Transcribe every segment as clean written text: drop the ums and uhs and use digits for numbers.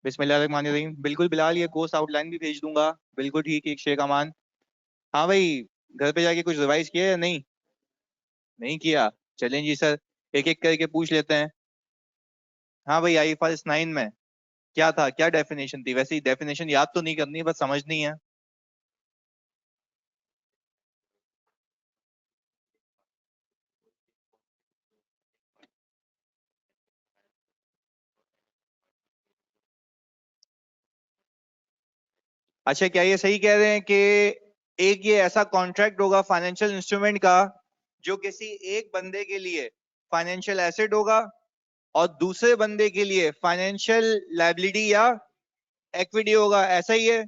बिस्मिल्लाहिर्रहमानिर्रहीम। बिल्कुल बिलाल, ये कोर्स आउटलाइन भी भेज दूंगा। बिल्कुल ठीक है शेख अमान। हाँ भाई, घर पे जाके कुछ रिवाइज किया या नहीं? नहीं किया? चलें जी सर, एक एक करके पूछ लेते हैं। हाँ भाई, IFRS 9 में क्या था, क्या डेफिनेशन थी? वैसे ही डेफिनेशन याद तो नहीं करनी, बस समझनी है। अच्छा, क्या ये सही कह रहे हैं कि एक ये ऐसा कॉन्ट्रैक्ट होगा फाइनेंशियल इंस्ट्रूमेंट का जो किसी एक बंदे के लिए फाइनेंशियल एसेट होगा और दूसरे बंदे के लिए फाइनेंशियल लायबिलिटी या इक्विटी होगा, ऐसा ही है?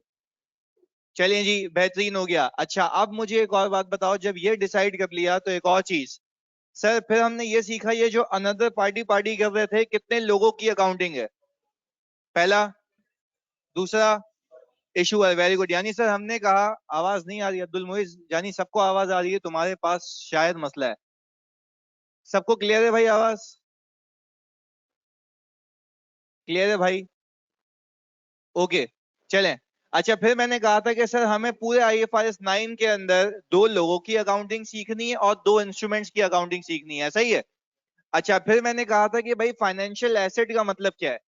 चलिए जी, बेहतरीन हो गया। अच्छा, अब मुझे एक और बात बताओ, जब ये डिसाइड कर लिया तो एक और चीज। सर फिर हमने ये सीखा, ये जो अनदर पार्टी पार्टी कर रहे थे, कितने लोगों की अकाउंटिंग है? पहला, दूसरा, इशू है। Very good. यानी सर हमने कहा, आवाज नहीं आ रही अब्दुल मोइज, यानी सबको आवाज आ रही है, तुम्हारे पास शायद मसला है। सबको क्लियर है भाई? आवाज क्लियर है भाई? ओके, चलें। अच्छा, फिर मैंने कहा था कि सर हमें पूरे IFRS 9 के अंदर दो लोगों की अकाउंटिंग सीखनी है और दो इंस्ट्रूमेंट्स की अकाउंटिंग सीखनी है, सही है? अच्छा, फिर मैंने कहा था कि भाई फाइनेंशियल एसेट का मतलब क्या है?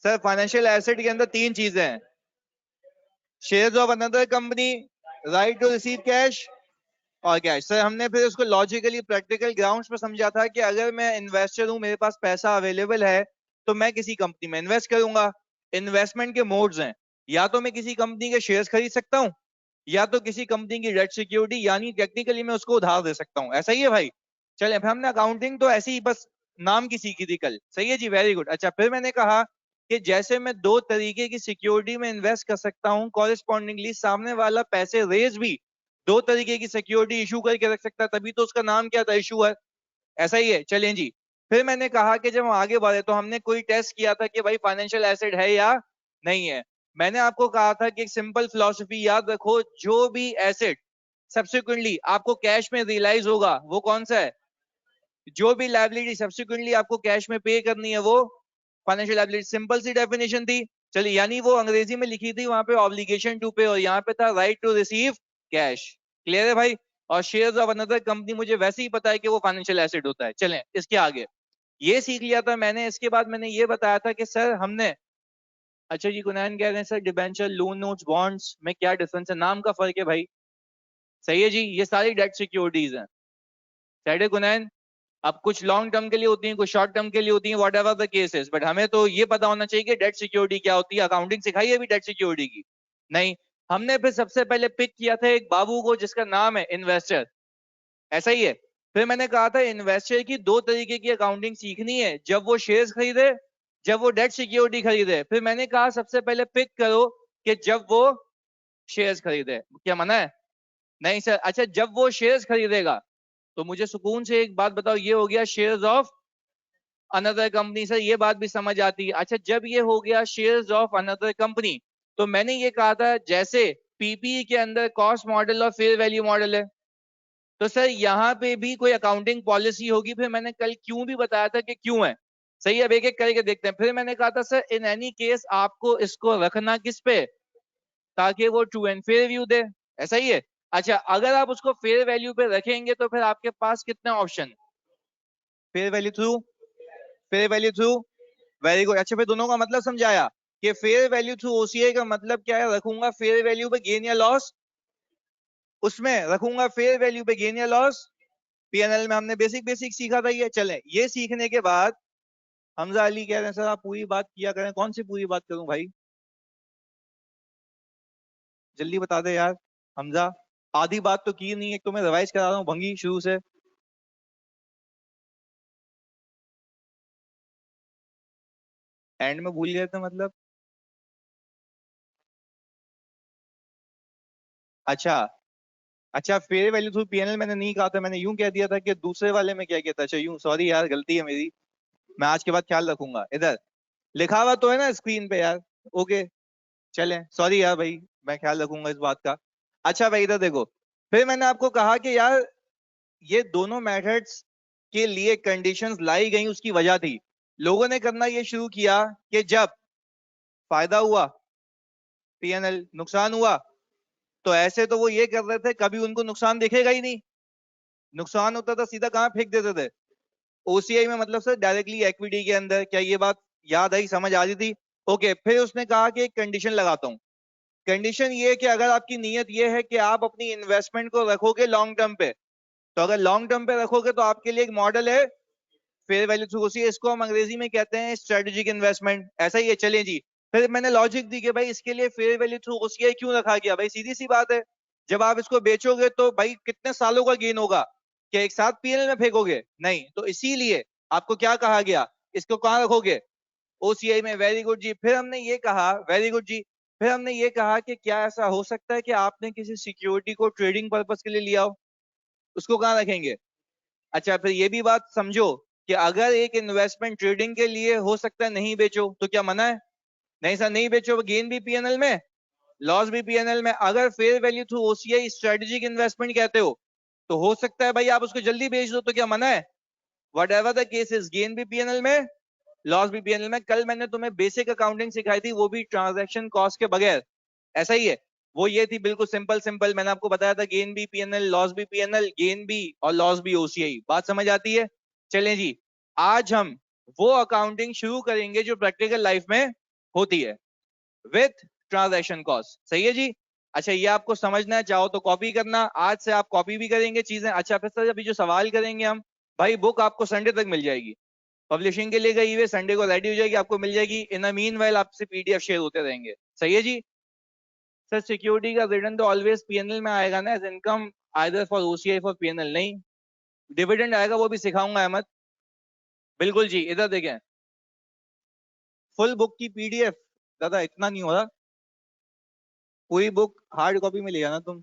सर फाइनेंशियल एसेट के अंदर तीन चीजें हैं: shares of another company, right to receive cash और कैश। सर हमने फिर उसको लॉजिकली प्रैक्टिकल ग्राउंड्स पर समझा था कि अगर मैं इन्वेस्टर हूं, मेरे पास पैसा अवेलेबल है, तो मैं किसी कंपनी में इन्वेस्ट करूंगा। इन्वेस्टमेंट के मोड्स हैं, या तो मैं किसी कंपनी के शेयर्स खरीद सकता हूं, या तो किसी कंपनी की डेट सिक्योरिटी, यानी टेक्निकली मैं उसको उधार दे सकता हूं। ऐसा ही है भाई? चले, फिर हमने अकाउंटिंग तो ऐसे ही बस नाम की सीखी थी कल, सही है जी, वेरी गुड। अच्छा, फिर मैंने कहा कि जैसे मैं दो तरीके की सिक्योरिटी में इन्वेस्ट कर सकता हूं, कॉरेस्पॉन्डिंगली सामने वाला पैसे रेज भी दो तरीके की सिक्योरिटी इशू करके रख सकता है, तभी तो उसका नाम क्या था, इशूअर। ऐसा ही है? चलें जी। फिर मैंने कहा कि जब हम आगे बढ़े तो हमने कोई टेस्ट किया था कि भाई फाइनेंशियल एसेट है या नहीं है। मैंने आपको कहा था कि एक सिंपल फिलॉसफी याद रखो, जो भी एसेट सब्सिक्वेंटली आपको कैश में रियलाइज होगा वो कौन सा है? जो भी लायबिलिटी सब्सिक्वेंटली आपको कैश में पे करनी है वो फाइनेंशियल लायबिलिटी। सिंपल सी डेफिनेशन थी। चलिए, यानी वो अंग्रेजी में लिखी थी, वहां पे ऑब्लिगेशन टू पे और यहाँ पे था right to receive cash. Clear है भाई? और शेयर्स ऑफ अनदर कंपनी मुझे वैसे ही पता है कि वो फाइनेंशियल एसेट होता है। चलें इसके आगे, ये सीख लिया था मैंने। इसके बाद मैंने ये बताया था कि सर हमने, अच्छा जी गुनैन कह रहे हैं sir debenture, loan notes, bonds में क्या डिफरेंस है? नाम का फर्क है भाई। सही है जी, ये सारी डेट सिक्योरिटीज हैं। सही है गुनैन? अब कुछ लॉन्ग टर्म के लिए होती हैं, कुछ शॉर्ट टर्म के लिए होती हैं, what ever the cases, but हमें तो ये पता होना चाहिए कि डेट सिक्योरिटी क्या होती है। अकाउंटिंग सिखाई है अभी डेट सिक्योरिटी की? नहीं। हमने फिर सबसे पहले पिक किया था एक बाबू को जिसका नाम है इन्वेस्टर। ऐसा ही है? फिर मैंने कहा था इन्वेस्टर की दो तरीके की अकाउंटिंग सीखनी है, जब वो शेयर्स खरीदे, जब वो डेट सिक्योरिटी खरीदे। फिर मैंने कहा सबसे पहले पिक करो कि जब वो शेयर्स खरीदे। क्या मना है? नहीं सर। अच्छा, जब वो शेयर्स खरीदेगा तो मुझे सुकून से एक बात बताओ, ये हो गया shares of another company. Sir ये बात भी समझ आती है। अच्छा, जब ये हो गया शेयर्स ऑफ अनदर कंपनी, तो मैंने ये कहा था जैसे पीपीई के अंदर कॉस्ट मॉडल और फेयर वैल्यू मॉडल है, तो सर यहाँ पे भी कोई अकाउंटिंग पॉलिसी होगी। फिर मैंने कल क्यों भी बताया था कि क्यों है। सही है? अब एक एक करके देखते हैं। फिर मैंने कहा था सर इन एनी केस आपको इसको रखना किस पे, ताकि वो ट्रू एंड फेयर व्यू दे। ऐसा ही है? अच्छा, अगर आप उसको फेयर वैल्यू पे रखेंगे तो फिर आपके पास कितने option? Fair value through, fair value through, very good. अच्छा, फिर दोनों का मतलब समझाया कि फेयर वैल्यू थ्रू OCI का मतलब क्या है, रखूंगा फेयर वैल्यू पे गेन या लॉस, उसमें रखूंगा फेयर वैल्यू पे गेन या लॉस। PNL में हमने बेसिक बेसिक सीखा था ये। चले, ये सीखने के बाद हमजा अली कह रहे हैं सर आप पूरी बात किया करें। कौन सी पूरी बात करूं भाई? जल्दी बता दे यार हमजा। आधी बात तो की नहीं, एक तो मैं रिवाइज करा रहा हूँ भंगी शुरू से। एंड में भूल गए थे मतलब? अच्छा, अच्छा, फेयर वैल्यू थ्रू PNL मैंने नहीं कहा था, मैंने यूं कह दिया था कि दूसरे वाले में क्या किया था। अच्छा यूं, सॉरी यार, गलती है मेरी। मैं आज के बाद ख्याल रखूंगा। इधर लिखा हुआ तो है ना स्क्रीन पे यार? ओके, चलें, सॉरी यार भाई, मैं ख्याल रखूंगा इस बात का। अच्छा भाई इधर देखो, फिर मैंने आपको कहा कि यार ये दोनों मेथड्स के लिए कंडीशंस लाई गई, उसकी वजह थी। लोगों ने करना ये शुरू किया कि जब फायदा हुआ पीएनएल, नुकसान हुआ तो ऐसे तो वो ये कर रहे थे, कभी उनको नुकसान दिखेगा ही नहीं। नुकसान होता था सीधा कहां फेंक देते थे, ओसीआई में, मतलब सर डायरेक्टली इक्विटी के अंदर। क्या ये बात याद आई, समझ आ रही थी? ओके, फिर उसने कहा कि एक कंडीशन लगाता हूं। कंडीशन ये है कि अगर आपकी नीयत ये है कि आप अपनी इन्वेस्टमेंट को रखोगे लॉन्ग टर्म पे, तो अगर लॉन्ग टर्म पे रखोगे तो आपके लिए एक मॉडल है फेयर वैल्यू थ्रू ओसीआई, इसको हम अंग्रेजी में कहते हैं स्ट्रेटेजिक इन्वेस्टमेंट। ऐसा ही है, चलें जी। फिर मैंने लॉजिक दी कि भाई इसके लिए फेयर वैल्यू थ्रू ओसीआई क्यों रखा गया? भाई सीधी सी बात है, जब आप इसको बेचोगे तो भाई कितने सालों का गेन होगा? क्या एक साथ पीएनएल में फेंकोगे? नहीं, तो इसीलिए आपको क्या कहा गया, इसको कहां रखोगे? ओसीआई में। वेरी गुड जी। फिर हमने ये कहा, वेरी गुड जी, फिर हमने ये कहा कि क्या ऐसा हो सकता है कि आपने किसी सिक्योरिटी को ट्रेडिंग पर्पस के लिए लिया हो, उसको कहां रखेंगे? अच्छा, फिर ये भी बात समझो कि अगर एक इन्वेस्टमेंट ट्रेडिंग के लिए हो सकता है, नहीं बेचो तो क्या मना है? नहीं सर, नहीं बेचो, गेन भी पीएनएल में, लॉस भी पीएनएल में। अगर fair value through OCI strategic investment कहते हो तो हो सकता है भाई आप उसको जल्दी बेच दो, तो क्या मना है? What ever the case is, gain भी पीएनएल में, लॉस भी पीएनएल में। कल मैंने तुम्हें बेसिक अकाउंटिंग सिखाई थी, वो भी ट्रांजैक्शन कॉस्ट के बगैर। ऐसा ही है, वो ये थी बिल्कुल सिंपल सिंपल। मैंने आपको बताया था गेन भी पीएनएल, लॉस भी पीएनएल, गेन भी और लॉस भी ओसीआई। बात समझ आती है? चलें जी, आज हम वो अकाउंटिंग शुरू करेंगे जो प्रैक्टिकल लाइफ में होती है, विथ ट्रांजैक्शन कॉस्ट। सही है जी? अच्छा, ये आपको समझना है, चाहो तो कॉपी करना, आज से आप कॉपी भी करेंगे चीजें। अच्छा, फिर सर अभी जो सवाल करेंगे हम, भाई बुक आपको संडे तक मिल जाएगी, पब्लिशिंग के लिए गई हुई, संडे को रेडी हो जाएगी, आपको मिल जाएगी। इन द मीन वाइल आपसे पीडीएफ शेयर होते रहेंगे। सही है जी? सर सिक्योरिटी का रिटर्न तो ऑलवेज पीएनएल में आएगा ना, as income, either for OCI for PNL. नहीं, डिविडेंड आएगा, वो भी सिखाऊंगा अहमद। बिल्कुल जी, इधर देखें, फुल बुक की पीडीएफ। दादा इतना नहीं हो रहा, पूरी बुक हार्ड कॉपी में ले जाना तुम।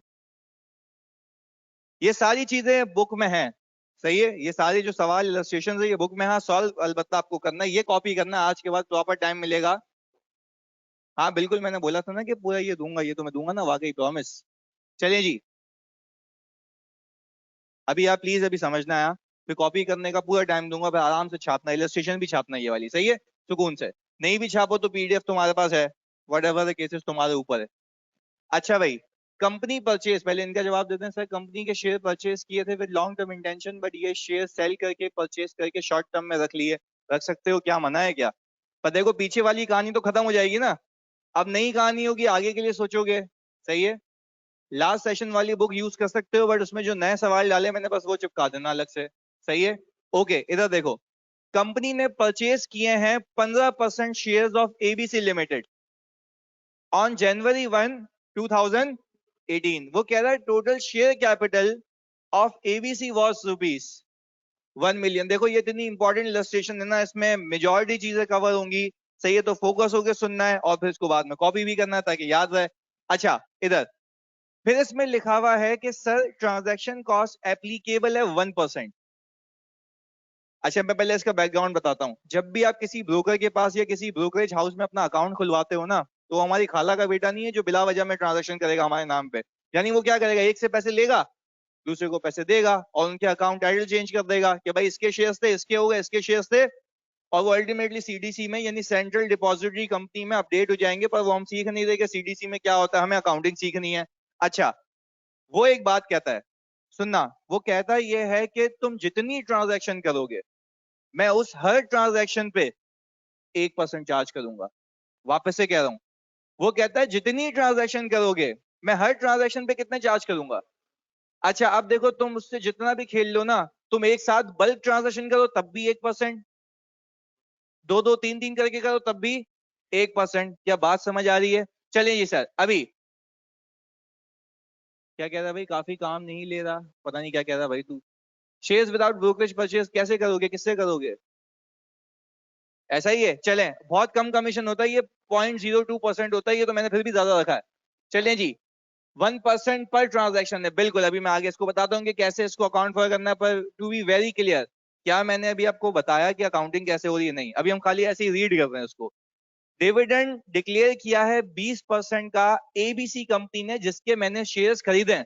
ये सारी चीजें बुक में हैं। सही है, ये सारे जो सवाल इलस्ट्रेशन है ये बुक में, हाँ सॉल्व अलबत्ता आपको करना है, ये कॉपी करना है, आज के बाद प्रॉपर टाइम मिलेगा। हाँ बिल्कुल, मैंने बोला था ना कि पूरा ये दूंगा, ये तो मैं दूंगा ना, वाकई प्रॉमिस। चलिए जी, अभी आप प्लीज अभी समझना है, फिर कॉपी करने का पूरा टाइम दूंगा, फिर आराम से छापना, इलस्ट्रेशन भी छापना ये वाली। सही है, सुकून से। नहीं भी छापो तो पीडीएफ तुम्हारे पास है, वट एवर द केसेस तुम्हारे ऊपर है। अच्छा भाई, कंपनी परचेज, पहले इनका जवाब देते हैं। सर कंपनी के शेयर परचेज किए थे with long term intention, but ये शेयर सेल करके परचेज करके शॉर्ट टर्म में रख लिए। रख सकते हो, क्या मना है क्या? पर देखो पीछे वाली कहानी तो खत्म हो जाएगी ना, अब नई कहानी होगी, आगे के लिए सोचोगे। सही है, लास्ट सेशन वाली बुक यूज कर सकते हो, बट उसमें जो नए सवाल डाले मैंने बस वो चिपका देना अलग से। सही है, ओके। इधर देखो, कंपनी ने परचेज किए हैं 15% shares of ABC limited on January 1 2018। वो कह रहा है total share capital of ABC was rupees 1 million. देखो ये इतनी इंपॉर्टेंट इलस्ट्रेशन है ना, इसमें मेजॉरिटी चीजें कवर होंगी। सही है, तो फोकस होकर सुनना है और फिर इसको बाद में कॉपी भी करना है ताकि याद रहे। अच्छा, इधर फिर इसमें लिखा हुआ है कि सर ट्रांजैक्शन कॉस्ट एप्लीकेबल है 1%। अच्छा, मैं पहले इसका बैकग्राउंड बताता हूँ। जब भी आप किसी ब्रोकर के पास या किसी ब्रोकरेज हाउस में अपना अकाउंट खुलवाते हो ना, तो हमारी खाला का बेटा नहीं है जो बिला वजह में ट्रांजैक्शन करेगा हमारे नाम पे। यानी वो क्या करेगा, एक से पैसे लेगा, दूसरे को पैसे देगा और उनके अकाउंट टाइटल चेंज कर देगा कि भाई इसके शेयर्स थे, इसके हो गए, इसके शेयर्स थे, और वो अल्टीमेटली सीडीसी में यानी सेंट्रल डिपॉजिटरी कंपनी में अपडेट हो जाएंगे। पर वो हम सीख नहीं रहे कि सीडीसी में क्या होता है, हमें अकाउंटिंग सीखनी है। अच्छा, वो एक बात कहता है, सुनना, वो कहता है ये है कि तुम जितनी ट्रांजैक्शन करोगे, मैं उस हर ट्रांजैक्शन पे 1% चार्ज करूंगा। वापस से कह रहा हूं, वो कहता है जितनी ट्रांजैक्शन करोगे मैं हर ट्रांजैक्शन पे कितने चार्ज करूंगा। अच्छा, अब देखो तुम उससे जितना भी खेल लो ना, तुम एक साथ बल्क ट्रांजैक्शन करो तब भी 1%, दो दो तीन तीन करके करो तब भी 1%। क्या बात समझ आ रही है? चलिए जी सर, अभी क्या कह रहा है भाई, काफी काम नहीं ले रहा, पता नहीं क्या कह रहा है भाई तू। शेयर्स विदाउट ब्रोकरेज परचेज कैसे करोगे, किससे करोगे? ऐसा ही है, चलें, बहुत कम कमीशन होता है ये, 0.02% होता है ये, तो मैंने फिर भी ज्यादा रखा है। चलें जी, 1% पर ट्रांजैक्शन है, बिल्कुल। अभी मैं आगे इसको बताता हूँ कि कैसे इसको अकाउंट फॉर करना है, पर टू बी वेरी क्लियर, क्या मैंने अभी आपको बताया कि अकाउंटिंग कैसे हो रही है? नहीं, अभी हम खाली ऐसे ही रीड कर रहे हैं उसको। डिविडेंड डिक्लेयर किया है 20% का एबीसी कंपनी ने, जिसके मैंने शेयर्स खरीदे हैं।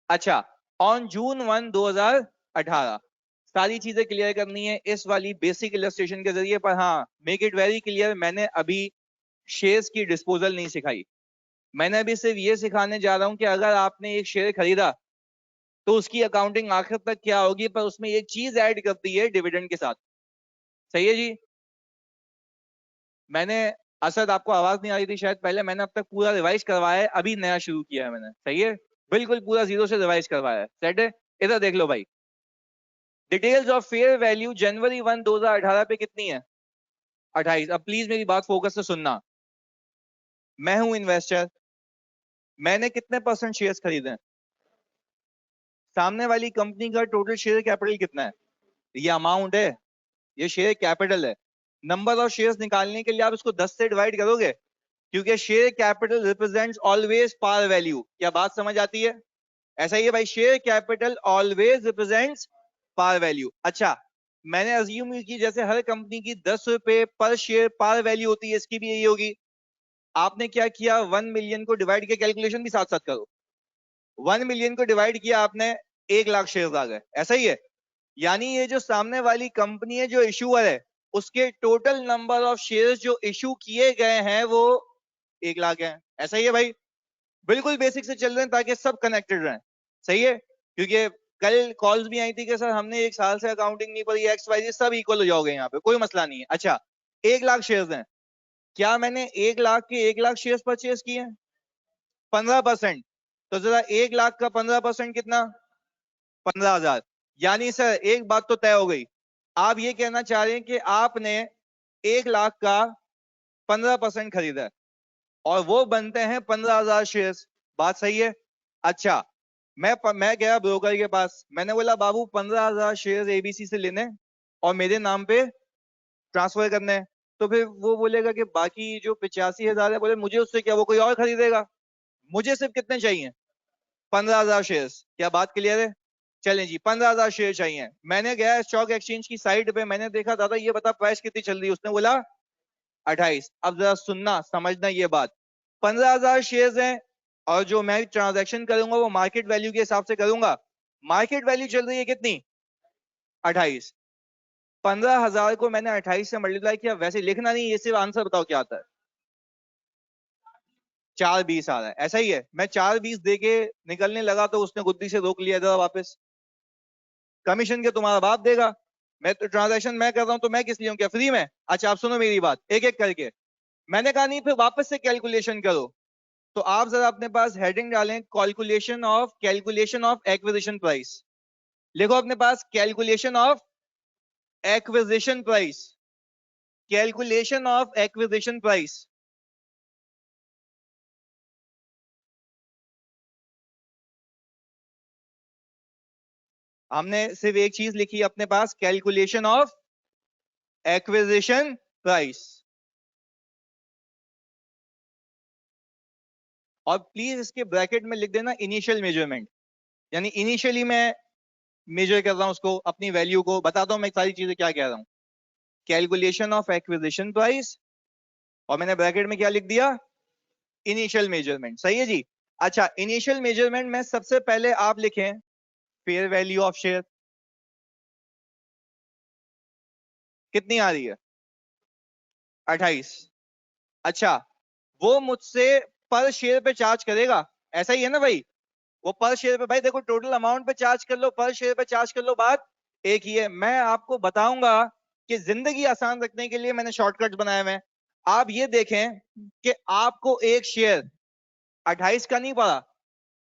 अच्छा, ऑन जून 1 2018। सारी चीजें क्लियर करनी है इस वाली बेसिक इलस्ट्रेशन के जरिए, पर हाँ मेक इट वेरी क्लियर, मैंने अभी शेयर्स की डिस्पोजल नहीं सिखाई। मैंने अभी सिर्फ ये सिखाने जा रहा हूं कि अगर आपने एक शेयर खरीदा तो उसकी अकाउंटिंग आखिर तक क्या होगी, पर उसमें एक चीज ऐड करती है डिविडेंड के साथ। सही है जी। मैंने असद आपको आवाज नहीं आ रही थी शायद पहले, मैंने अब तक पूरा रिवाइज करवाया है, अभी नया शुरू किया है मैंने। सही है, बिल्कुल पूरा जीरो से रिवाइज करवाया है। सेट है, इधर देख लो भाई। डिटेल्स ऑफ फेयर वैल्यू जनवरी 1 2018 पे कितनी है? 28। अब प्लीज मेरी बात फोकस से सुनना। मैं हूं इन्वेस्टर, मैंने कितने परसेंट शेयर्स खरीदे हैं? सामने वाली कंपनी का टोटल शेयर कैपिटल कितना है? ये अमाउंट है, ये शेयर कैपिटल है। नंबर ऑफ शेयर्स निकालने के लिए आप इसको 10 से डिवाइड करोगे, क्योंकि share capital represents always par value. क्या बात समझ आती है? ऐसा ही है भाई, share capital always represents par value. अच्छा, मैंने अज्यूम की जैसे हर कंपनी की 10 रुपए पर शेयर पार वैल्यू होती है, इसकी भी यही होगी। आपने क्या किया, 1 मिलियन को डिवाइड किया, कैलकुलेशन भी साथ साथ करो। 1 मिलियन को डिवाइड किया आपने, 1 लाख शेयर आ गए। ऐसा ही है, यानी ये जो सामने वाली कंपनी है जो इशूअर है, उसके टोटल नंबर ऑफ शेयर्स जो इशू किए गए हैं वो 1 लाख है। ऐसा ही है भाई, बिल्कुल बेसिक से चल रहे हैं ताकि सब कनेक्टेड रहें। सही है, क्योंकि कल कॉल्स भी आई थी कि सर हमने 1 साल से अकाउंटिंग नहीं पढ़ी, एक्स वाई सब इक्वल हो जाओगे यहाँ पे, कोई मसला नहीं है। अच्छा, 1 लाख शेयर्स हैं, क्या मैंने 1 लाख के 1 लाख शेयर्स परचेज किए हैं? 15%। तो जरा 1 लाख का 15% कितना? 15,000। यानी सर एक बात तो तय हो गई, आप ये कहना चाह रहे हैं कि आपने 1 लाख का 15% खरीदा है और वो बनते हैं 15,000 शेयर्स। बात सही है? अच्छा, मैं गया ब्रोकर के पास, मैंने बोला बाबू 15,000 शेयर्स एबीसी से लेने और मेरे नाम पे ट्रांसफर करने हैं। तो फिर वो बोलेगा कि बाकी जो 85,000 है, बोले मुझे उससे क्या, वो कोई और खरीदेगा, मुझे सिर्फ कितने चाहिए? 15,000 शेयर्स। क्या बात क्लियर है? चलें जी, 15,000 शेयर चाहिए। मैंने गया स्टॉक एक्सचेंज की साइट पे, मैंने देखा दादा ये बता प्राइस कितनी चल रही है, उसने बोला 28। अब जरा सुनना समझना ये बात, 15,000 शेयर्स हैं और जो मैं ट्रांजैक्शन करूंगा वो मार्केट वैल्यू के हिसाब से करूंगा। मार्केट वैल्यू चल रही है कितनी? 28। 15,000 को मैंने 28 से मल्टीप्लाई किया, वैसे लिखना नहीं, ये सिर्फ आंसर बताओ क्या आता है। 420 आ रहा है। ऐसा ही है, मैं 420 दे के निकलने लगा तो उसने गुद्दी से रोक लिया था वापस। कमीशन के तुम्हारा बाप देगा, मैं तो ट्रांजैक्शन मैं कर रहा हूं तो मैं किस लिए हूं, क्या फ्री में? अच्छा आप सुनो मेरी बात एक एक करके। मैंने कहा नहीं, फिर वापस से कैलकुलेशन करो। तो आप जरा अपने पास हेडिंग डालें, कैलकुलेशन ऑफ एक्विजिशन प्राइस। लिखो अपने पास calculation of acquisition price, calculation of acquisition price. हमने सिर्फ एक चीज लिखी अपने पास, कैलकुलेशन ऑफ एक्विजिशन प्राइस। और प्लीज इसके ब्रैकेट में लिख देना इनिशियल मेजरमेंट, यानी इनिशियली मैं मेजर कर रहा हूं उसको, अपनी वैल्यू को बताता हूं मैं सारी चीजें क्या कह रहा हूं। कैलकुलेशन ऑफ एक्विजिशन प्राइस, और मैंने ब्रैकेट में क्या लिख दिया? Initial measurement. सही है जी। अच्छा, इनिशियल मेजरमेंट में सबसे पहले आप लिखें फेयर वैल्यू ऑफ शेयर। कितनी आ रही है? 28। अच्छा, वो मुझसे पर शेयर पे चार्ज करेगा, ऐसा ही है ना भाई? वो पर शेयर पे, भाई देखो टोटल अमाउंट पे चार्ज कर लो, पर शेयर पे चार्ज कर लो, बात एक ही है। मैं आपको बताऊंगा कि जिंदगी आसान रखने के लिए मैंने शॉर्टकट्स बनाए हुए हैं। आप ये देखें कि आपको एक शेयर 28 का नहीं पड़ा,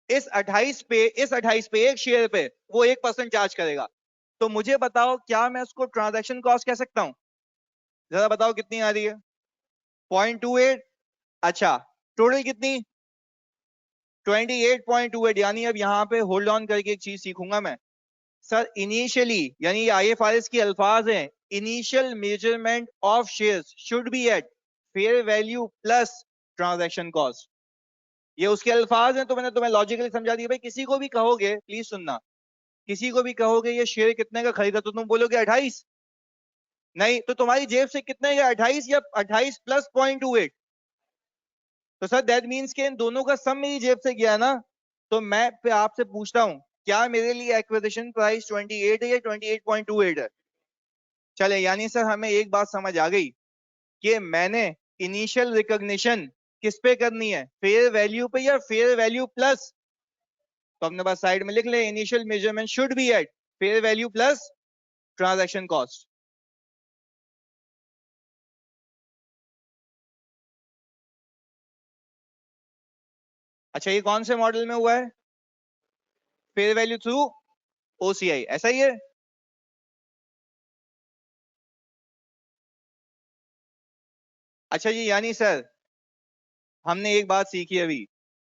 इस 28 पे एक शेयर पे वो 1% चार्ज करेगा। तो मुझे बताओ क्या मैं उसको ट्रांजैक्शन कॉस्ट कह सकता हूं? जरा बताओ कितनी आ रही है? 0.28। अच्छा, टोटल कितनी? 28.28। यानी अब यहां पे होल्ड ऑन करके एक चीज सीखूंगा मैं। सर इनिशियली, यानी आईएफआरएस की अल्फाज हैं, initial measurement of shares should be at fair value plus transaction cost. ये उसके अल्फाज हैं, तो मैंने तुम्हें लॉजिकली समझा दिया। भाई किसी को भी कहोगे, प्लीज सुनना, किसी को भी कहोगे ये शेयर कितने का खरीदा तो तुम बोलोगे 28। नहीं तो तुम्हारी जेब से कितने का? 28 या 28 प्लस 0.28? तो सर दैट मीन्स के इन दोनों का सम मेरी जेब से गया ना। तो मैं आपसे पूछता हूं, क्या मेरे लिए एक्विजिशन प्राइस 28 है या 28.28 है? चले, यानी सर हमें एक बात समझ आ गई कि मैंने इनिशियल रिकॉग्निशन किस पे करनी है, फेयर वैल्यू पे या फेयर वैल्यू प्लस? तो अपने पास साइड में लिख ले, initial measurement should be at fair value plus transaction cost. अच्छा, ये कौन से मॉडल में हुआ है? फेयर वैल्यू थ्रू ओसीआई, ऐसा ही है? अच्छा जी, यानी सर हमने एक बात सीखी अभी,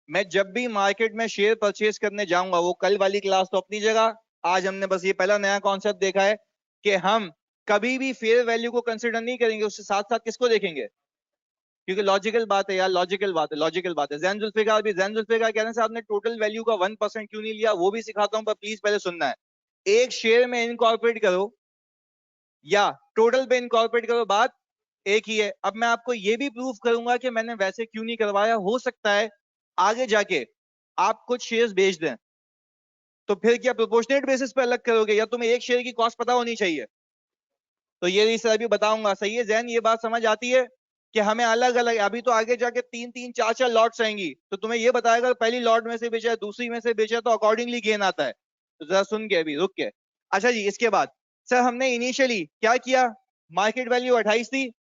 मैं जब भी मार्केट में शेयर परचेज करने जाऊंगा, वो कल वाली क्लास तो अपनी जगह, आज हमने बस ये पहला नया कॉन्सेप्ट देखा है कि हम कभी भी फेयर वैल्यू को कंसिडर नहीं करेंगे, उसके साथ साथ किसको देखेंगे? क्योंकि लॉजिकल बात है यार, लॉजिकल बात है, लॉजिकल बात है। जैन जुल्फिकार भी, जैन जुल्फिकार कहने से आपने टोटल वैल्यू का 1% क्यों नहीं लिया, वो भी सिखाता हूं, पर प्लीज पहले सुनना है। एक शेयर में इनकॉर्पोरेट करो या टोटल पे इनकॉर्पोरेट करो, बात एक ही है। अब मैं आपको ये भी प्रूव करूंगा कि मैंने वैसे क्यों नहीं करवाया। हो सकता है आगे जाके आप कुछ शेयर्स बेच दें, तो फिर क्या प्रोपोर्शनेट बेसिस पे अलग करोगे, या तुम्हें एक शेयर की कॉस्ट पता होनी चाहिए? तो ये रिसर्च अभी बताऊंगा। सही है जैन, ये बात समझ आती है कि हमें अलग अलग, अभी तो आगे जाके 3-3 4-4 लॉट्स आएंगी, तो तुम्हें ये बताएगा पहली लॉट में से बेचा है, दूसरी में से बेचा है, तो अकॉर्डिंगली गेन आता है। तो जरा सुन के अभी रुक के। अच्छा जी, इसके बाद सर हमने इनिशियली क्या किया, मार्केट वैल्यू 28 थी,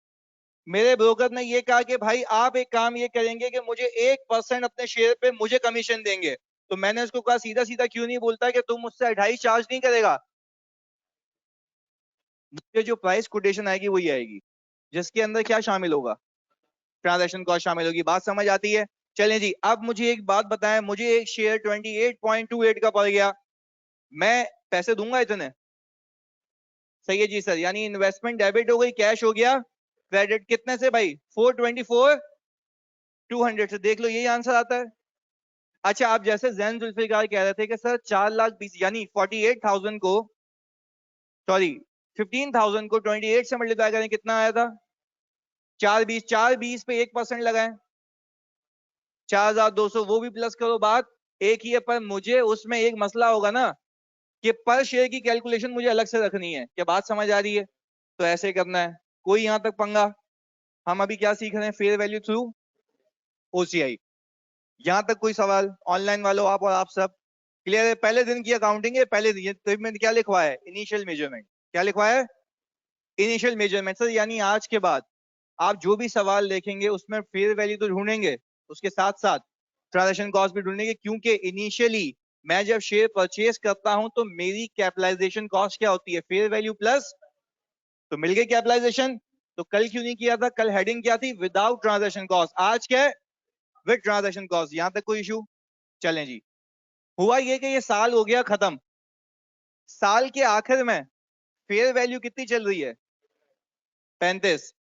मेरे ब्रोकर ने ये कहा कि भाई आप एक काम ये करेंगे कि मुझे 1% अपने शेयर पे मुझे कमीशन देंगे। तो मैंने उसको कहा सीधा सीधा क्यों नहीं बोलता कि तुम मुझसे 28 चार्ज नहीं करेगा, मुझे जो प्राइस कोटेशन आएगी वही आएगी, जिसके अंदर क्या शामिल होगा, ट्रांजैक्शन कॉस्ट शामिल होगी। बात समझ आती है? चलें जी, अब मुझे एक बात बताएं, मुझे एक शेयर 28.28 का पड़ गया, मैं पैसे दूंगा इतने? सही है जी सर, यानी इन्वेस्टमेंट डेबिट हो गई, कैश हो गया क्रेडिट। कितने से भाई? 424,200 से। देख लो यही आंसर आता है। अच्छा, आप जैसे जैन जुल्फिकार कह रहे थे कि सर 4,20,000 यानी 48,000 को, सॉरी 15,000 को 28 से मल्टीप्लाई करें, कितना आया था? 420, 420 पे 1% लगाएं, 4,200, वो भी प्लस करो, बात एक ही है। पर मुझे उसमें एक मसला होगा ना कि पर शेयर की कैलकुलेशन मुझे अलग से रखनी है। क्या बात समझ आ रही है? तो ऐसे करना है, कोई यहां तक पंगा? हम अभी क्या सीख रहे हैं, फेयर वैल्यू थ्रू ओसीआई। यहां तक कोई सवाल? ऑनलाइन वालों, आप और आप सब क्लियर है? पहले दिन की अकाउंटिंग है, पहले दिन तो मैंने क्या लिखवा है, इनिशियल मेजरमेंट। क्या लिखवा है? Initial measurement. सर यानी आज के बाद आप जो भी सवाल देखेंगे उसमें फेयर वैल्यू तो ढूंढेंगे, उसके साथ साथ ट्रांजैक्शन कॉस्ट भी ढूंढेंगे, क्योंकि इनिशियली मैं जब शेयर परचेज करता हूं तो मेरी कैपिटलाइजेशन कॉस्ट क्या होती है, फेयर वैल्यू प्लस। तो मिल गई कैपिटलाइजेशन। तो कल क्यों नहीं किया था? कल हेडिंग क्या थी? Without transaction cost. आज क्या है? With transaction cost. यहां तक कोई इशू? चलें जी, हुआ ये कि ये साल हो गया खत्म, साल के आखिर में फेयर वैल्यू कितनी चल रही है? 35।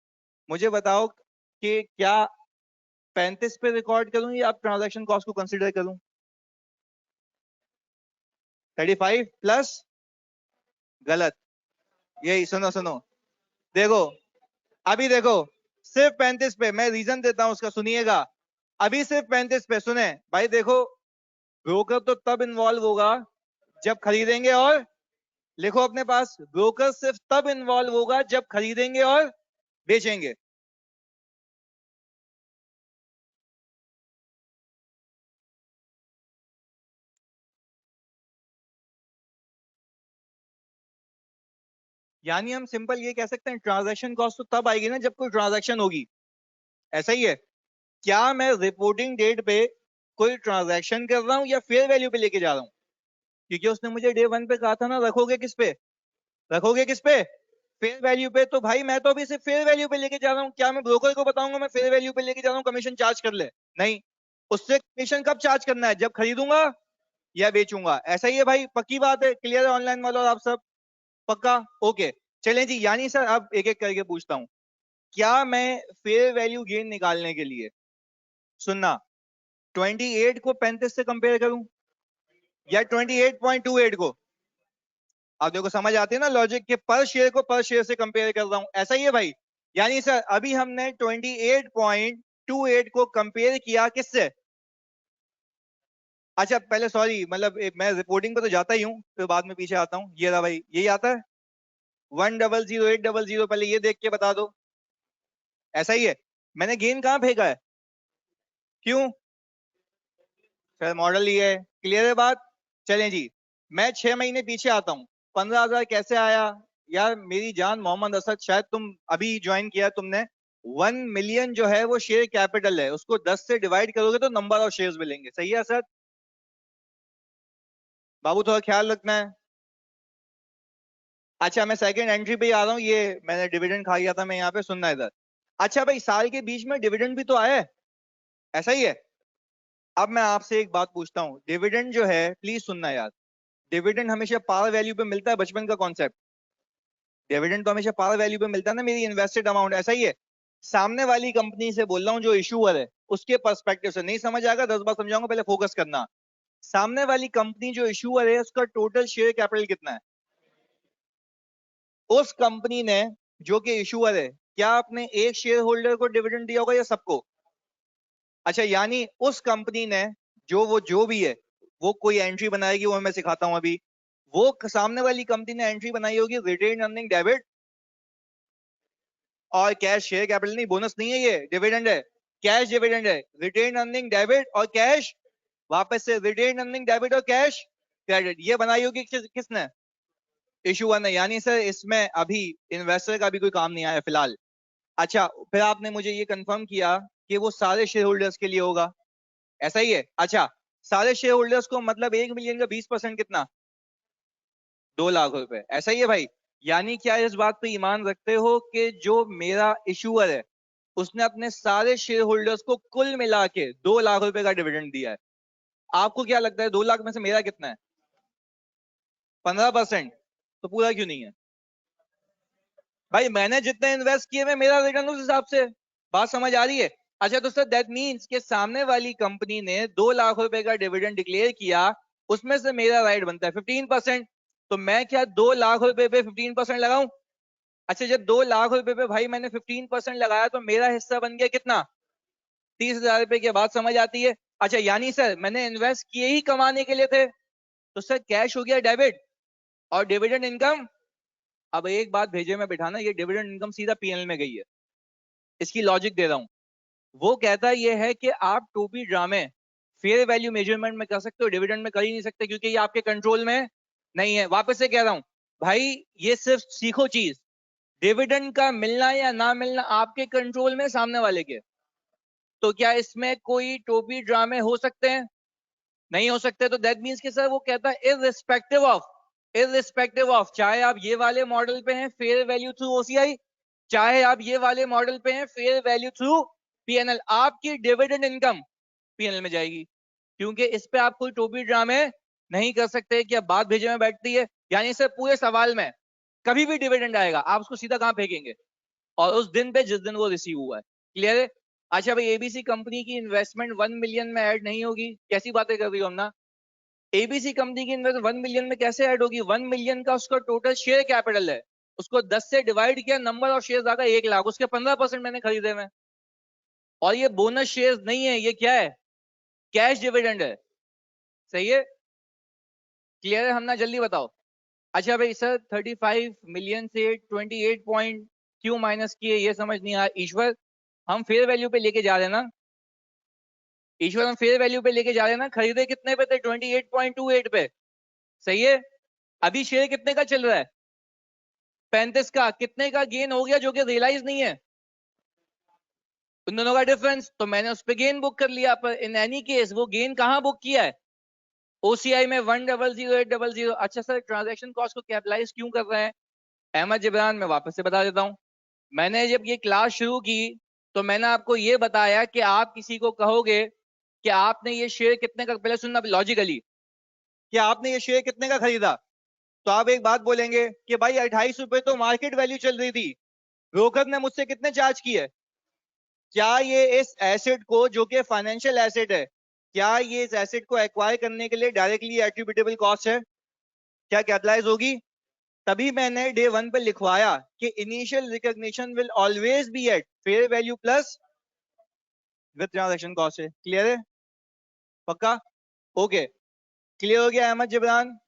मुझे बताओ कि क्या 35 पे रिकॉर्ड करूं या आप ट्रांजैक्शन कॉस्ट को कंसीडर करूं? 35 प्लस, गलत। यही सुनो सुनो, देखो अभी देखो, सिर्फ 35 पे मैं रीजन देता हूं उसका, सुनिएगा। अभी सिर्फ 35 पे सुने भाई, देखो ब्रोकर तो तब इन्वॉल्व होगा जब खरीदेंगे, और लिखो अपने पास, ब्रोकर सिर्फ तब इन्वॉल्व होगा जब खरीदेंगे और बेचेंगे। यानी हम सिंपल ये कह सकते हैं, ट्रांजैक्शन कॉस्ट तो तब आएगी ना जब कोई ट्रांजैक्शन होगी, ऐसा ही है। क्या मैं रिपोर्टिंग डेट पे कोई ट्रांजैक्शन कर रहा हूं या फेयर वैल्यू पे लेके जा रहा हूं? क्योंकि उसने मुझे डे वन पे कहा था ना, रखोगे किस पे, रखोगे किस पे, फेयर वैल्यू पे। तो भाई मैं तो अभी सिर्फ फेयर वैल्यू पे लेके जा रहा हूँ, क्या मैं ब्रोकर को बताऊंगा मैं फेयर वैल्यू पे लेके जा रहा हूँ, कमीशन चार्ज कर ले? नहीं, उससे कमीशन कब चार्ज करना है, जब खरीदूंगा या बेचूंगा। ऐसा ही है भाई, पक्की बात है, क्लियर है ऑनलाइन वालों और आप सब? पक्का? ओके। चलें जी, यानी सर अब एक एक करके पूछता हूं, क्या मैं फेयर वैल्यू गेन निकालने के लिए, सुनना, 28 को 35 से कंपेयर करूं या 28.28 को? आप देखो समझ आती है ना लॉजिक, के पर शेयर को पर शेयर से कंपेयर कर रहा हूं, ऐसा ही है भाई। यानी सर अभी हमने 28.28 को कंपेयर किया किससे? अच्छा पहले सॉरी, मतलब मैं रिपोर्टिंग पे तो जाता ही हूँ, फिर बाद में पीछे आता हूँ। ये रहा भाई, यही आता है 100800, पहले ये देख के बता दो। ऐसा ही है? मैंने गेन कहाँ फेंका है? क्यों? सर मॉडल ही है, क्लियर है बात। चलें जी, मैं 6 महीने पीछे आता हूँ। 15,000 कैसे आया? यार मेरी जान मोहम्मद असद, शायद तुम अभी ज्वाइन किया तुमने। 1 मिलियन जो है वो शेयर कैपिटल है, उसको 10 से डिवाइड करोगे तो नंबर ऑफ शेयर्स मिलेंगे। सही है असद? बाबू थोड़ा ख्याल रखना है। अच्छा मैं सेकंड एंट्री पे ही आ रहा हूँ, ये मैंने डिविडेंड खा गया था, मैं यहाँ पे सुनना इधर। अच्छा भाई, साल के बीच में डिविडेंड भी तो आया है, ऐसा ही है? अब मैं आपसे एक बात पूछता हूँ, डिविडेंड जो है, प्लीज सुनना यार, डिविडेंड हमेशा पावर वैल्यू पे मिलता है, बचपन का कॉन्सेप्ट। डिविडेंड तो हमेशा पावर वैल्यू पे मिलता है ना, मेरी इन्वेस्टेड अमाउंट, ऐसा ही है। सामने वाली कंपनी से बोल रहा हूँ जो इशूअर है, उसके पर्सपेक्टिव से। नहीं समझ आएगा 10 बार समझाऊंगा, पहले फोकस करना। सामने वाली कंपनी जो इशूअर है, उसका टोटल शेयर कैपिटल कितना है? उस कंपनी ने, जो कि इशूअर है, क्या आपने एक शेयर होल्डर को डिविडेंड दिया होगा या सबको? अच्छा, यानी उस कंपनी ने, जो भी है, वो कोई एंट्री बनाएगी, वो मैं सिखाता हूं अभी। वो सामने वाली कंपनी ने एंट्री बनाई होगी, रिटेन अर्निंग डेबिट और कैश। शेयर कैपिटल नहीं, बोनस नहीं है, ये डिविडेंड है, कैश डिविडेंड है। रिटेन अर्निंग डेबिट और कैश, वापस से रिटेन अर्निंग डेबिट और कैश क्रेडिट, ये बनाई होगी किसने? इशूअर ने। यानी सर इसमें अभी इन्वेस्टर का भी कोई काम नहीं आया फिलहाल। अच्छा, फिर आपने मुझे ये कंफर्म किया कि वो सारे शेयर होल्डर्स के लिए होगा, ऐसा ही है? अच्छा, सारे शेयर होल्डर्स को मतलब 1 मिलियन का 20% कितना? 2 लाख रुपए, ऐसा ही है भाई? यानी क्या इस बात पे ईमान रखते हो कि जो मेरा इशूअर है, उसने अपने सारे शेयर होल्डर्स को कुल मिला के 2 लाख रुपए का डिविडेंड दिया है? आपको क्या लगता है 2 लाख में से मेरा कितना है? 15%? तो पूरा क्यों नहीं है? भाई मैंने जितने इन्वेस्ट किए, में मेरा रिटर्न उस हिसाब से। बात समझ आ रही है? अच्छा तो सर दैट मीन्स कि सामने वाली कंपनी ने 2 लाख रुपए का डिविडेंड डिक्लेयर किया, उसमें से मेरा राइट बनता है 15%। तो मैं क्या 2 लाख रुपए पे 15% लगाऊं? अच्छा, जब 2 लाख रुपए पे भाई मैंने 15% लगाया, तो मेरा हिस्सा बन गया कितना? 30,000 रुपए की बात समझ आती है? अच्छा, यानी सर मैंने इन्वेस्ट किए ही कमाने के लिए थे, तो सर कैश हो गया डेबिट, और डिविडेंड इनकम। अब एक बात भेजे में बिठाना, ये डिविडेंड इनकम सीधा पीएनएल में गई है। इसकी लॉजिक दे रहा हूं। वो कहता ये है कि आप टोपी ड्रामे फेयर वैल्यू मेजरमेंट में कर सकते हो, डिविडेंड में कर ही नहीं सकते, क्योंकि ये आपके कंट्रोल में नहीं है। वापस से कह रहा हूं भाई, ये सिर्फ सीखो चीज, डिविडेंड का मिलना या ना मिलना आपके कंट्रोल में, सामने वाले के। तो क्या इसमें कोई टोपी ड्रामे हो सकते हैं? नहीं हो सकते। तो दैट मीन्स कि सर वो कहता है इररिस्पेक्टिव ऑफ चाहे आप ये वाले मॉडल पे हैं फेयर वैल्यू थ्रू ओसीआई, चाहे आप ये वाले मॉडल पे हैं फेयर वैल्यू थ्रू पीएनएल, आपकी डिविडेंड इनकम पीएनएल में जाएगी, क्योंकि इस पे आप कोई टोपी ड्रामे नहीं कर सकते कि अब बात भेजे में बैठती है। यानी सर पूरे सवाल में कभी भी डिविडेंड आएगा, आप उसको सीधा कहां फेंकेंगे? और उस दिन पे जिस दिन वो रिसीव हुआ है। क्लियर है? अच्छा भाई, एबीसी कंपनी की इन्वेस्टमेंट 1 मिलियन में ऐड नहीं होगी, कैसी बातें कर रही हो हम ना? एबीसी कंपनी की इन्वेस्ट 1 मिलियन में कैसे ऐड होगी? 1 मिलियन का उसका टोटल शेयर कैपिटल है, उसको 10 से डिवाइड किया, नंबर ऑफ शेयर आगा 1 लाख, उसके 15% मैंने खरीदे में। और ये बोनस शेयर नहीं है, ये क्या है? कैश डिविडेंड है। सही है? क्लियर है हम ना? जल्दी बताओ। अच्छा भाई सर, 35 मिलियन से 28 पॉइंट क्यों माइनस किए, ये समझ नहीं आया ईश्वर। हम फेयर वैल्यू पे लेके जा रहे हैं ना ईश्वर, हम फेयर वैल्यू पे लेके जा रहे हैं ना। खरीदे कितने पे थे? 28.28 पे। सही है? अभी शेयर कितने का चल रहा है? 35 का। कितने का गेन हो गया जो कि रियलाइज नहीं है? उन दोनों का डिफरेंस, तो मैंने उस पर गेन बुक कर लिया। पर इन एनी केस वो गेन कहाँ बुक किया है? ओसीआई में 1,008,000। अच्छा सर, ट्रांजेक्शन कॉस्ट को कैपिटलाइज क्यों कर रहे हैं? अहमद जिब्रान, मैं वापस से बता देता हूँ। मैंने जब ये क्लास शुरू की, तो मैंने आपको ये बताया कि आप किसी को कहोगे कि आपने ये शेयर कितने का, पहले सुनना लॉजिकली, कि आपने ये शेयर कितने का खरीदा, तो आप एक बात बोलेंगे कि भाई 28 रुपए तो मार्केट वैल्यू चल रही थी, ब्रोकर ने मुझसे कितने चार्ज किए? क्या ये इस एसेट को, जो कि फाइनेंशियल एसेट है, क्या ये इस एसेट को एक्वायर करने के लिए डायरेक्टली एट्रीब्यूटेबल कॉस्ट है? क्या कैपिटलाइज होगी? तभी मैंने डे 1 पे लिखवाया कि initial recognition will always be at fair value plus with transaction cost है। क्लियर है? पक्का? ओके, क्लियर हो गया अहमद जिब्रान?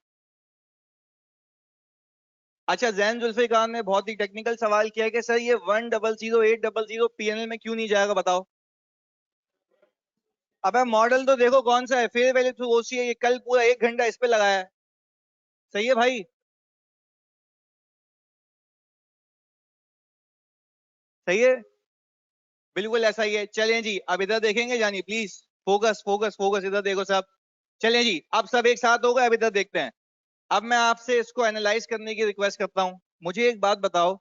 अच्छा, जैन जुल्फिकार ने बहुत ही टेक्निकल सवाल किया है कि सर ये 100800 पीएनएल में क्यों नहीं जाएगा, बताओ। अबे मॉडल तो देखो कौन सा है, फेयर वैल्यू थ्रू ओसीआई, ये कल पूरा 1 घंटा इस पे लगाया है। सही है भाई? सही है, बिल्कुल ऐसा ही है। चलें जी, अब इधर देखेंगे जानी, प्लीज फोकस फोकस फोकस, इधर देखो सब। चलें जी, अब सब एक साथ हो गए, अब इधर देखते हैं। अब मैं आपसे इसको एनालाइज करने की रिक्वेस्ट करता हूं। मुझे एक बात बताओ,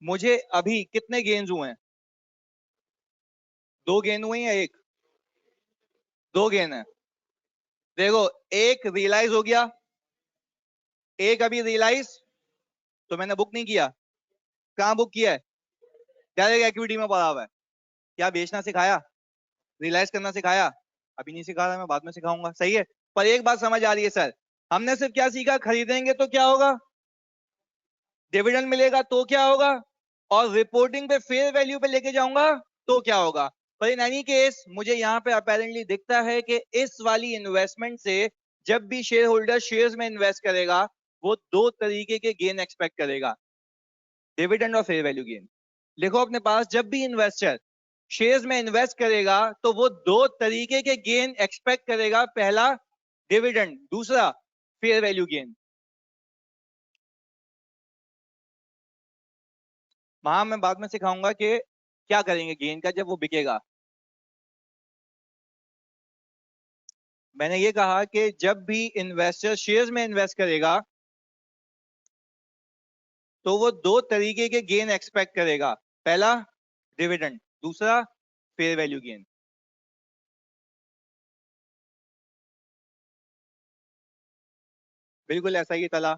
मुझे अभी कितने गेंस हुए हैं? 2 गेंद हुए हैं या एक? 2 गेंद है। देखो, एक रियलाइज हो गया, एक अभी रियलाइज तो मैंने बुक नहीं किया। कहाँ बुक किया है? डायरेक्ट एक्टिविटी में पड़ा हुआ है। क्या बेचना सिखाया? रियलाइज करना सिखाया? अभी नहीं सिखा रहा, मैं बाद में सिखाऊंगा। सही है, पर एक बात समझ आ रही है सर, हमने सिर्फ क्या सीखा, खरीदेंगे तो क्या होगा, डिविडेंड मिलेगा तो क्या होगा, और रिपोर्टिंग पे फेयर वैल्यू पे लेके जाऊंगा तो क्या होगा। पर इन एनी केस मुझे यहाँ पे अपेरेंटली दिखता है कि इस वाली इन्वेस्टमेंट से जब भी शेयर होल्डर शेयर्स में इन्वेस्ट करेगा, वो 2 तरीके के गेन एक्सपेक्ट करेगा, डिविडेंड और फेयर वैल्यू गेन। लिखो अपने पास, जब भी इन्वेस्टर शेयर्स में इन्वेस्ट करेगा तो वो 2 तरीके के गेन एक्सपेक्ट करेगा, पहला डिविडेंड, दूसरा फेयर वैल्यू गेन। वहां मैं बाद में सिखाऊंगा कि क्या करेंगे गेन का जब वो बिकेगा। मैंने ये कहा कि जब भी इन्वेस्टर शेयर्स में इन्वेस्ट करेगा तो वो 2 तरीके के गेन एक्सपेक्ट करेगा, पहला डिविडेंड, दूसरा फेयर वैल्यू गेन। बिल्कुल ऐसा ही तला।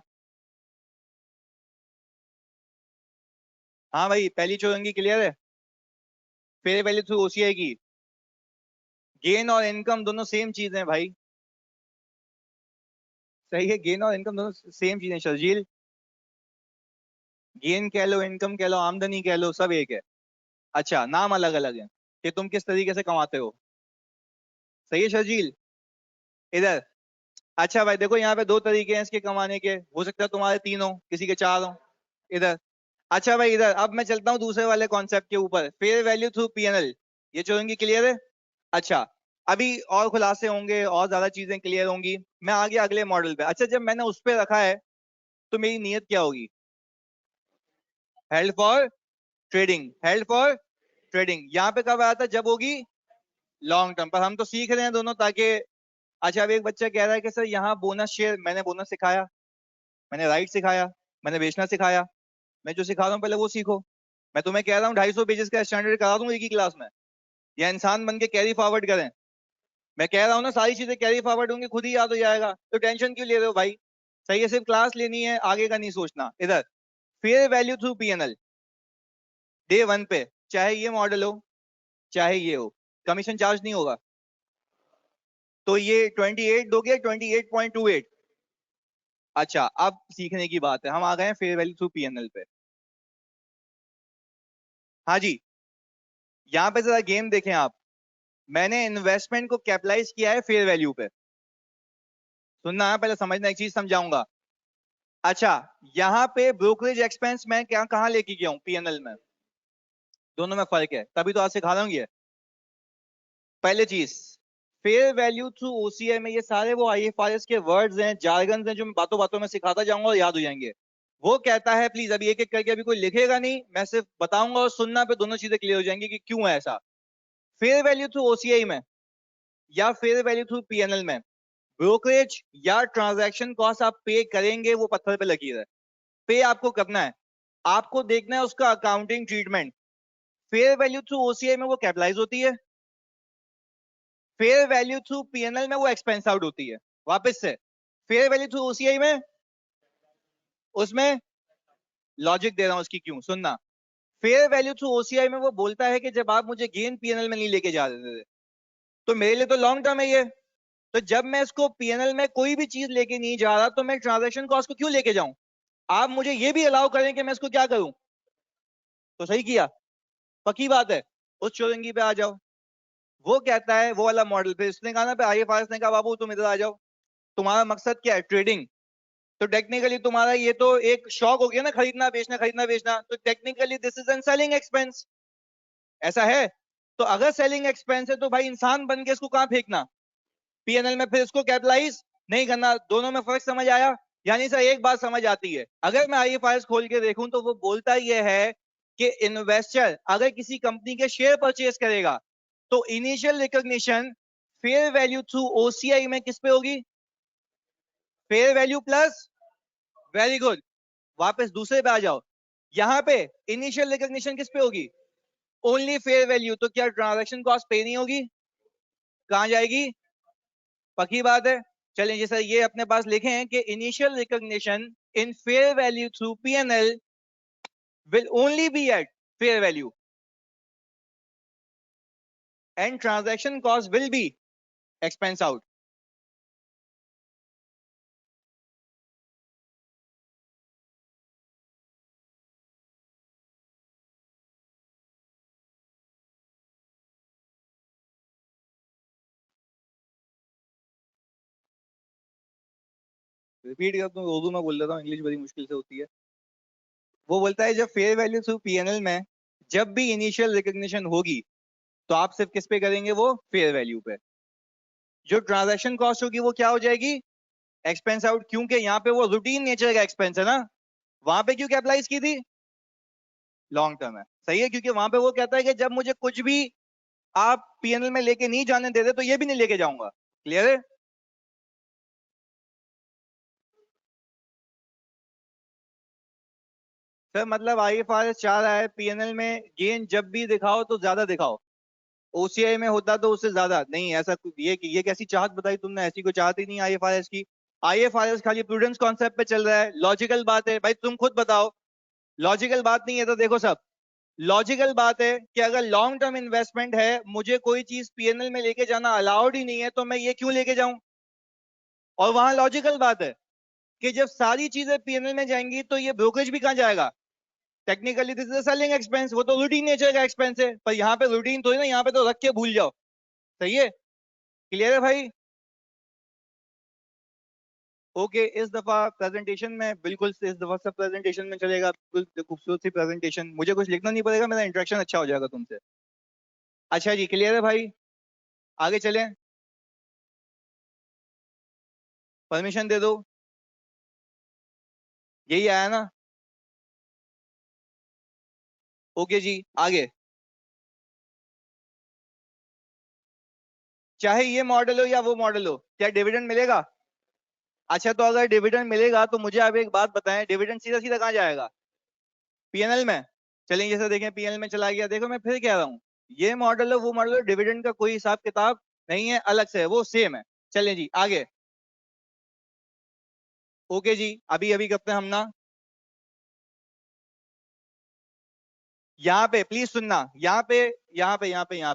हाँ भाई, पहली चौरंगी क्लियर है, फेयर वैल्यू थ्रू ओसीआई की। गेन और इनकम दोनों सेम चीज है भाई। सही है, गेन और इनकम दोनों सेम चीज है शर्जील। गेन कह लो, इनकम कह लो, आमदनी कह लो, सब एक है। अच्छा, नाम अलग अलग है कि तुम किस तरीके से कमाते हो। सही है शर्जील? इधर, अच्छा भाई देखो, यहाँ पे 2 तरीके हैं इसके कमाने के, हो सकता है तुम्हारे 3 हो, किसी के 4 हो। इधर, अच्छा भाई इधर, अब मैं चलता हूँ दूसरे वाले कॉन्सेप्ट के ऊपर, फेयर वैल्यू थ्रू पीएनएल। ये चलेंगी, क्लियर है? अच्छा, अभी और खुलासे होंगे और ज्यादा चीजें क्लियर होंगी। मैं आ गया अगले मॉडल पे। अच्छा, जब मैंने उस पे रखा है तो मेरी नीयत क्या होगी? Held for trading, held for trading. यहाँ पे कब आया था? जब होगी लॉन्ग टर्म पर। हम तो सीख रहे हैं दोनों ताकि, अच्छा अब एक बच्चा कह रहा है कि सर यहाँ बोनस शेयर, मैंने बोनस सिखाया, मैंने राइट सिखाया, मैंने बेचना सिखाया। मैं जो सिखा रहा हूँ पहले वो सीखो। मैं तुम्हें कह रहा हूँ 250 पेजेस का स्टैंडर्ड करा दूं एक ही क्लास में, या इंसान बन के कैरी फॉरवर्ड करें। मैं कह रहा हूँ ना, सारी चीजें कैरी फॉरवर्ड होंगी, खुद ही याद हो जाएगा, तो टेंशन क्यों ले रहे हो भाई। सही है, सिर्फ क्लास लेनी है, आगे का नहीं सोचना। इधर, fair value through PNL day 1 पे, चाहे ये मॉडल हो चाहे ये हो, कमीशन चार्ज नहीं होगा। तो ये 28 दोगे, 28.28। अच्छा, अब सीखने की बात है, हम आ गए हैं फेयर वैल्यू थ्रू पीएनएल पे। हाँ जी, यहाँ पे जरा गेम देखें आप। मैंने इन्वेस्टमेंट को कैपिटलाइज किया है फेयर वैल्यू पे। सुनना है, पहले समझना, एक चीज समझाऊंगा। अच्छा, यहाँ पे ब्रोकरेज एक्सपेंस मैं क्या कहाँ लेके गया हूँ पीएनएल में, दोनों में फर्क है, तभी तो आज सिखा रहा हूँ ये। पहले चीज, फेयर वैल्यू थ्रू ओसीआई में ये सारे वो आईएफआरएस के वर्ड्स हैं, जार्गन्स हैं, जो मैं बातों बातों में सिखाता जाऊंगा और याद हो जाएंगे। वो कहता है, प्लीज अभी एक एक करके, अभी कोई लिखेगा नहीं, मैं सिर्फ बताऊंगा और सुनना पे दोनों चीजें क्लियर हो जाएंगी कि क्यों है ऐसा। फेयर वैल्यू थ्रू ओसीआई में या फेयर वैल्यू थ्रू पीएनएल में, ब्रोकरेज या ट्रांजैक्शन कॉस्ट आप पे करेंगे, वो पत्थर पे लकीर है। पे आपको करना है, आपको देखना है उसका accounting treatment. Fair value through OCI में वो कैपिटलाइज होती है, फेयर वैल्यू थ्रू पीएनएल में वो एक्सपेंस आउट होती है। वापस से, फेयर वैल्यू थ्रू ओसीआई में, उसमें लॉजिक दे रहा हूं उसकी, क्यों, सुनना। फेयर वैल्यू थ्रू ओसीआई में वो बोलता है कि जब आप मुझे गेन पीएनएल में नहीं लेके जा रहे थे, तो मेरे लिए तो लॉन्ग टर्म है ये। तो जब मैं इसको पीएनएल में कोई भी चीज लेके नहीं जा रहा, तो मैं ट्रांजेक्शन कॉस्ट को क्यों लेके जाऊं। आप मुझे ये भी अलाउ करें कि मैं इसको क्या करूं, तो सही किया। पक्की बात है, उस चौरंगी पे आ जाओ। वो कहता है वो वाला मॉडल। फिर इसने कहा ना, पे आईएफआरएस ने कहा बाबू तुम इधर आ जाओ, तुम्हारा मकसद क्या है, ट्रेडिंग। तो टेक्निकली तुम्हारा ये तो एक शौक हो गया ना, खरीदना बेचना, तो technically this is an selling expense, ऐसा है। तो अगर सेलिंग एक्सपेंस है तो भाई इंसान बन के इसको कहां फेंकना, पीएनएल में, फिर इसको कैपिटलाइज नहीं करना। दोनों में फर्क समझ आया? यानी सर एक बात समझ आती है, अगर मैं आईएफआरएस खोल के देखूं तो वो बोलता ये है कि इन्वेस्टर अगर किसी कंपनी के शेयर परचेज करेगा तो initial recognition fair value through OCI में किस पे होगी, fair value plus, very good, वापस दूसरे पे आ जाओ, यहां पे इनिशियल रिकॉग्निशन किस पे होगी, ओनली फेयर वैल्यू। तो क्या ट्रांजैक्शन कॉस्ट पे नहीं होगी, कहां जाएगी, पक्की बात है। चलें जी सर, ये अपने पास लिखे हैं कि initial recognition in fair value through PNL will only be at fair value and transaction cost will be expense out. Repeat कर, तुम उर्दू में बोल देता हूँ, इंग्लिश बड़ी मुश्किल से होती है। वो बोलता है जब फेयर वैल्यू थ्रू पीएनएल में जब भी इनिशियल रिकॉग्निशन होगी तो आप सिर्फ किस पे करेंगे, वो फेयर वैल्यू पे। जो ट्रांजैक्शन कॉस्ट होगी वो क्या हो जाएगी, एक्सपेंस आउट, क्योंकि यहाँ पे वो रूटीन नेचर का एक्सपेंस है ना। वहां पे क्यों कैपिटलाइज की थी, लॉन्ग टर्म है, सही है, क्योंकि वहां पे वो कहता है कि जब मुझे कुछ भी आप पीएनएल में लेके नहीं जाने देते तो ये भी नहीं लेके जाऊंगा। क्लियर है? सर मतलब आईएफआरएस चाह रहा है पीएनएल में गेन जब भी दिखाओ तो ज्यादा दिखाओ, ओसीआई में होता तो उससे ज्यादा नहीं, ऐसा ये कैसी चाहत बताई तुमने, ऐसी कोई चाहत ही नहीं आईएफआरएस की। आईएफआरएस खाली प्रूडेंस कॉन्सेप्ट पे चल रहा है, लॉजिकल बात है भाई, तुम खुद बताओ। लॉजिकल बात नहीं है तो देखो सब, लॉजिकल बात है कि अगर लॉन्ग टर्म इन्वेस्टमेंट है, मुझे कोई चीज पीएनएल में लेके जाना अलाउड ही नहीं है, तो मैं ये क्यों लेके जाऊं। और वहां लॉजिकल बात है कि जब सारी चीजें पीएनएल में जाएंगी तो ये ब्रोकरेज भी कहां जाएगा, technically this is selling expense, वो तो रूटीन नेचर का एक्सपेंस है, पर यहाँ पे रूटीन तो है ना, यहाँ पे तो रख के भूल जाओ। सही है, क्लियर है भाई? ओके, इस दफा प्रेजेंटेशन में बिल्कुल इस दफा सब प्रेजेंटेशन में चलेगा, बिल्कुल खूबसूरत सी प्रेजेंटेशन, मुझे कुछ लिखना नहीं पड़ेगा, मेरा इंटरेक्शन अच्छा हो जाएगा तुमसे। अच्छा जी, क्लियर है भाई, आगे चलें, परमिशन दे दो, यही आया ना। ओके जी, आगे। चाहे ये मॉडल हो या वो मॉडल हो, क्या डिविडेंड मिलेगा। अच्छा, तो अगर डिविडेंड मिलेगा तो मुझे आप एक बात बताएं, डिविडेंड सीधा सीधा कहाँ जाएगा, पीएनएल में। चलिए जैसे देखें पीएनएल में चला गया, देखो मैं फिर कह रहा हूँ, ये मॉडल है वो मॉडल है, डिविडेंड का कोई हिसाब किताब नहीं है, अलग से है, वो सेम है। चलिए जी आगे। ओके जी, अभी अभी करते हैं हम ना, यहाँ पे प्लीज सुनना, यहाँ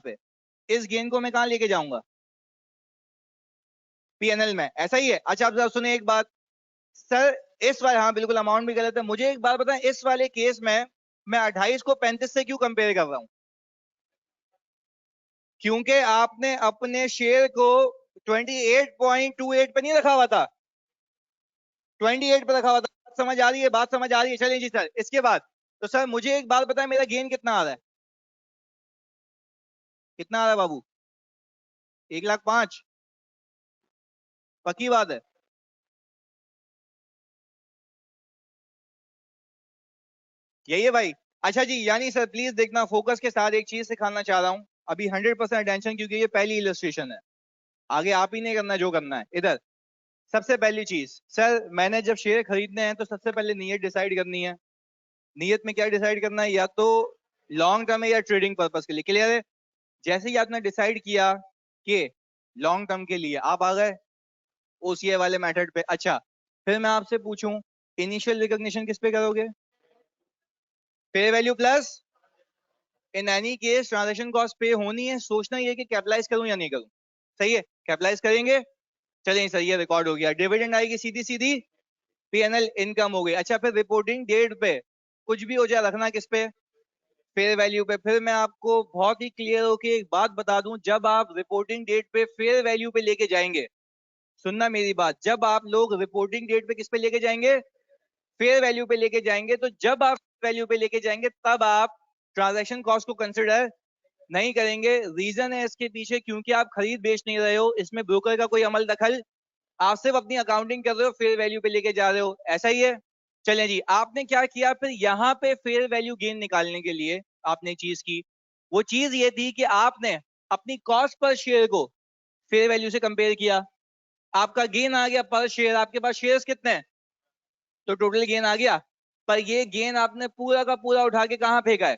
पे इस गेन को मैं कहाँ लेके जाऊंगा, पीएनएल में, ऐसा ही है। अच्छा आप जरा सुने एक बात, सर इस वाले, हाँ बिल्कुल अमाउंट भी गलत है, मुझे एक बात बताएं, इस वाले केस में मैं 28 को 35 से क्यों कंपेयर कर रहा हूं, क्योंकि आपने अपने शेयर को 28.28 पे नहीं रखा हुआ था, 28 पे रखा हुआ था। बात समझ आ रही है, बात समझ आ रही है, चलिए जी सर, इसके बाद तो सर मुझे एक बात बताएं, मेरा गेन कितना आ रहा है, कितना आ रहा है बाबू, 1,05,000, पक्की बात है। यही है भाई। अच्छा जी, यानी सर प्लीज देखना, फोकस के साथ एक चीज सिखाना चाह रहा हूँ अभी, 100% अटेंशन, क्योंकि ये पहली इलस्ट्रेशन है, आगे आप ही नहीं करना जो करना है इधर। सबसे पहली चीज सर, मैंने जब शेयर खरीदने हैं तो सबसे पहले नीयत डिसाइड करनी है। नीयत में क्या डिसाइड करना है, या तो लॉन्ग टर्म है या ट्रेडिंग पर्पज के लिए, क्लियर है। जैसे ही आपने डिसाइड किया कि लॉन्ग टर्म के लिए, आप आ गए ओसीए वाले मेथड पे। अच्छा, फिर मैं आपसे पूछूं, इनिशियल रिकॉग्निशन किस पे करोगे, fair value plus, in any case transaction cost पे होनी है, सोचना ये कि कैपिटलाइज करूं या नहीं करूं। सही है, कैपिटलाइज करेंगे। चलिए सर, ये रिकॉर्ड हो गया, डिविडेंड आएगी सीधी सीधी, पीएनएल इनकम हो गई। अच्छा, फिर रिपोर्टिंग डेट पे कुछ भी हो जाए रखना किस पे, फेयर वैल्यू पे। फिर मैं आपको बहुत ही क्लियर होके एक बात बता दूं, जब आप रिपोर्टिंग डेट पे फेयर वैल्यू पे लेके जाएंगे, सुनना मेरी बात, जब आप लोग रिपोर्टिंग डेट पे किस पे लेके जाएंगे, फेयर वैल्यू पे लेके जाएंगे, तो जब आप वैल्यू पे लेके जाएंगे तब आप ट्रांजैक्शन कॉस्ट को कंसिडर नहीं करेंगे। रीजन है इसके पीछे, क्योंकि आप खरीद बेच नहीं रहे हो, इसमें ब्रोकर का कोई अमल दखल, आप सिर्फ अपनी अकाउंटिंग कर रहे हो, फेयर वैल्यू पे लेके जा रहे हो, ऐसा ही है। चलें जी, आपने क्या किया फिर यहाँ पे फेयर वैल्यू गेन निकालने के लिए, आपने चीज की, वो चीज ये थी कि आपने अपनी कॉस्ट पर शेयर को फेयर वैल्यू से कंपेयर किया, आपका गेन आ गया पर शेयर, आपके पास शेयर्स कितने हैं, तो टोटल गेन आ गया। पर ये गेन आपने पूरा का पूरा उठा के कहाँ फेंका है,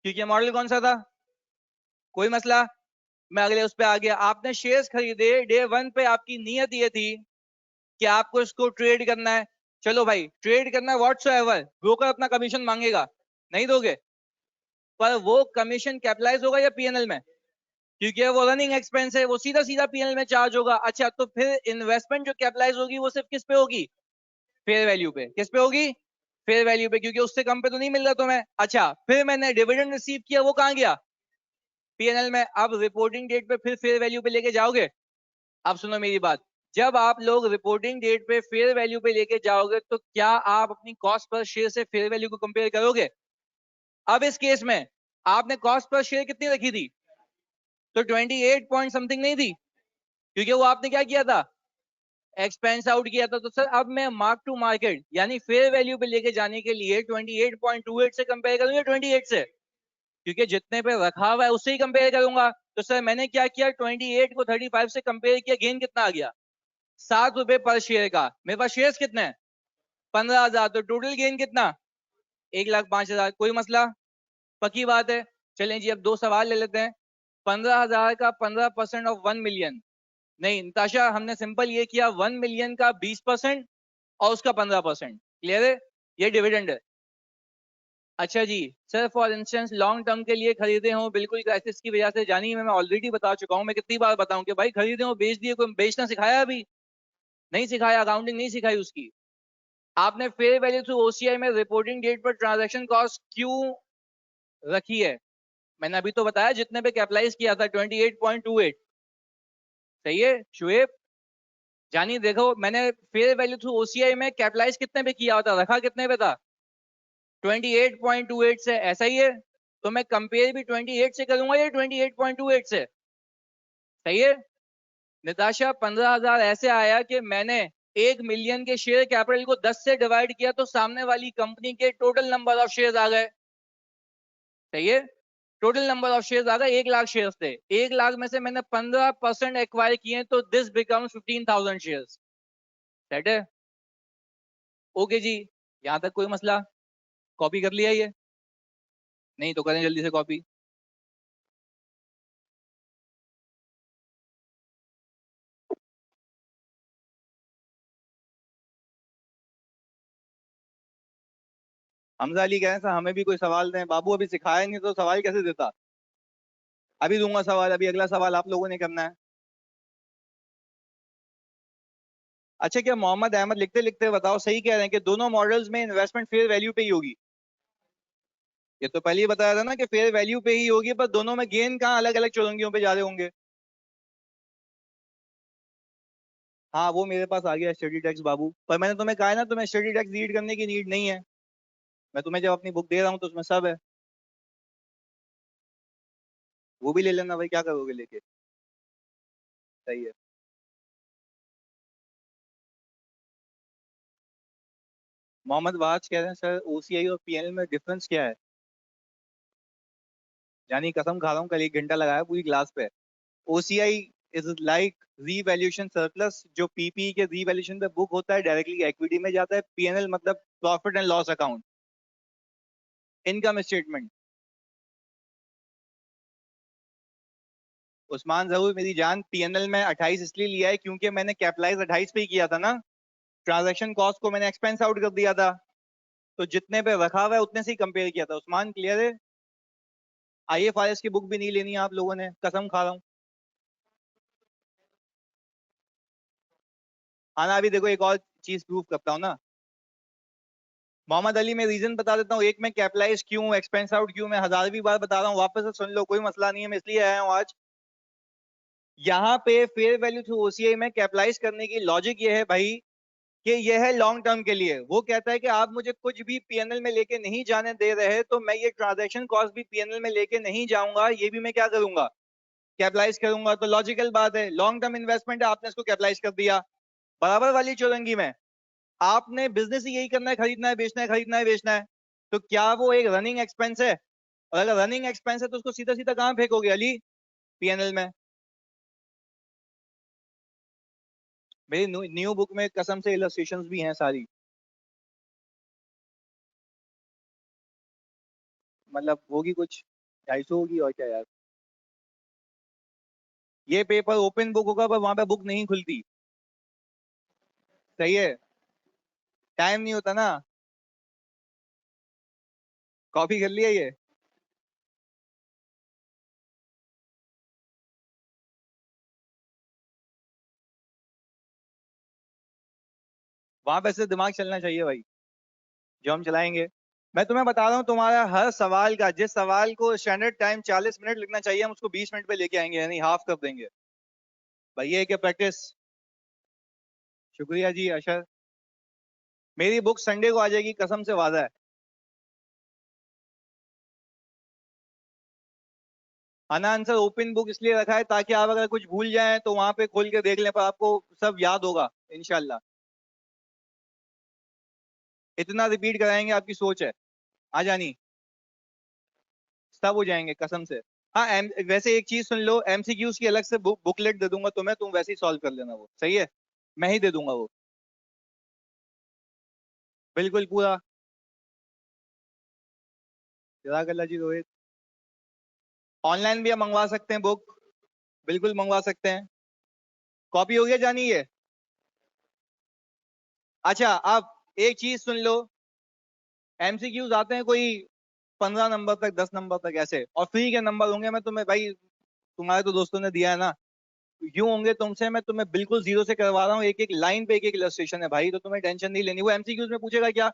क्योंकि मॉडल कौन सा था, कोई मसला। मैं अगले उस पे आ गया, आपने शेयर्स खरीदे, डे वन पे आपकी नीयत ये थी कि आपको इसको ट्रेड करना है। चलो भाई, ट्रेड करना है व्हाटसोएवर, ब्रोकर अपना कमीशन मांगेगा, नहीं दोगे, पर वो कमीशन कैपिटलाइज होगा या पीएनएल में, क्योंकि वो रनिंग एक्सपेंस है, वो सीधा सीधा पीएनएल में चार्ज होगा। अच्छा, तो फिर इन्वेस्टमेंट जो कैपिटलाइज होगी वो सिर्फ किस पे होगी, फेयर वैल्यू पे। किस पे होगी, फेयर वैल्यू पे, क्योंकि उससे कम पे तो नहीं मिल रहा तुम्हें। अच्छा, फिर मैंने डिविडेंड रिसीव किया, वो कहां गया, पीएनएल में। अब रिपोर्टिंग डेट पे फिर फेयर वैल्यू पे लेके जाओगे। अब सुनो मेरी बात, जब आप लोग रिपोर्टिंग डेट पे फेयर वैल्यू पे लेके जाओगे, तो क्या आप अपनी कॉस्ट पर शेयर से फेयर वैल्यू को कंपेयर करोगे। अब इस केस में आपने कॉस्ट पर शेयर कितनी रखी थी, तो 28 पॉइंट समथिंग नहीं थी, क्योंकि वो आपने क्या किया था, एक्सपेंस आउट किया था। तो सर अब मैं मार्क टू मार्केट यानी फेयर वैल्यू पे लेके जाने के लिए 28.28 से कंपेयर करूंगा 28 से, क्योंकि जितने पे रखा हुआ है उससे ही कंपेयर करूंगा। तो सर मैंने क्या किया, 28 को 35 से कंपेयर किया, गेन कितना आ गया, ₹7 पर शेयर का। मेरे पास शेयर्स कितने हैं, 15,000, तो टोटल गेन कितना, 1,05,000। कोई मसला, पक्की बात है। चलें जी, अब दो सवाल ले लेते हैं। 15,000 का 15% ऑफ 1 मिलियन, नहीं नताशा, हमने सिंपल ये किया, 1 मिलियन का 20% और उसका 15%, क्लियर है, ये डिविडेंड है। अच्छा जी, sir for instance long term के लिए खरीदे हो, बिल्कुल क्राइसिस की वजह से, जानी मैं ऑलरेडी बता चुका हूं, मैं कितनी बार बताऊं कि भाई खरीदे हो बेच दिए, कोई बेचना सिखाया अभी, नहीं सिखाया, अकाउंटिंग नहीं सिखाई उसकी। आपने फेयर वैल्यू थ्रू ओसीआई में रिपोर्टिंग डेट पर ट्रांजैक्शन कॉस्ट क्यों रखी है, मैंने अभी तो बताया, जितने पे कैपिटलाइज किया था 28.28, सही है शुएब, जानी देखो मैंने फेयर वैल्यू थ्रू ओसीआई में कैपिटलाइज कितने पे किया होता, रखा कितने पे था, 28.28 से, ऐसा ही है। तो मैं कंपेयर भी 28 से करूंगा या 28.28 से, सही है। निताशा 15,000 ऐसे आया कि मैंने 1 मिलियन के शेयर कैपिटल को 10 से डिवाइड किया, तो सामने वाली कंपनी के टोटल नंबर ऑफ शेयर आ गए, सही है, टोटल नंबर ऑफ शेयर आ गए, 1 लाख शेयर थे, 1 लाख में से मैंने 15% एक्वायर किए, तो दिस बिकम्स 15,000 शेयर, सेट है। ओके जी, यहां तक कोई मसला, कॉपी कर लिया ये, नहीं तो करें जल्दी से कॉपी। हमजा अली कह रहे हैं सर हमें भी कोई सवाल दें, बाबू अभी सिखाया नहीं तो सवाल कैसे देता, अभी दूंगा सवाल, अभी अगला सवाल आप लोगों ने करना है। अच्छा, क्या मोहम्मद अहमद लिखते लिखते बताओ, सही कह रहे हैं कि दोनों मॉडल्स में इन्वेस्टमेंट फेयर वैल्यू पे ही होगी, ये तो पहले ही बताया था ना कि फेयर वैल्यू पे ही होगी, पर दोनों में गेन कहाँ अलग अलग चौरंगियों पे जा रहे होंगे। हाँ वो मेरे पास आ गया स्टडी टेक्स्ट बाबू, पर मैंने तुम्हें कहा है ना, तुम्हें स्टडी टेक्स्ट रीड करने की नीड नहीं है, मैं तुम्हें जब अपनी बुक दे रहा हूँ तो उसमें सब है, वो भी ले लेना भाई, क्या करोगे लेके, सही है। मोहम्मद वाज कह रहे हैं सर ओसीआई और पीएनएल में डिफरेंस क्या है, यानी कसम खा रहा हूँ, कल 1 घंटा लगाया पूरी क्लास पे। OCI is like revaluation surplus, जो पीपी के रीवैल्यूएशन पे बुक होता है डायरेक्टली इक्विटी में जाता है, पीएनएल मतलब profit and loss account, income statement. Usman Zahoor मेरी जान, पीएनएल में 28 इसलिए लिया है क्योंकि मैंने कैपिटलाइज 28 पे ही किया था ना, ट्रांजैक्शन कॉस्ट को मैंने एक्सपेंस आउट कर दिया था, तो जितने पे रखा हुआ है उतने से ही कंपेयर किया था। उस्मान क्लियर है, आईएफआरएस की बुक भी नहीं लेनी है आप लोगों ने, कसम खा रहा हूँ। हाँ ना, अभी देखो एक और चीज प्रूव करता हूँ ना, मोहम्मद अली मैं रीजन बता देता हूँ, एक मैं कैपिटलाइज क्यों, एक्सपेंस आउट क्यों, मैं 1000वीं बार बता रहा हूँ, वापस से सुन लो, कोई मसला नहीं है, मैं इसलिए आया हूँ आज। यहाँ पे फेयर वैल्यू थ्रू ओसीआई में कैपिटलाइज करने की लॉजिक ये है भाई कि ये है लॉन्ग टर्म के लिए। वो कहता है कि आप मुझे कुछ भी पीएनएल में लेके नहीं जाने दे रहे, तो मैं ये ट्रांजैक्शन कॉस्ट भी पीएनएल में लेके नहीं जाऊंगा, ये भी मैं क्या करूंगा, कैपिटलाइज करूंगा। तो लॉजिकल बात है, लॉन्ग टर्म इन्वेस्टमेंट है, आपने इसको कैपिटलाइज कर दिया। बराबर वाली चौरंगी में आपने बिजनेस ही यही करना है, खरीदना है बेचना है, खरीदना है बेचना है, तो क्या वो एक रनिंग एक्सपेंस है? और अगर रनिंग एक्सपेंस है तो उसको सीधा सीधा कहां फेंकोगे अली? पीएनएल में। मेरी न्यू बुक में कसम से इलस्ट्रेशंस भी हैं सारी, मतलब होगी कुछ 250 होगी और क्या यार। ये पेपर ओपन बुक होगा पर वहां पे बुक नहीं खुलती, सही है, टाइम नहीं होता ना। कॉपी कर लिया ये? वहां पे से दिमाग चलना चाहिए भाई, जो हम चलाएंगे। मैं तुम्हें बता रहा हूँ, तुम्हारा हर सवाल का, जिस सवाल को स्टैंडर्ड टाइम 40 मिनट लिखना चाहिए, हम उसको 20 मिनट पे लेके आएंगे, यानी हाफ कर देंगे। भाई ये क्या प्रैक्टिस। शुक्रिया जी अशर। मेरी बुक संडे को आ जाएगी, कसम से वादा है। आना आंसर ओपन बुक इसलिए रखा है ताकि आप अगर कुछ भूल जाएं तो वहां पे खोल के देख लें, पर आपको सब याद होगा इंशाल्लाह। इतना रिपीट कराएंगे, आपकी सोच है। आ जानी सब हो जाएंगे कसम से। हाँ वैसे एक चीज सुन लो, एमसीक्यूज की अलग से बुकलेट दे दूंगा तुम्हें, तुम वैसे ही सॉल्व कर लेना, वो सही है, मैं ही दे दूंगा वो, बिल्कुल पूरा। जज़ाकल्लाह जी रोहित। ऑनलाइन भी हम मंगवा सकते हैं बुक, बिल्कुल मंगवा सकते हैं। कॉपी हो गया जानी ये? अच्छा अब एक चीज सुन लो, एमसीक्यूज आते हैं कोई 15 नंबर तक, 10 नंबर तक ऐसे, और फ्री के नंबर होंगे, मैं तुम्हें भाई, तुम्हारे तो दोस्तों ने दिया है ना, यूं होंगे तुमसे, मैं तुम्हें बिल्कुल जीरो से करवा रहा हूँ, एक एक लाइन पे एक एक इलस्ट्रेशन है भाई, तो तुम्हें टेंशन नहीं लेनी। वो एमसीक्यूज में पूछेगा क्या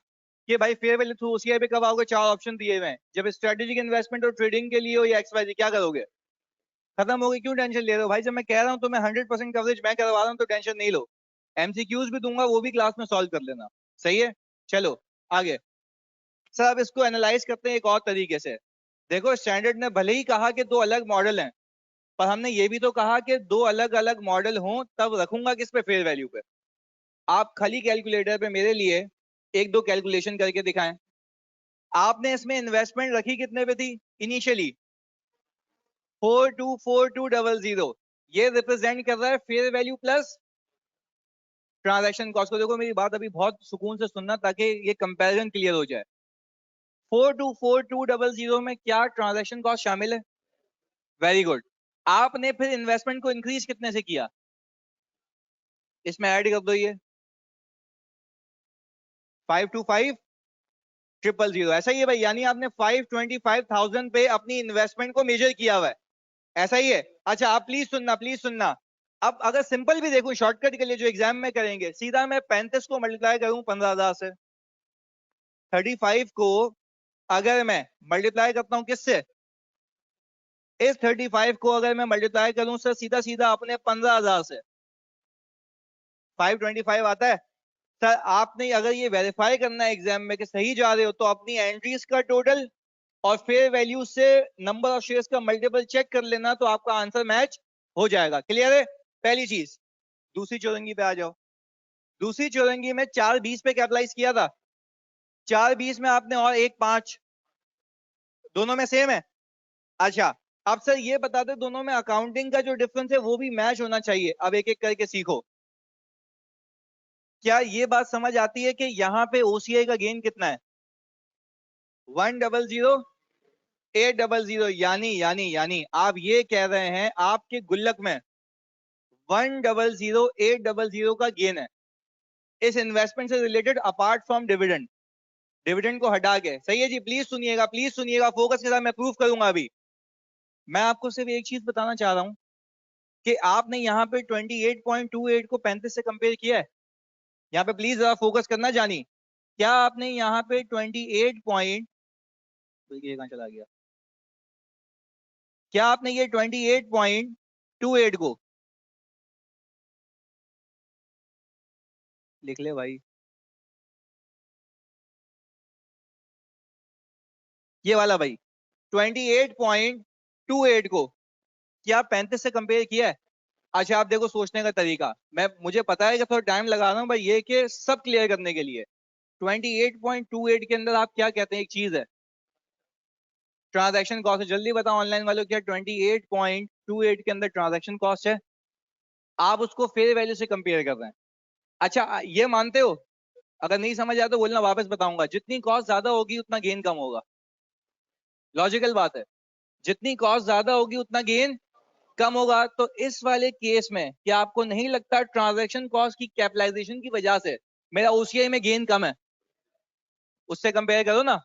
कि भाई फेयर वैल्यू थ्रू ओसीआई पे कब आओगे, 4 ऑप्शन दिए हुए हैं, जब स्ट्रेटेजिक इन्वेस्टमेंट और ट्रेडिंग के लिए हो या एक्सवाइजी, क्या करोगे? खत्म हो गई, क्यों टेंशन ले रहे हो भाई, जब मैं कह रहा हूँ तुम्हें 100% कवरेज मैं करवा रहा हूँ तो टेंशन नहीं लो। एमसीक्यूज भी दूंगा, वो भी क्लास में सॉल्व कर लेना, सही है। चलो आगे। सर अब इसको एनालाइज करते हैं एक और तरीके से। देखो स्टैंडर्ड ने भले ही कहा कि दो अलग मॉडल हैं, पर हमने ये भी तो कहा कि दो अलग अलग मॉडल हों तब रखूंगा किस पे, फेयर वैल्यू पे। आप खाली कैलकुलेटर पे मेरे लिए एक दो कैलकुलेशन करके दिखाएं। आपने इसमें इन्वेस्टमेंट रखी कितने पे थी इनिशियली? 424200। ये रिप्रेजेंट कर रहा है fair value plus transaction cost को। देखो मेरी बात अभी बहुत सुकून से सुनना ताकि ये कंपैरिजन क्लियर हो जाए। 424200 में क्या ट्रांजैक्शन कॉस्ट शामिल है? Very good. आपने फिर इन्वेस्टमेंट को इंक्रीज कितने से किया? इसमें ऐड कर दो ये 525000, ऐसा ही है भाई, यानी आपने 525,000 पे अपनी इन्वेस्टमेंट को मेजर किया हुआ है, ऐसा ही है। अच्छा आप प्लीज सुनना, प्लीज सुनना। अब अगर सिंपल भी देखूं शॉर्टकट के लिए, जो एग्जाम में करेंगे, सीधा मैं 35 को मल्टीप्लाई करूं 15,000 से, 35 को अगर मैं मल्टीप्लाई करता हूं किससे, इस 35 को अगर मैं मल्टीप्लाई करूं सर सीधा सीधा अपने 15,000 से, 525 आता है। सर आपने अगर ये वेरीफाई करना है एग्जाम में कि सही जा रहे हो, तो अपनी एंट्रीज का टोटल और फेयर वैल्यू से नंबर ऑफ शेयर्स का मल्टीपल चेक कर लेना, तो आपका आंसर मैच हो जाएगा। क्लियर है पहली चीज। दूसरी चौरंगी पे आ जाओ। दूसरी चौरंगी में 420 पे कैपिटलाइज किया था, 420 में आपने और 1.5, दोनों में सेम है। अच्छा अब सर ये बता दे, दोनों में अकाउंटिंग का जो डिफरेंस है वो भी मैच होना चाहिए। अब एक एक करके सीखो। क्या ये बात समझ आती है कि यहाँ पे ओसीआई का गेन कितना है? 100,800, यानी आप ये कह रहे हैं आपके गुल्लक में 100,800 का गेन है इस इन्वेस्टमेंट से related, apart from dividend, dividend को हटा के। सही है जी, प्लीज सुनिएगा फोकस के साथ, मैं प्रूफ करूंगा अभी। मैं आपको सिर्फ एक चीज बताना चाह रहा हूं कि आपने यहाँ पे 28.28 को 35 से कंपेयर किया है। यहाँ पे प्लीज जरा फोकस करना जानी। क्या आपने यहाँ पे 28 पॉइंट, ये कहाँ चला गया, क्या आपने ये 28.28 को लिख ले भाई, ये वाला भाई 28.28 को क्या 35 से कंपेयर किया है? अच्छा आप देखो सोचने का तरीका, मुझे पता है कि थोड़ा टाइम लगा रहा हूँ भाई ये कि सब क्लियर करने के लिए। 28.28 के अंदर आप क्या कहते हैं, एक चीज है ट्रांजैक्शन कॉस्ट है, जल्दी बताओ ऑनलाइन वालों, क्या 28.28 के अंदर ट्रांजैक्शन कॉस्ट है? आप उसको फेयर वैल्यू से कंपेयर कर रहे हैं। अच्छा ये मानते हो, अगर नहीं समझ आया तो बोलना वापस बताऊंगा, जितनी कॉस्ट ज्यादा होगी उतना गेन कम होगा, लॉजिकल बात है, जितनी कॉस्ट ज्यादा होगी उतना गेन कम होगा। तो इस वाले केस में क्या आपको नहीं लगता ट्रांजैक्शन कॉस्ट की कैपिटलाइजेशन की वजह से मेरा ओसीआई में गेन कम है? उससे कंपेयर करो ना,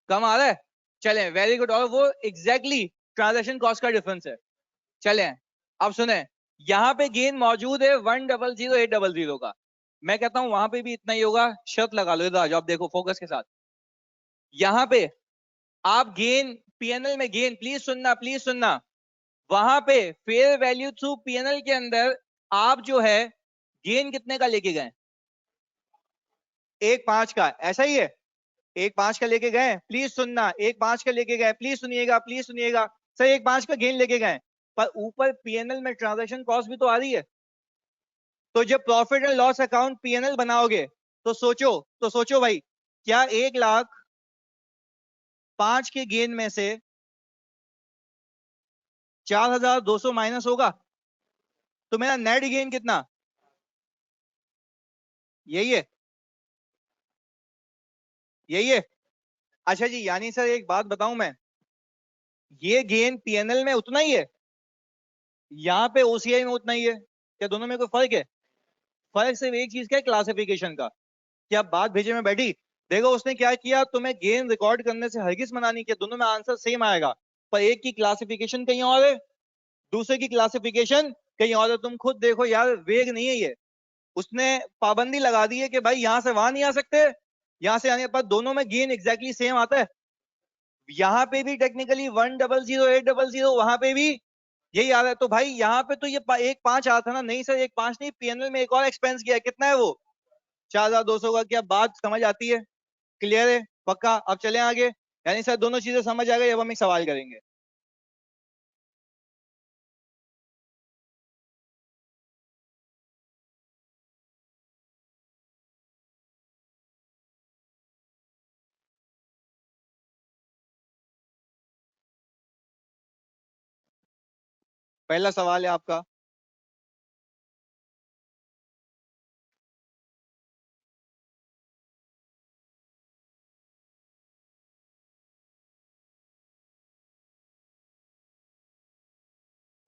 कम आ रहा है। चलें वेरी गुड, और वो एग्जैक्टली ट्रांजैक्शन कॉस्ट का डिफरेंस है। चलें अब सुने, यहां पे गेन मौजूद है 1000800 का, मैं कहता हूं वहां पे भी इतना ही होगा, शर्त लगा लो इधर आ जाओ, आप देखो फोकस के साथ, यहां पे आप गेन पीएनएल में गेन, प्लीज सुनना प्लीज सुनना, वहां पे फेयर वैल्यू थ्रू पीएनएल के अंदर आप जो है गेन कितने का लेके गए? 1.5 का, ऐसा ही है, 1.5 का लेके गए, प्लीज सुनना, 1.5 का लेके गए, प्लीज सुनिएगा सर, 1.5 का गेन लेके गए, पर ऊपर पीएनएल में ट्रांजैक्शन कॉस्ट भी तो आ रही है। तो जब profit and loss account PNL बनाओगे तो सोचो भाई, क्या 1,05,000 के गेन में से 4,200 माइनस होगा, तो मेरा नेट गेन कितना, यही है, यही है। अच्छा जी, यानी सर एक बात बताऊं मैं, ये गेन पीएनएल में उतना ही है, यहाँ पे ओसीआई में उतना ही है, क्या दोनों में कोई फर्क है? फर्क सिर्फ एक चीज का है, क्लासिफिकेशन का। क्या बात भेजे में बैठी, देखो उसने क्या किया, तुम्हें गेम रिकॉर्ड करने से हरगिज मना नहीं किया, दोनों में आंसर सेम आएगा, पर एक की क्लासिफिकेशन कहीं और है, दूसरे की क्लासिफिकेशन कहीं और है। तुम खुद देखो यार, वेग नहीं है ये, उसने पाबंदी लगा दी है कि भाई यहां से वहां नहीं आ सकते, यहां से आने पर दोनों में गेन एग्जैक्टली सेम आता है। यहाँ पे भी टेक्निकली 1000800, वहां पे भी यही आ रहा है। तो भाई यहाँ पे तो ये 1.5 आता था ना, नहीं सर 1.5 नहीं, पीएनएल में एक और एक्सपेंस किया है, कितना है वो, 4,200 का। क्या बात समझ आती है, क्लियर है, पक्का? अब चले आगे, यानी सर दोनों चीजें समझ आ गई, अब हम एक सवाल करेंगे। पहला सवाल है आपका,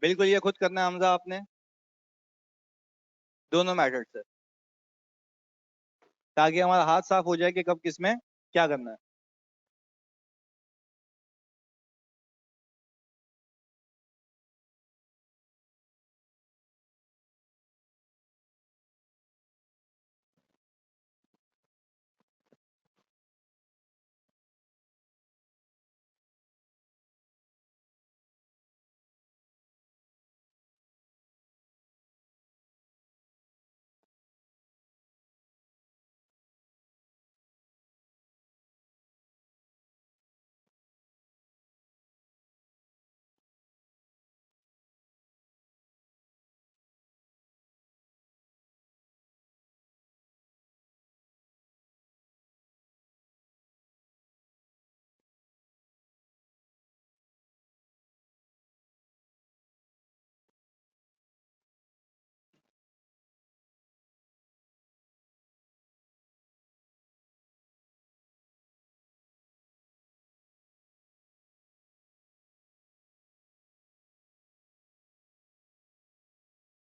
बिल्कुल ये खुद करना है हमजा आपने, दोनों मैथड से, ताकि हमारा हाथ साफ हो जाए कि कब किस में क्या करना है।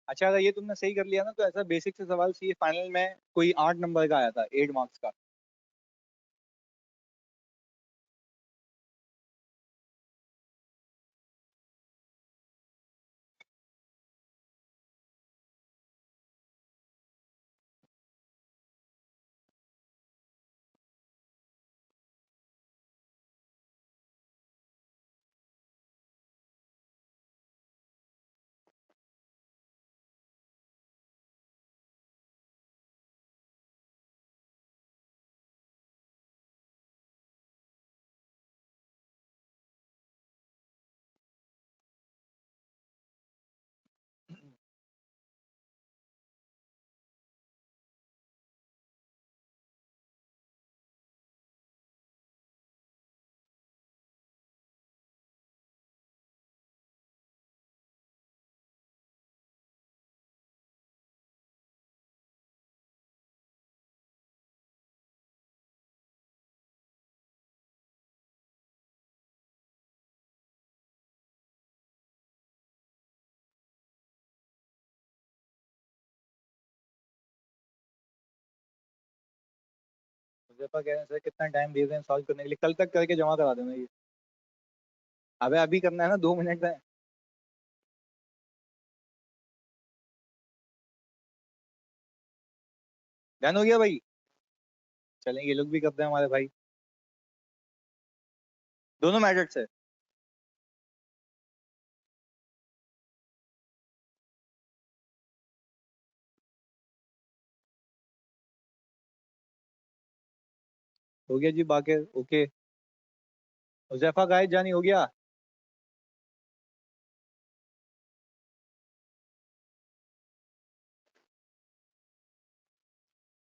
अच्छा अगर ये तुमने सही कर लिया ना, तो ऐसा बेसिक से सवाल सी फाइनल में कोई 8 नंबर का आया था, 8 मार्क्स का। हुज़ैफ़ा कह रहे हैं सर कितना टाइम दे रहे हैं सॉल्व करने के लिए, कल तक करके जमा करा देना ये। अबे अभी करना है ना, 2 मिनट है। डन हो गया भाई। चलें ये लोग भी करते हैं हमारे भाई, दोनों मेथड से। हो गया जी बाकिर, ओके। हुज़ैफ़ा गायद जानी हो गया।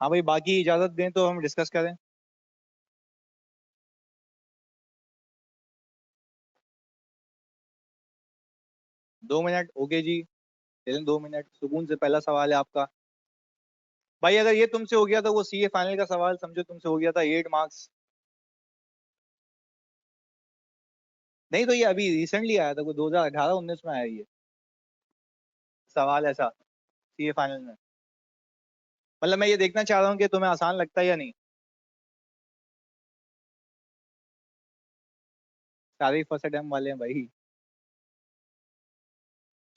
हाँ भाई, बाकी इजाजत दें तो हम डिस्कस करें। दो मिनट ओके जी, चलें 2 मिनट, सुकून से पहला सवाल है आपका। भाई अगर ये तुमसे हो गया तो वो सीए फाइनल का सवाल समझो तुमसे हो गया था 8 मार्क्स। नहीं तो ये अभी रिसेंटली आया था, कोई 2018-19 में आया ये सवाल ऐसा सीए फाइनल में। मतलब मैं ये देखना चाह रहा हूँ कि तुम्हें आसान लगता है या नहीं। सारे फर्स्ट अटेम्प्ट वाले हैं भाई।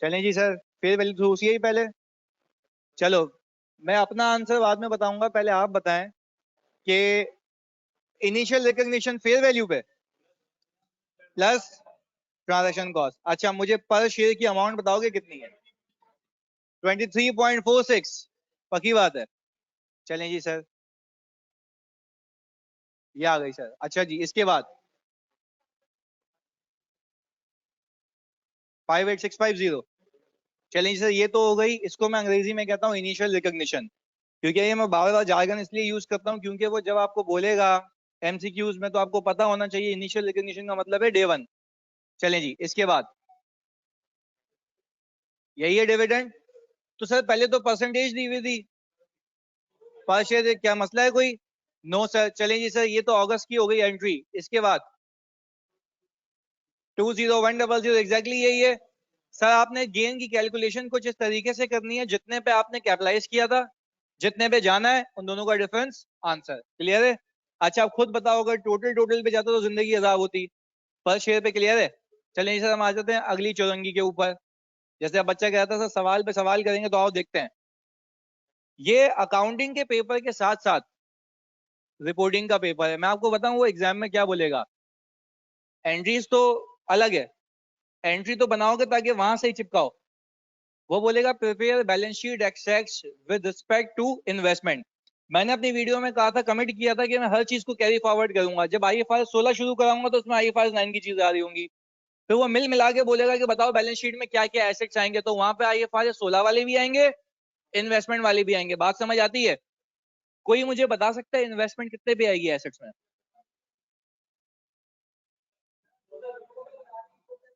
चलें जी सर, फिर वैल्यू सोचिए ही पहले। चलो मैं अपना आंसर बाद में बताऊंगा, पहले आप बताएं कि इनिशियल रिकॉग्निशन फेयर वैल्यू पे प्लस ट्रांजैक्शन कॉस्ट। अच्छा मुझे पर शेयर की अमाउंट बताओगे कितनी है? 23.46। पक्की बात है? चलें जी सर, ये आ गई सर। अच्छा जी इसके बाद 58650। चलें जी सर, ये तो हो गई, इसको मैं अंग्रेजी में कहता हूँ इनिशियल रिकॉग्निशन। क्योंकि ये मैं बार बार जार्गन इसलिए यूज करता हूँ क्योंकि वो जब आपको बोलेगा एमसीक्यूज में तो आपको पता होना चाहिए इनिशियल रिकॉग्निशन का मतलब है डे 1। चलें जी इसके बाद यही है डिविडेंड। तो सर पहले तो परसेंटेज दी हुई थी, पर शेयर क्या मसला है कोई? No sir. चलें जी सर, ये तो अगस्त की हो गई एंट्री। इसके बाद 20100 एग्जैक्टली यही है सर। आपने गेन की कैलकुलेशन कुछ इस तरीके से करनी है, जितने पे आपने कैपिटलाइज किया था जितने पे जाना है उन दोनों का डिफरेंस, आंसर क्लियर है? अच्छा आप खुद बताओ, अगर टोटल टोटल पे जाता तो जिंदगी अजाब होती। पर शेयर पे क्लियर है? चलिए सर हम आ जाते हैं अगली चौरंगी के ऊपर। जैसे अब बच्चा कहता था सवाल पे सवाल करेंगे, तो आओ देखते हैं। ये अकाउंटिंग के पेपर के साथ साथ रिपोर्टिंग का पेपर है। मैं आपको बताऊं वो एग्जाम में क्या बोलेगा। एंट्रीज तो अलग है, एंट्री तो बनाओगे ताकि वहां से ही चिपकाओ। वो बोलेगा prepare balance sheet extracts with respect to investment. मैंने अपनी वीडियो में कहा था, कमिट किया था कि मैं हर चीज को कैरी फॉरवर्ड करूंगा। जब आईएफआरएस 16 शुरू कराऊंगा तो उसमें आईएफआरएस 9 की चीज आ रही होंगी। फिर वो मिल मिला के बोलेगा कि बताओ बैलेंस शीट में क्या क्या एसेट्स आएंगे, तो वहां पे आईएफआरएस 16 वाले भी आएंगे, इन्वेस्टमेंट वाले भी आएंगे। बात समझ आती है? कोई मुझे बता सकता है इन्वेस्टमेंट कितने पे आएगी एसेट्स में?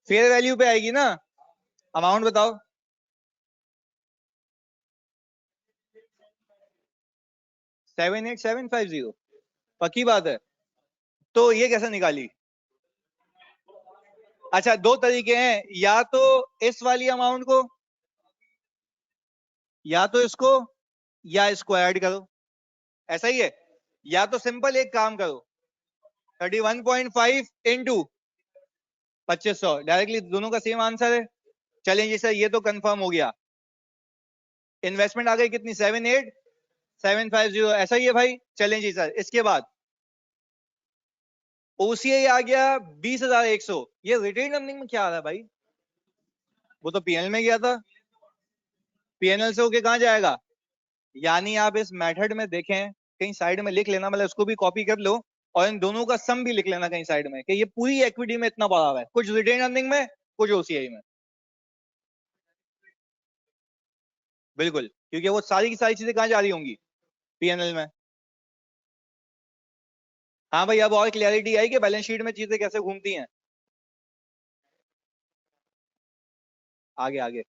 फेयर वैल्यू पे आएगी ना। अमाउंट बताओ। 78750। पक्की बात है? तो ये कैसे निकाली? अच्छा दो तरीके हैं, या तो इस वाली अमाउंट को, या तो इसको, या इसको ऐड करो। ऐसा ही है? या तो सिंपल एक काम करो, 31.5 इंटू 2500, डायरेक्टली दोनों का सेम आंसर है। चलेंगे सर, ये तो कंफर्म हो गया। इन्वेस्टमेंट आ गई कितनी? 78750। ऐसा ही है भाई? चलें जी सर, इसके बाद ओसीआई आ गया 20,100। ये रिटेन अर्निंग में क्या आ रहा है भाई? वो तो पीएनएल में गया था, पीएनएल से होके कहां जाएगा? यानी आप इस मेथड में देखें, कहीं साइड में लिख लेना, मतलब इसको भी कॉपी कर लो और इन दोनों का सम भी लिख लेना कहीं साइड में, कि ये पूरी इक्विटी में इतना पड़ा हुआ है, कुछ रिटेन अर्निंग में कुछ ओसीआई में। बिल्कुल, क्योंकि वो सारी की सारी चीजें कहां जा रही होंगी? पीएनएल में। हाँ भाई, अब और क्लियरिटी आई कि बैलेंस शीट में चीजें कैसे घूमती हैं। आगे आगे।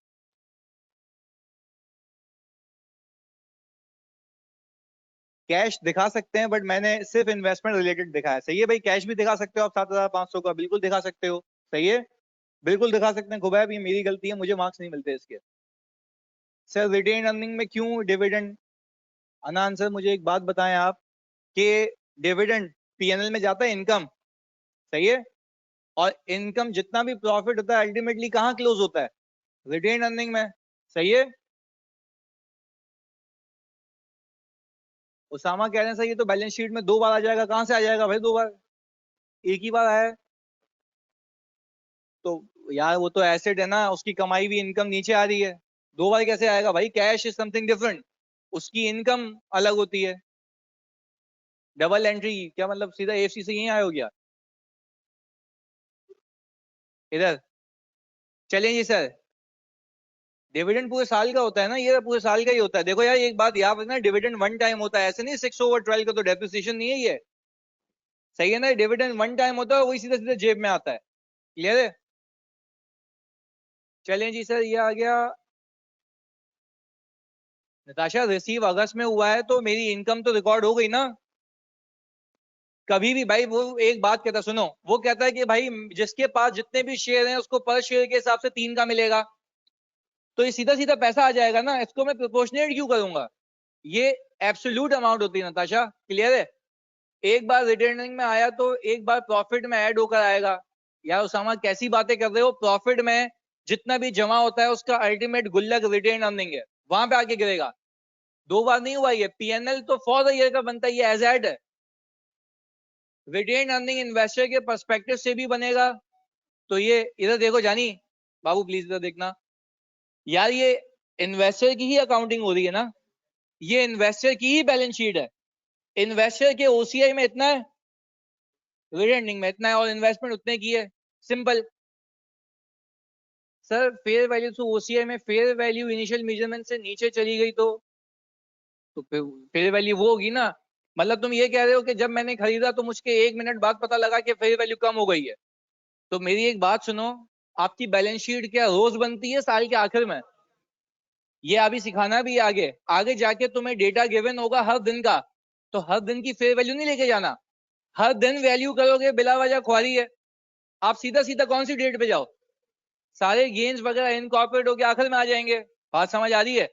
कैश दिखा सकते हैं, बट मैंने सिर्फ इन्वेस्टमेंट रिलेटेड दिखाया। सही है भाई, कैश भी दिखा सकते हो आप 7,500 का, बिल्कुल दिखा सकते हो। सही है, बिल्कुल दिखा सकते हैं। खुबैब ये मेरी गलती है, मुझे मार्क्स नहीं मिलते इसके। सर रिटेन अर्निंग में क्यों डिविडेंड? अना आंसर, मुझे एक बात बताएं आप कि डिविडेंड पीएनएल में जाता है, इनकम, सही है। और इनकम जितना भी प्रॉफिट होता है अल्टीमेटली कहाँ क्लोज होता है? रिटेन अर्निंग में, सही है। उसामा कह रहे हैं सर ये तो बैलेंस शीट में 2 बार आ जाएगा। कहां से आ जाएगा भाई 2 बार? एक ही बार आया है। तो यार वो तो एसेट है ना, उसकी कमाई भी इनकम नीचे आ रही है, 2 बार कैसे आएगा भाई? कैश इज समथिंग डिफरेंट, उसकी इनकम अलग होती है। डबल एंट्री क्या मतलब? सीधा एफसी से यहीं आया हो गया इधर। चलें जी सर, डिविडेंड पूरे साल का होता है ना, ये पूरे साल का ही होता है। देखो यार एक बात याद रखना, डिविडेंड वन टाइम होता है, ऐसे नहीं 6/12 का तो डेप्रिसिएशन नहीं है ये, सही है ना? डिविडेंड वन टाइम होता है, वही सीधे सीधे जेब में आता है। क्लियर है? चलें जी सर, ये आ गया। नताशा रिसीव अगस्त में हुआ है तो मेरी इनकम तो रिकॉर्ड हो गई ना। कभी भी भाई वो एक बात कहता, सुनो, वो कहता है कि भाई जिसके पास जितने भी शेयर हैं उसको पर शेयर के हिसाब से 3 का मिलेगा, तो ये सीधा सीधा पैसा आ जाएगा ना, इसको मैं प्रोपोर्शनेट क्यों करूंगा? ये एब्सोल्यूट अमाउंट होती है नताशा, क्लियर है? एक बार रिटर्निंग में आया तो एक बार प्रॉफिट में ऐड होकर आएगा। यार उसामा कैसी बातें कर रहे हो? प्रॉफिट में जितना भी जमा होता है उसका अल्टीमेट गुल्लक रिटेन अर्निंग है, वहां पे आके गिरेगा। 2 बार नहीं हुआ ये, पीएनएल तो फॉर द ईयर का बनता है, ये एज एड है। रिटेन अर्निंग इन्वेस्टर के पर्सपेक्टिव से भी बनेगा। तो ये इधर देखो जानी बाबू, प्लीज इधर देखना यार, ये इन्वेस्टर की ही अकाउंटिंग हो रही है ना, ये इन्वेस्टर की ही बैलेंस शीट है। इन्वेस्टर के ओसीआई में इतना है, रिटेनिंग में इतना है, और इन्वेस्टमेंट उतने की है, simple. Sir fair value to OCI में फेयर वैल्यू इनिशियल मेजरमेंट से नीचे चली गई तो फेयर वैल्यू वो होगी ना। मतलब तुम ये कह रहे हो कि जब मैंने खरीदा तो मुझे 1 मिनट बाद पता लगा कि फेयर वैल्यू कम हो गई है। तो मेरी एक बात सुनो, आपकी बैलेंस शीट क्या रोज बनती है साल के आखिर में? ये अभी सिखाना भी है, आगे आगे जाके तुम्हें डेटा गिवन होगा हर दिन का, तो हर दिन की फेयर वैल्यू नहीं लेके जाना। हर दिन वैल्यू करोगे बिला वजह खुआरी है। आप सीधा सीधा कौन सी डेट पे जाओ, सारे गेन्स वगैरह इनकॉर्पोरेट होके आखिर में आ जाएंगे। बात समझ आ रही है?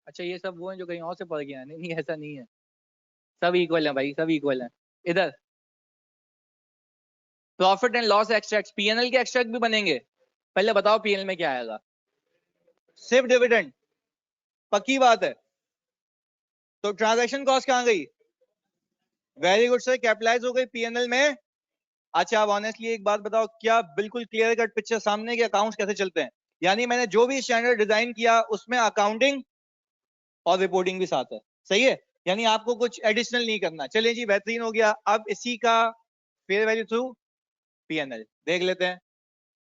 अच्छा ये सब वो है जो कहीं और से पढ़ गया है? नहीं नहीं ऐसा नहीं है, सब इक्वल है भाई, सब इक्वल है। इधर profit and loss extract, PNL के एक्सट्रैक्ट भी बनेंगे। पहले बताओ पीएनएल में क्या आएगा? सिर्फ डिविडेंड, पक्की बात है। तो ट्रांजैक्शन कॉस्ट कहां गई? वेरी गुड सर, कैपिटलाइज हो गई पीएनएल में। अच्छा अब ऑनेस्टली एक बात बताओ, क्या बिल्कुल क्लियर कट पिक्चर सामने के अकाउंट्स कैसे चलते हैं? यानी मैंने जो भी स्टैंडर्ड डिजाइन किया उसमें अकाउंटिंग और रिपोर्टिंग भी साथ है, सही है? यानी आपको कुछ एडिशनल नहीं करना। चलिए जी बेहतरीन हो गया। अब इसी का फेयर वैल्यू थ्रू पीएनएल देख लेते हैं।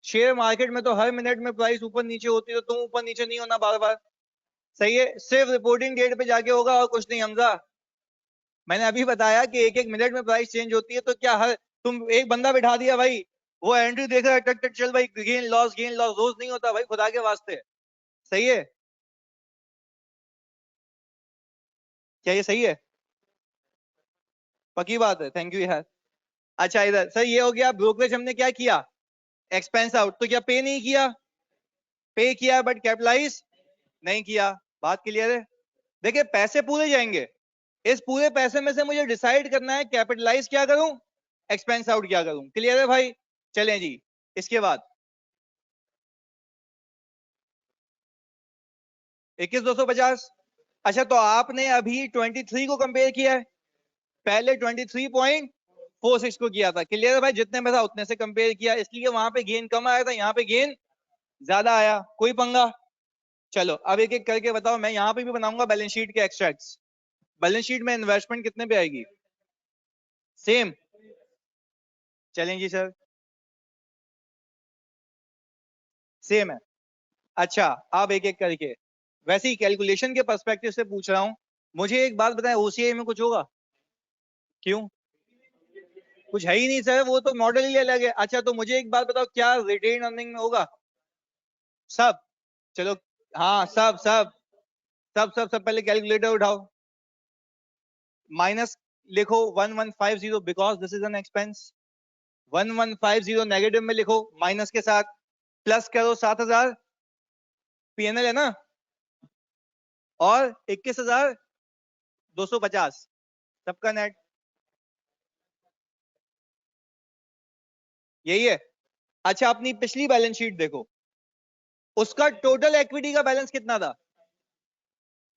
शेयर मार्केट में तो हर मिनट में प्राइस ऊपर नीचे होती है, तो तुम ऊपर नीचे नहीं होना बार बार, सही है? सिर्फ रिपोर्टिंग डेट पे जाके होगा और कुछ नहीं। हमजा, मैंने अभी बताया कि एक एक मिनट में प्राइस चेंज होती है, तो क्या हर तुम एक बंदा बिठा दिया भाई, वो एंट्री देख रहा है टक टक चल भाई, गेन लॉस रोज नहीं होता भाई, खुदा के वास्ते, सही है? क्या ये सही है? पक्की बात है, थैंक यू यार। अच्छा इधर सर ये हो गया, ब्रोकरेज हमने क्या किया? एक्सपेंस आउट, तो क्या पे नहीं किया? पे किया बट कैपिटलाइज नहीं किया। बात क्लियर है? देखिए पैसे पूरे जाएंगे, इस पूरे पैसे में से मुझे डिसाइड करना है कैपिटलाइज क्या करूं, एक्सपेंस आउट क्या करूं। क्लियर है भाई? चलें जी, इसके बाद 21,250। अच्छा तो आपने अभी 23 को कंपेयर किया है, पहले 23.46 को किया था। क्लियर है भाई? जितने में था उतने से कंपेयर किया, इसलिए वहां पे गेन कम आया था, यहाँ पे गेन ज्यादा आया। कोई पंगा? चलो अब एक एक करके बताओ। मैं यहाँ पे भी बनाऊंगा बैलेंस शीट के एक्सट्रैक्ट्स। बैलेंस शीट में इन्वेस्टमेंट कितने पे आएगी? सेम। चलें जी सर, सेम है। अच्छा अब एक एक करके, वैसे ही कैलकुलेशन के पर्सपेक्टिव से पूछ रहा हूं, मुझे एक बात बताएं, ओसीआई में कुछ होगा? क्यों? कुछ है ही नहीं सर, वो तो मॉडल ही अलग है। अच्छा तो मुझे एक बात बताओ, क्या रिटेन अर्निंग में होगा? सब? चलो, हाँ सब सब सब सब सब पहले कैलकुलेटर उठाओ, माइनस लिखो 1150 because this is an expense. 1150 negative में लिखो माइनस के साथ, प्लस करो 7,000 पीएनएल है ना, और 21,000 250 सबका नेट यही है। अच्छा अपनी पिछली बैलेंस शीट देखो, उसका टोटल इक्विटी का बैलेंस कितना था?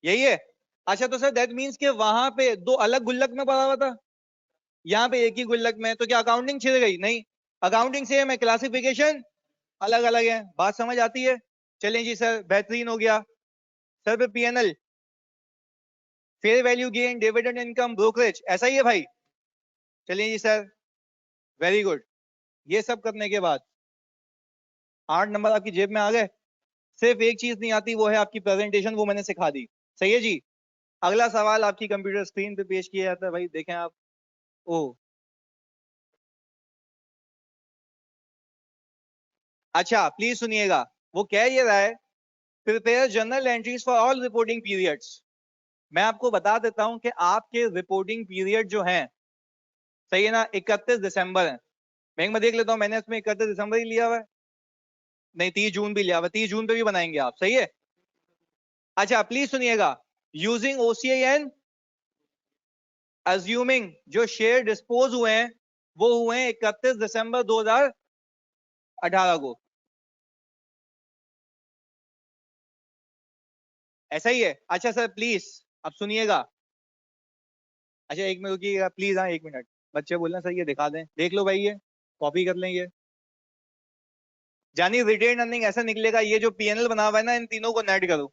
यही है। अच्छा तो सर दैट मींस कि वहां पे दो अलग गुल्लक में पड़ा हुआ था, यहाँ पे एक ही गुल्लक में, तो क्या अकाउंटिंग छिड़ गई? नहीं, अकाउंटिंग सेम है, क्लासिफिकेशन अलग अलग है। बात समझ आती है? चलें जी सर, बेहतरीन हो गया। सर पे PNL, fair value gain, dividend income, brokerage, ऐसा ही है भाई? चलिए जी सर, वेरी गुड। ये सब करने के बाद 8 नंबर आपकी जेब में आ गए। सिर्फ एक चीज नहीं आती, वो है आपकी प्रेजेंटेशन, वो मैंने सिखा दी। सही है जी। अगला सवाल आपकी कंप्यूटर स्क्रीन पे पेश किया जाता है, भाई देखें आप। ओ अच्छा प्लीज सुनिएगा, वो कह ये रहा है prepare journal entries for all reporting periods. मैं आपको बता देता हूं कि आपके रिपोर्टिंग पीरियड जो हैं, सही है ना, 31 दिसंबर है। मैं एक बार देख लेता हूं, मैंने इसमें 31 दिसंबर ही लिया हुआ है। नहीं 30 जून भी लिया हुआ है, 30 जून पे भी बनाएंगे आप, सही है। अच्छा प्लीज सुनिएगा, यूजिंग ओसीआईएन, अज्यूमिंग जो शेयर डिस्पोज हुए हैं वो हुए हैं 31 दिसंबर 2018 को, ऐसा ही है। अच्छा सर प्लीज अब सुनिएगा। अच्छा एक मिनट रुकिएगा प्लीज, हाँ 1 मिनट। बच्चे बोल रहे हैं सर ये दिखा दें, देख लो भाई, ये कॉपी कर लेंगे। जानी रिटेन अर्निंग ऐसा निकलेगा, ये जो पीएनएल बना हुआ है ना, इन तीनों को नेट करो।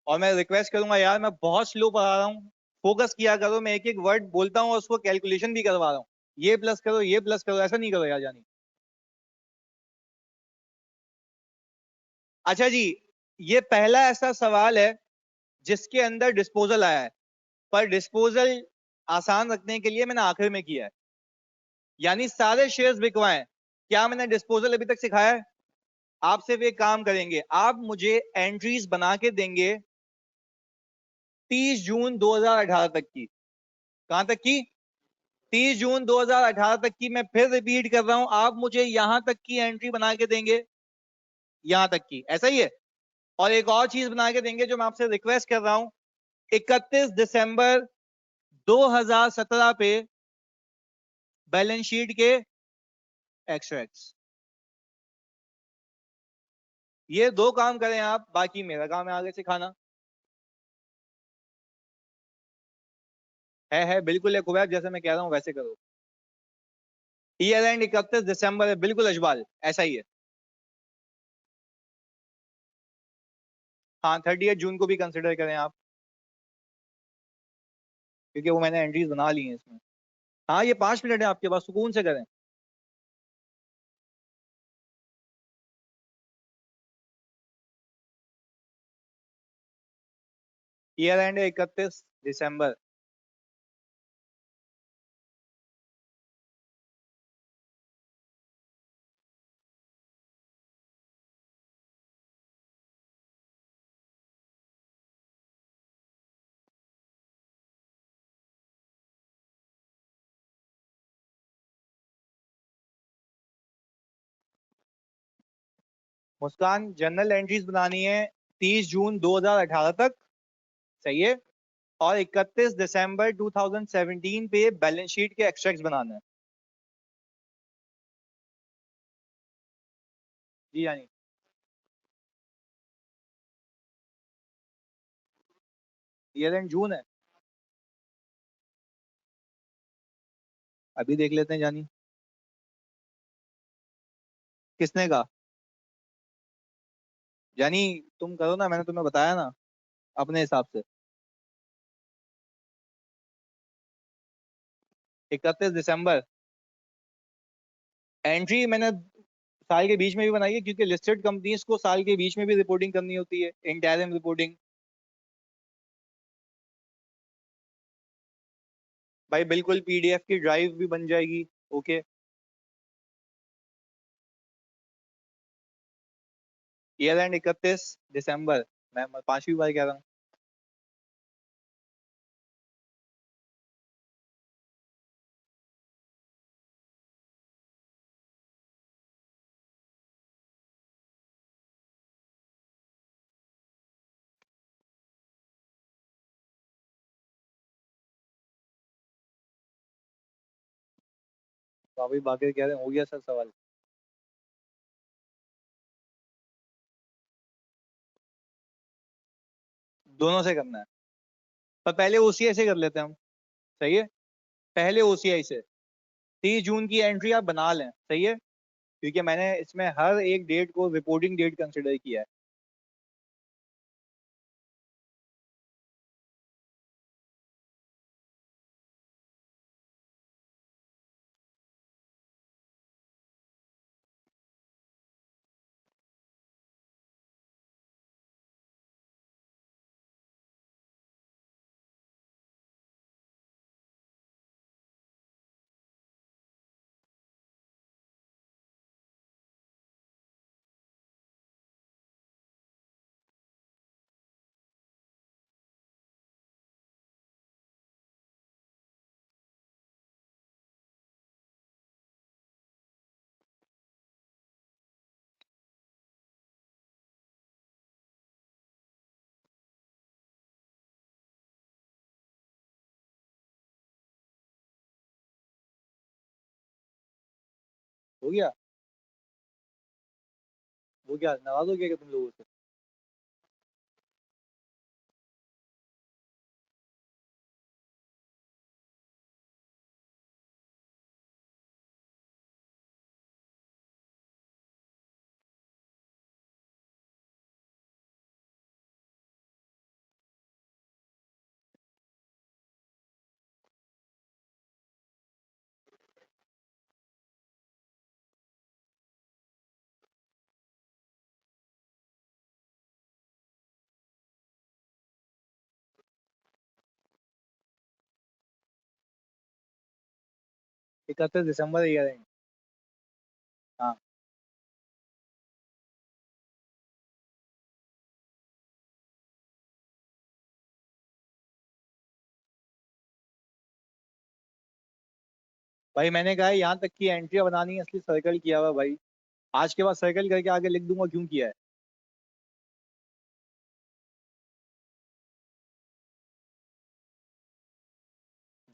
और मैं रिक्वेस्ट करूंगा यार, मैं बहुत स्लो पढ़ा रहा हूँ, फोकस किया करो। मैं एक एक वर्ड बोलता हूँ और उसको कैलकुलेशन भी करवा रहा हूँ। ये प्लस करो, ये प्लस करो, ऐसा नहीं करो यार जानी। अच्छा जी, ये पहला ऐसा सवाल है जिसके अंदर डिस्पोजल आया है, पर डिस्पोजल आसान रखने के लिए मैंने आखिर में किया है, यानी सारे शेयर्स बिकवाएं। क्या मैंने डिस्पोजल अभी तक सिखाया है? आप सिर्फ एक काम करेंगे, आप मुझे एंट्रीज बना के देंगे 30 जून 2018 तक की। कहां तक की? 30 जून 2018 तक की। मैं फिर रिपीट कर रहा हूं, आप मुझे यहां तक की एंट्री बना के देंगे, यहां तक की, ऐसा ही है। और एक और चीज बना के देंगे जो मैं आपसे रिक्वेस्ट कर रहा हूं, 31 दिसंबर 2017 पे बैलेंस शीट के एक्सट्रैक्ट्स। ये दो काम करें आप, बाकी मेरा काम है आगे सिखाना। है बिल्कुल है कुबैब, जैसे मैं कह रहा हूं वैसे करो। ईयर एंड 31 दिसंबर है, बिल्कुल अजबाल, ऐसा ही है। हाँ 30 जून को भी कंसिडर करें आप, क्योंकि वो मैंने एंट्रीज बना ली हैं इसमें। हाँ ये 5 मिनट है आपके पास, सुकून से करें। Year and 31 December. Muskan general entries बनानी है 30 जून 2018 तक, सही है। और 31 दिसंबर 2017 पे बैलेंस शीट के एक्सट्रैक्ट्स बनाना है। जी यानी ईयर एंड जून है। अभी देख लेते हैं जानी। किसने कहा? जानी तुम करो ना, मैंने तुम्हें बताया ना अपने हिसाब से। 31 दिसंबर एंट्री मैंने साल के बीच में भी बनाई है, क्योंकि लिस्टेड कंपनीज को साल के बीच में भी रिपोर्टिंग करनी होती है, इंटरिम रिपोर्टिंग। भाई बिल्कुल पीडीएफ की ड्राइव भी बन जाएगी। ओके। ईयर एंड 31 दिसंबर, मैं 5वीं बार कह रहा हूँ। अभी बाकी कह रहे हैं हो गया सर सवाल। दोनों से करना है, पर पहले ओसीआई से कर लेते हैं हम। सही है, पहले ओसीआई से। 30 जून की एंट्री आप बना लें, सही है, क्योंकि मैंने इसमें हर एक डेट को रिपोर्टिंग डेट कंसिडर किया है। हो गया, वो क्या नाराज हो गया क्या तुम लोगों से? इकतीस दिसंबर ईयर। हाँ भाई, मैंने कहा है यहाँ तक की एंट्री बनानी है, असली सर्कल किया हुआ भाई। आज के बाद सर्कल करके आगे लिख दूंगा क्यों किया है।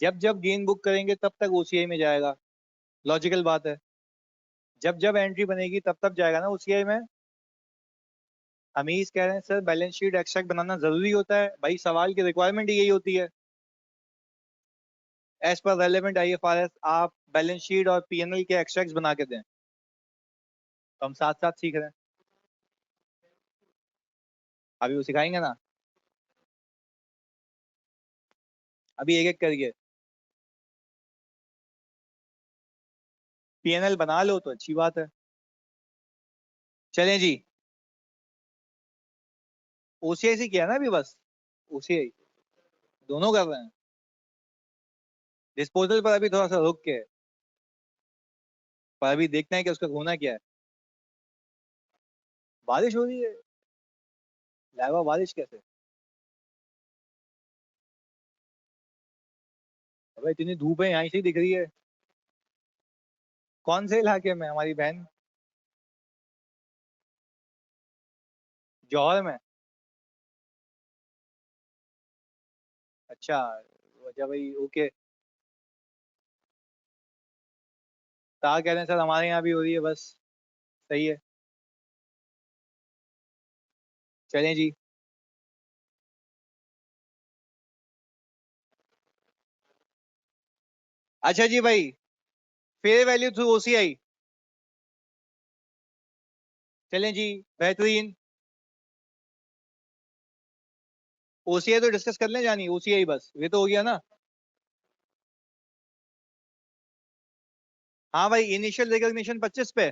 जब जब गेंद बुक करेंगे तब तक ओसीआई में जाएगा, लॉजिकल बात है। जब जब एंट्री बनेगी तब तब जाएगा ना ओसीआई में। हमीज कह रहे हैं सर बैलेंस शीट एक्सट्रैक्ट बनाना जरूरी होता है, भाई सवाल की रिक्वायरमेंट ही यही होती है। एज पर रेलेवेंट आईएफआरएस आप बैलेंस शीट और पीएनएल के एक्सट्रैक्ट बना के दें, तो हम साथ साथ सीख रहे हैं। अभी वो सिखाएंगे ना, अभी एक एक करके। पीएनएल बना लो तो अच्छी बात है। चलें जी, ओसीआई से किया ना अभी बस, ओसीआई दोनों कर रहे हैं। डिस्पोजल पर अभी थोड़ा सा रुक के, पर अभी देखना है कि उसका होना क्या है। बारिश हो रही है, लावा बारिश कैसे? अबे इतनी धूप है, यहाँ से ही दिख रही है। कौन से इलाके में हमारी बहन? जौहर में? अच्छा, वजह भाई ओके। तार कह रहे हैं सर हमारे यहाँ भी हो रही है बस। सही है, चलें जी। अच्छा जी भाई, फेयर वैल्यू थ्रू ओसीआई। चलें जी, बेहतरीन। ओसीआई तो डिस्कस कर लें जानी, ओसीआई बस ये तो हो गया ना। हाँ भाई, इनिशियल रिकॉग्निशन 25 पे।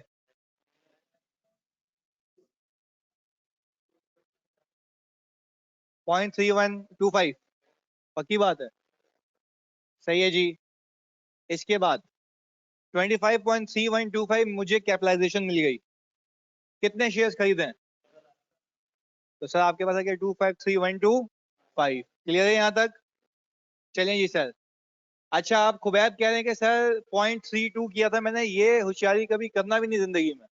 0.3125। पक्की बात है। सही है जी। इसके बाद 25.3125 मुझे कैपिटलाइजेशन मिल गई। कितने शेयर्स खरीदें? तो सर आपके पास आ गया 253125। क्लियर है यहाँ तक? चलें जी सर। अच्छा, आप खुबैब कह रहे हैं कि सर 0.32 किया था मैंने, ये होशियारी कभी करना भी नहीं जिंदगी में,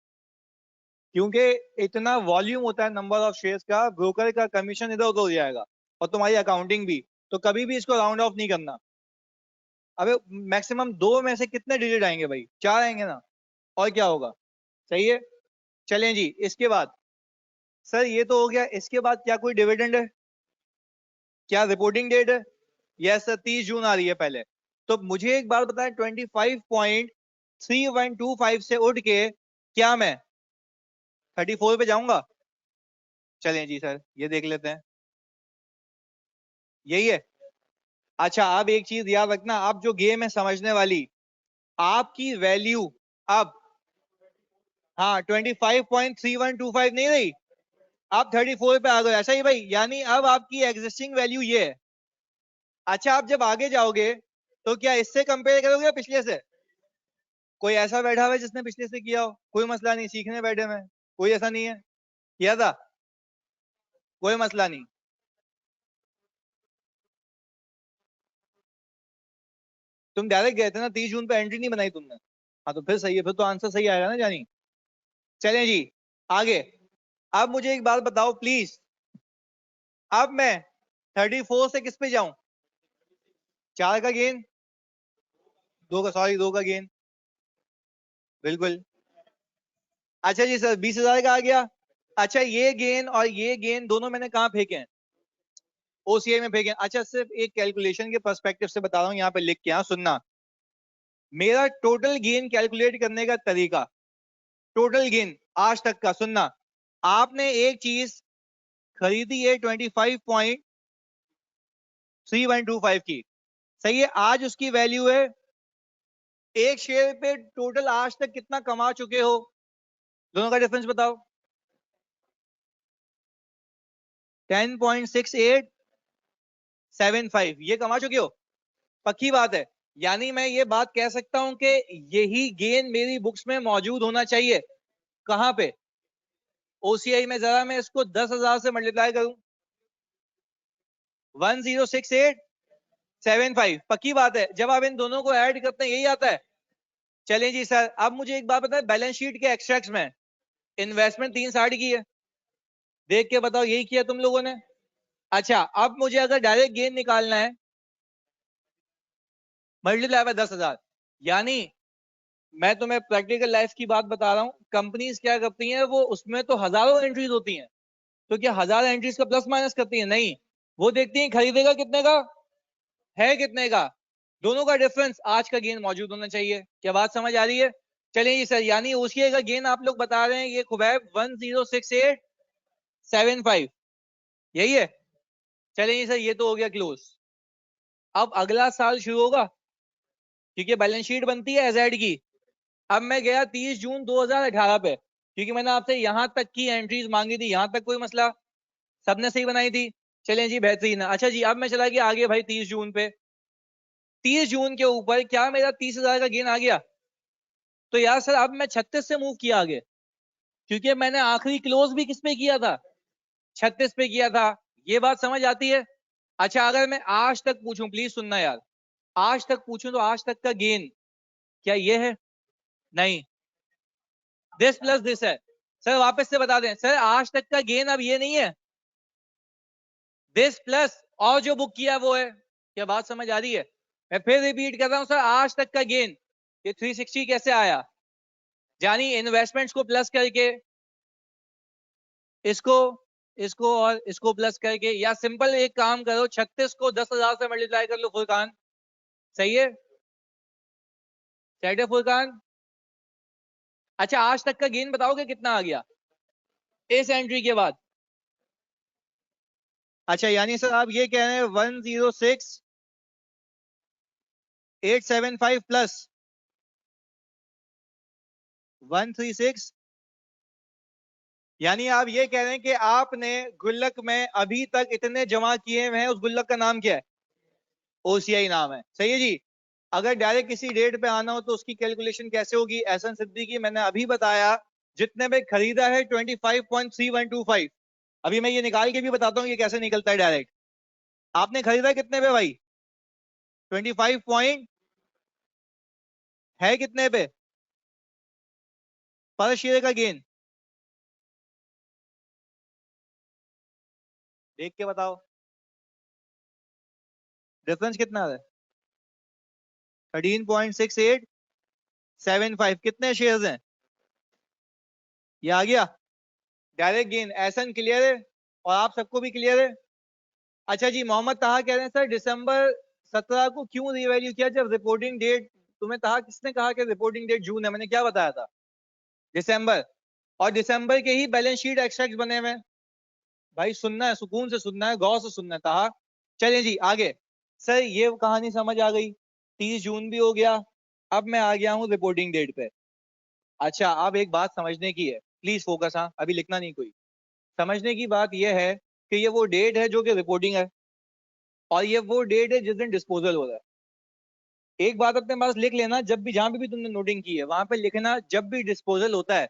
क्योंकि इतना वॉल्यूम होता है नंबर ऑफ शेयर्स का, ब्रोकर का कमीशन इधर उधर हो जाएगा और तुम्हारी अकाउंटिंग भी। तो कभी भी इसको राउंड ऑफ नहीं करना। अबे मैक्सिमम 2 में से कितने डिजिट आएंगे भाई? 4 आएंगे ना, और क्या होगा? सही है। चलें जी, इसके बाद सर ये तो हो गया, इसके बाद क्या कोई डिविडेंड है? क्या रिपोर्टिंग डेट है? यस सर, 30 जून आ रही है पहले। तो मुझे एक बात बताएं, 25.3125 से उठ के क्या मैं 34 पे जाऊंगा? चलें जी सर, ये देख लेते हैं। यही है। अच्छा, अब एक चीज याद रखना, अब जो गेम है समझने वाली, आपकी वैल्यू अब, हाँ, 25.3125 नहीं रही, आप 34 पे आ गए, ऐसा ही भाई? यानी अब आपकी एग्जिस्टिंग वैल्यू ये है। अच्छा, आप जब आगे जाओगे तो क्या इससे कंपेयर करोगे या पिछले से? कोई ऐसा बैठा हुआ है जिसने पिछले से किया हो? कोई मसला नहीं, सीखने बैठे में कोई ऐसा नहीं है, किया था, कोई मसला नहीं। तुम डायरेक्ट गए थे ना, 30 जून पे एंट्री नहीं बनाई तुमने। हाँ तो फिर सही है, फिर तो आंसर सही आएगा ना जानी। चलें जी आगे। अब मुझे एक बात बताओ प्लीज, अब मैं 34 से किस पे जाऊं? 4 का गेन, 2 का, सॉरी 2 का गेन, बिल्कुल। अच्छा जी सर, 20,000 का आ गया। अच्छा, ये गेन और ये गेन दोनों मैंने कहाँ फेंके हैं? ओसीआई में फेंके हैं। अच्छा, सिर्फ एक कैलकुलेशन के पर्सपेक्टिव से बता रहा हूँ, यहाँ पे लिख के, यहाँ सुनना। मेरा टोटल गेन कैलकुलेट करने का तरीका, टोटल गेन आज तक का, सुनना। आपने एक चीज खरीदी है 25.3125 की, सही है? आज उसकी वैल्यू है, एक शेयर पे टोटल आज तक कितना कमा चुके हो? दोनों का डिफरेंस बताओ। 10.6875 ये कमा चुके हो, पक्की बात है? यानी मैं ये बात कह सकता हूं कि यही गेन मेरी बुक्स में मौजूद होना चाहिए। कहां पे? ओसीआई में। जरा मैं इसको 10,000 से मल्टीप्लाई करूं, 106875, पक्की बात है? जब आप इन दोनों को ऐड करते हैं यही आता है। चलें जी सर, अब मुझे एक बात बताएं, बैलेंस शीट के एक्सट्रैक्ट्स में इन्वेस्टमेंट 360 की है, देख के बताओ यही किया तुम लोगों ने? अच्छा, अब मुझे अगर डायरेक्ट गेन निकालना है, मल्टीप्लाई बाय 10,000, यानी मैं तुम्हें प्रैक्टिकल लाइफ की बात बता रहा हूं, कंपनीज क्या करती हैं, वो उसमें तो हजारों एंट्रीज होती हैं, तो क्या हजार एंट्रीज का प्लस माइनस करती हैं? नहीं, वो देखती हैं खरीदेगा कितने का, है कितने का, दोनों का डिफरेंस आज का गेन मौजूद होना चाहिए। क्या बात समझ आ रही है? चलिए जी सर, यानी उसकी का गेन आप लोग बता रहे हैं ये खुबैब 106875, यही है? चलिए जी सर, ये तो हो गया क्लोज। अब अगला साल शुरू होगा, क्योंकि बैलेंस शीट बनती है एजेड की। अब मैं गया 30 जून 2018 पे, क्योंकि मैंने आपसे यहां तक की एंट्रीज मांगी थी, यहां तक कोई मसला, सबने सही बनाई थी। चलें जी, बेहतरीन है। अच्छा जी, अब मैं चला गया आगे भाई 30 जून पे, 30 जून के ऊपर क्या मेरा 30,000 का गेन आ गया? तो यार सर, अब मैं 36 से मूव किया आगे, क्योंकि मैंने आखिरी क्लोज भी किस पे किया था? 36 पे किया था। ये बात समझ आती है? अच्छा, अगर मैं आज तक पूछूं, प्लीज सुनना यार, आज तक पूछूं तो आज तक का गेन क्या ये है? नहीं, दिस प्लस दिस है। सर वापस से बता दें सर, आज तक का गेन अब ये नहीं है, दिस प्लस और जो बुक किया वो है। क्या बात समझ आ रही है? मैं फिर रिपीट कर रहा हूं सर, आज तक का गेन ये 360 कैसे आया? जानी इन्वेस्टमेंट्स को प्लस करके, इसको, इसको और इसको प्लस करके, या सिंपल एक काम करो, 36 को 10,000 से मल्टीप्लाई कर लो फुरकान। सही है? सेट है फुरकान? अच्छा, आज तक का गेन बताओगे कितना आ गया इस एंट्री के बाद? अच्छा, यानी सर आप ये कह रहे हैं 106,875 प्लस 136, यानी आप ये कह रहे हैं कि आपने गुल्लक में अभी तक इतने जमा किए हुए हैं, उस गुल्लक का नाम क्या है? ओसीआई नाम है, सही है जी। अगर डायरेक्ट किसी डेट पे आना हो तो उसकी कैलकुलेशन कैसे होगी? एहसन सिद्दीकी, मैंने अभी बताया, जितने पे खरीदा है 25.3125, अभी मैं ये निकाल के भी बताता हूँ ये कैसे निकलता है डायरेक्ट। आपने खरीदा कितने पे भाई? 25 पॉइंट, है कितने पे पर शेयर का गेन? देख के बताओ, डिफरेंस कितना है? 13.6875 कितने शेयर्स हैं? ये आ गया डायरेक्ट गेन। एहसन क्लियर है और आप सबको भी क्लियर है? अच्छा जी, मोहम्मद ताहा कह रहे हैं सर दिसंबर 17 को क्यों रिवैल्यू किया जब रिपोर्टिंग डेट, तुम्हें ताहा किसने कहा कि रिपोर्टिंग डेट जून है? मैंने क्या बताया था? दिसंबर। और दिसंबर के ही बैलेंस शीट एक्सट्रैक्ट बने हुए हैं। भाई सुनना है, सुकून से सुनना है, गौर से सुनना है ताहा। चलिए जी आगे। सर ये कहानी समझ आ गई, 30 जून भी हो गया। अब मैं आ गया हूँ रिपोर्टिंग डेट पे। अच्छा अब एक बात समझने की है, प्लीज फोकस, हाँ अभी लिखना नहीं कोई। समझने की बात यह है कि ये वो डेट है जो कि रिपोर्टिंग है, और ये वो डेट है जिस दिन डिस्पोजल हो रहा है। एक बात अपने पास लिख लेना, जब भी जहां पे भी तुमने नोटिंग की है वहां पे लिखना, जब भी डिस्पोजल होता है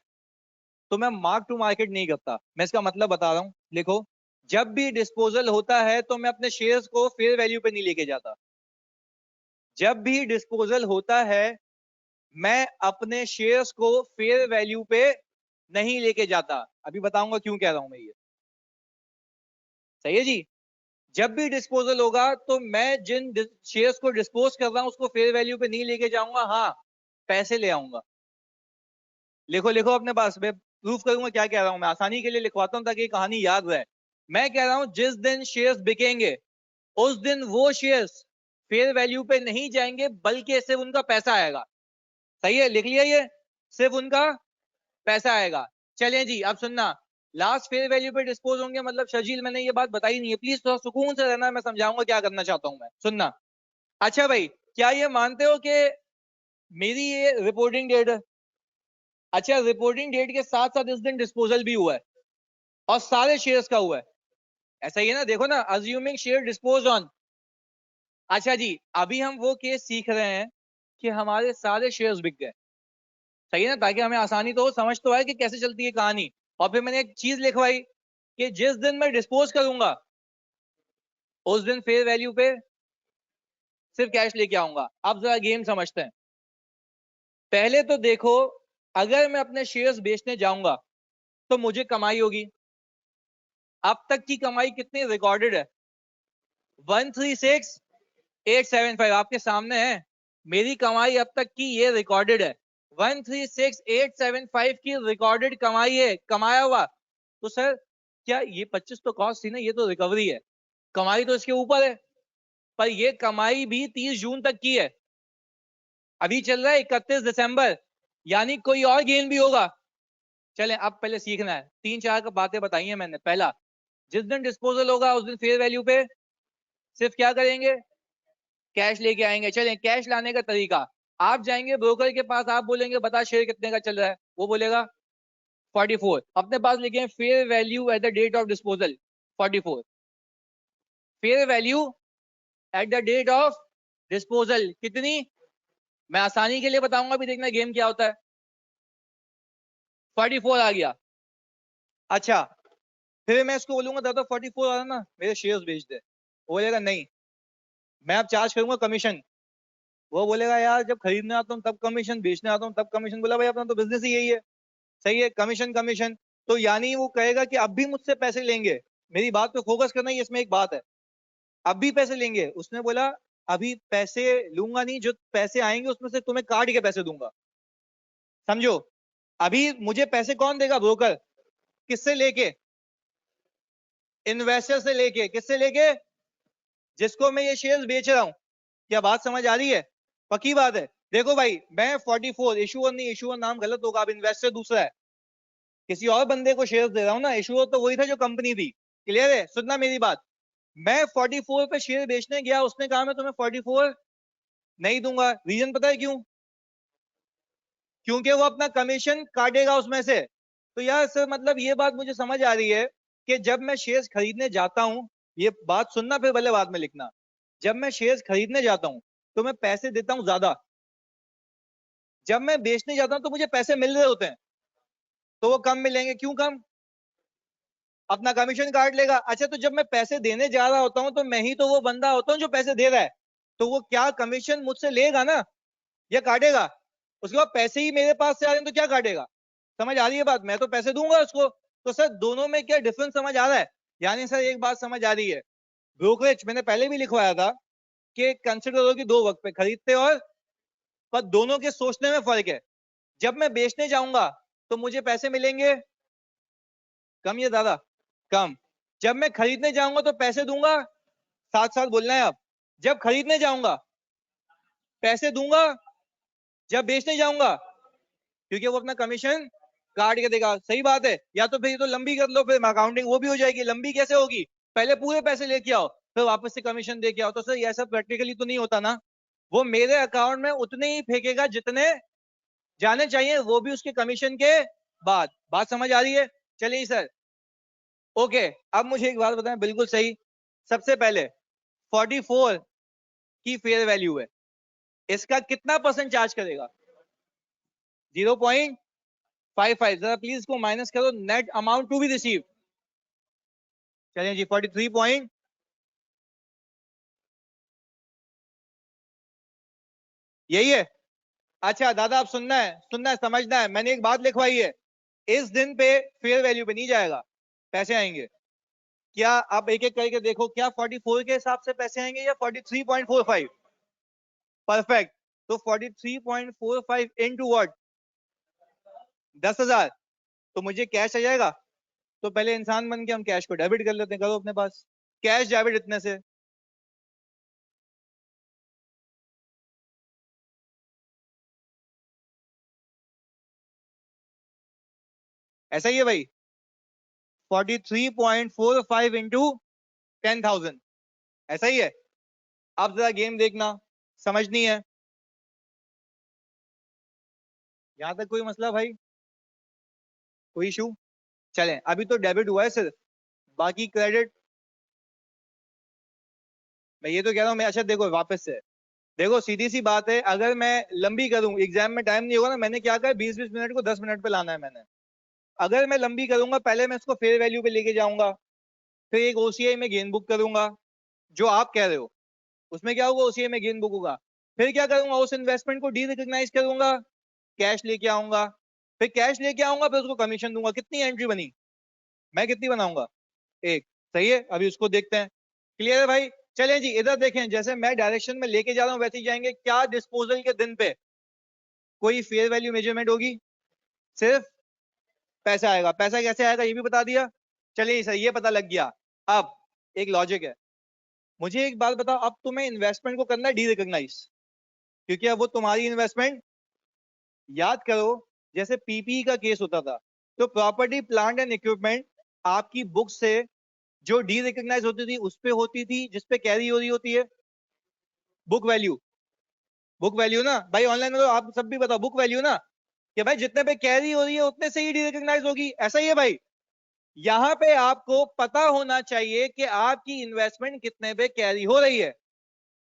तो मैं मार्क टू मार्केट नहीं करता। मैं इसका मतलब बता रहा हूं, लिखो। जब भी डिस्पोजल होता है तो मैं अपने शेयर्स को फेयर वैल्यू पे नहीं लेके जाता। जब भी डिस्पोजल होता है मैं अपने शेयर्स को फेयर वैल्यू पे नहीं लेके जाता। अभी बताऊंगा क्यों कह रहा हूं मैं ये। सही है जी? जब भी डिस्पोजल होगा तो मैं जिन शेयर्स को डिस्पोज कर रहा हूं उसको फेयर वैल्यू पे नहीं लेके जाऊंगा, हाँ पैसे ले आऊंगा। लिखो लिखो अपने पास, मैं प्रूफ करूंगा क्या कह रहा हूं। मैं आसानी के लिए लिखवाता हूं ताकि कहानी याद रहे। मैं कह रहा हूं जिस दिन शेयर्स बिकेंगे उस दिन वो शेयर्स फेयर वैल्यू पे नहीं जाएंगे बल्कि सिर्फ उनका पैसा आएगा। सही है? लिख लिया ये, सिर्फ उनका पैसा आएगा। चलें जी अब सुनना, लास्ट फेयर वैल्यू पे डिस्पोज होंगे मतलब शर्जील मैंने ये बात बताई नहीं है, प्लीज थोड़ा सुकून से रहना, मैं समझाऊंगा क्या करना चाहता हूं मैं, सुनना। अच्छा भाई क्या ये मानते हो कि मेरी ये रिपोर्टिंग डेट है? अच्छा रिपोर्टिंग डेट के साथ साथ इस दिन डिस्पोजल भी हुआ है और सारे शेयर्स का हुआ है, ऐसा ही है ना? देखो ना, अज्यूमिंग शेयर डिस्पोज ऑन। अच्छा जी अभी हम वो केस सीख रहे हैं कि हमारे सारे शेयर्स बिक गए। सही है ना? ताकि हमें आसानी तो हो, समझ तो है कि कैसे चलती है कहानी। और फिर मैंने एक चीज लिखवाई कि जिस दिन मैं डिस्पोज करूंगा उस दिन फेयर वैल्यू पे सिर्फ कैश लेके आऊंगा। अब जरा गेम समझते हैं। पहले तो देखो, अगर मैं अपने शेयर्स बेचने जाऊंगा तो मुझे कमाई होगी। अब तक की कमाई कितनी रिकॉर्डेड है? 136875 आपके सामने है। मेरी कमाई अब तक की ये रिकॉर्डेड है, 136875 की रिकॉर्डेड कमाई है, कमाया हुआ। तो सर क्या ये 25 तो कॉस्ट थी ना, ये तो रिकवरी है, कमाई तो इसके ऊपर है। पर ये कमाई भी 30 जून तक की है, अभी चल रहा है 31 दिसंबर, यानी कोई और गेन भी होगा। चलें अब पहले सीखना है, तीन चार बातें बताई हैं मैंने। पहला, जिस दिन डिस्पोजल होगा उस दिन फेयर वैल्यू पे सिर्फ क्या करेंगे? कैश लेके आएंगे। चलें कैश लाने का तरीका, आप जाएंगे ब्रोकर के पास, आप बोलेंगे बता शेयर कितने का चल रहा है, वो बोलेगा 44। अपने पास लिखे fair value at the date of disposal 44, fair value at the date of disposal कितनी? मैं आसानी के लिए बताऊंगा, भी देखना गेम क्या होता है। 44 आ गया। अच्छा फिर मैं इसको बोलूंगा दादा 44 आ रहा ना, मेरे शेयर्स बेच दे। वो बोलेगा नहीं, मैं अब चार्ज करूंगा कमीशन। वो बोलेगा यार जब खरीदने आता हूँ तब कमीशन, बेचने आता हूँ तब कमीशन। बोला भाई अपना तो बिजनेस ही यही है। सही है, कमीशन कमीशन। तो यानी वो कहेगा कि अब भी मुझसे पैसे लेंगे। मेरी बात पे फोकस करना ही, इसमें एक बात है, अब भी पैसे लेंगे। उसने बोला अभी पैसे लूंगा नहीं, जो पैसे आएंगे उसमें से तुम्हें काट के पैसे दूंगा। समझो? अभी मुझे पैसे कौन देगा? ब्रोकर। किससे लेके? इन्वेस्टर से लेके। किससे लेके? जिसको मैं ये शेयर्स बेच रहा हूं। क्या बात समझ आ रही है? पक्की बात है। देखो भाई मैं 44, इशूअर नहीं, इशूअर नाम गलत होगा, अब इन्वेस्टर दूसरा है, किसी और बंदे को शेयर्स दे रहा हूं ना। इशूअर तो वही था जो कंपनी थी। क्लियर है? सुनना मेरी बात। मैं 44 पे शेयर बेचने गया, उसने कहा मैं तुम्हें 44 नहीं दूंगा। रीजन पता है क्यों? क्योंकि वो अपना कमीशन काटेगा उसमें से। तो यार सर मतलब ये बात मुझे समझ आ रही है कि जब मैं शेयर्स खरीदने जाता हूं, ये बात सुनना फिर भले बाद में लिखना, जब मैं शेयर्स खरीदने जाता हूं तो मैं पैसे देता हूं ज्यादा, जब मैं बेचने जाता हूं तो मुझे पैसे मिल रहे होते हैं, तो वो कम मिलेंगे। क्यों कम? अपना कमीशन काट लेगा। अच्छा तो जब मैं पैसे देने जा रहा होता हूं तो मैं ही तो वो बंदा होता हूं जो पैसे दे रहा है, तो वो क्या कमीशन मुझसे लेगा ना, या काटेगा? उसके बाद पैसे ही मेरे पास से आ रहे हैं तो क्या काटेगा? समझ आ रही है बात? मैं तो पैसे दूंगा उसको। तो सर दोनों में क्या डिफरेंस समझ आ रहा है? यानी सर एक बात समझ आ रही है, ब्रोकरेज मैंने पहले भी लिखवाया था कि कंसिडर करो कि दो वक्त पे, खरीदते और पर दोनों के सोचने में फर्क है। जब मैं बेचने जाऊंगा तो मुझे पैसे मिलेंगे कम या ज्यादा? कम। जब मैं खरीदने जाऊंगा तो पैसे दूंगा, साथ साथ बोलना है आप। जब खरीदने जाऊंगा पैसे दूंगा, जब बेचने जाऊंगा क्योंकि वो अपना कमीशन काट के देगा। सही बात है। या तो फिर ये तो लंबी कर लो, फिर अकाउंटिंग वो भी हो जाएगी। लंबी कैसे होगी? पहले पूरे पैसे लेके आओ फिर वापस से कमीशन दे के आओ। तो सर ये सब प्रैक्टिकली तो नहीं होता ना। वो मेरे अकाउंट में उतने ही फेंकेगा जितने जाने चाहिए, वो भी उसके कमीशन के बाद। बात समझ आ रही है? चलिए सर। ओके, अब मुझे एक बात बताएं, बिल्कुल सही। सबसे पहले 44 की फेयर वैल्यू है, इसका कितना परसेंट चार्ज करेगा? 0.55। जरा प्लीज इसको माइनस करो, net amount to be receive. चलिए जी 43 पॉइंट, यही है। अच्छा दादा, आप सुनना है, समझना है। मैंने एक बात लिखवाई है, इस दिन पे फेयर वैल्यू पे नहीं जाएगा, पैसे आएंगे। क्या आप एक एक करके देखो, क्या 44 के हिसाब से पैसे आएंगे या 43.45? परफेक्ट। तो 43.45 इनटू व्हाट? 10,000। तो मुझे कैश आ जाएगा। तो पहले इंसान बन के हम कैश को डेबिट कर लेते हैं। करो अपने पास कैश डेबिट इतने से। ऐसा ही है भाई। 43.45 इंटू 10,000, ऐसा ही है। अब जरा गेम देखना, समझनी है। यहां तक कोई मसला भाई? कोई इशू? चलें, अभी तो डेबिट हुआ है सिर्फ, बाकी क्रेडिट। मैं ये तो कह रहा हूँ मैं। अच्छा देखो वापस से देखो, सीधी सी बात है, अगर मैं लंबी करूं, एग्जाम में टाइम नहीं होगा ना। मैंने क्या कहा, 20-20 मिनट को 10 मिनट पे लाना है मैंने। अगर मैं लंबी करूंगा, पहले मैं इसको फेयर वैल्यू पे लेके जाऊंगा, फिर एक ओसीआई में गेन बुक करूंगा, जो आप कह रहे हो। उसमें क्या होगा? ओसीआई में गेन बुक होगा। फिर क्या करूंगा? उस इन्वेस्टमेंट को डी रिकॉग्नाइज करूंगा, कैश लेके आऊंगा। फिर कैश लेके आऊंगा, फिर उसको कमीशन दूंगा। कितनी एंट्री बनी? मैं कितनी बनाऊंगा? एक। सही है, अभी उसको देखते हैं। क्लियर है भाई? चलें जी, इधर देखें, जैसे मैं डायरेक्शन में लेके जा रहा हूं वैसे ही जाएंगे। क्या डिस्पोजल के दिन पे कोई फेयर वैल्यू मेजरमेंट होगी? सिर्फ पैसा आएगा। पैसा कैसे आएगा ये भी बता दिया। चलिए सर, ये पता लग गया। अब एक लॉजिक है। मुझे एक बात बताओ, अब तुम्हें इन्वेस्टमेंट को करना है डी रिकॉग्नाइज, क्योंकि अब वो तुम्हारी इन्वेस्टमेंट। याद करो, जैसे पीपीई का केस होता था, तो प्रॉपर्टी प्लांट एंड इक्विपमेंट आपकी बुक से जो डी रिकॉग्नाइज होती थी उस पे होती थी, जिसपे कैरी हो रही होती है बुक वैल्यू। बुक वैल्यू ना भाई, ऑनलाइन में तो आप सब भी बताओ, बुक वैल्यू ना। कि भाई जितने पे कैरी हो रही है उतने से ही डी रिकॉग्नाइज होगी। ऐसा ही है भाई। यहां पे आपको पता होना चाहिए कि आपकी इन्वेस्टमेंट कितने पे कैरी हो रही है।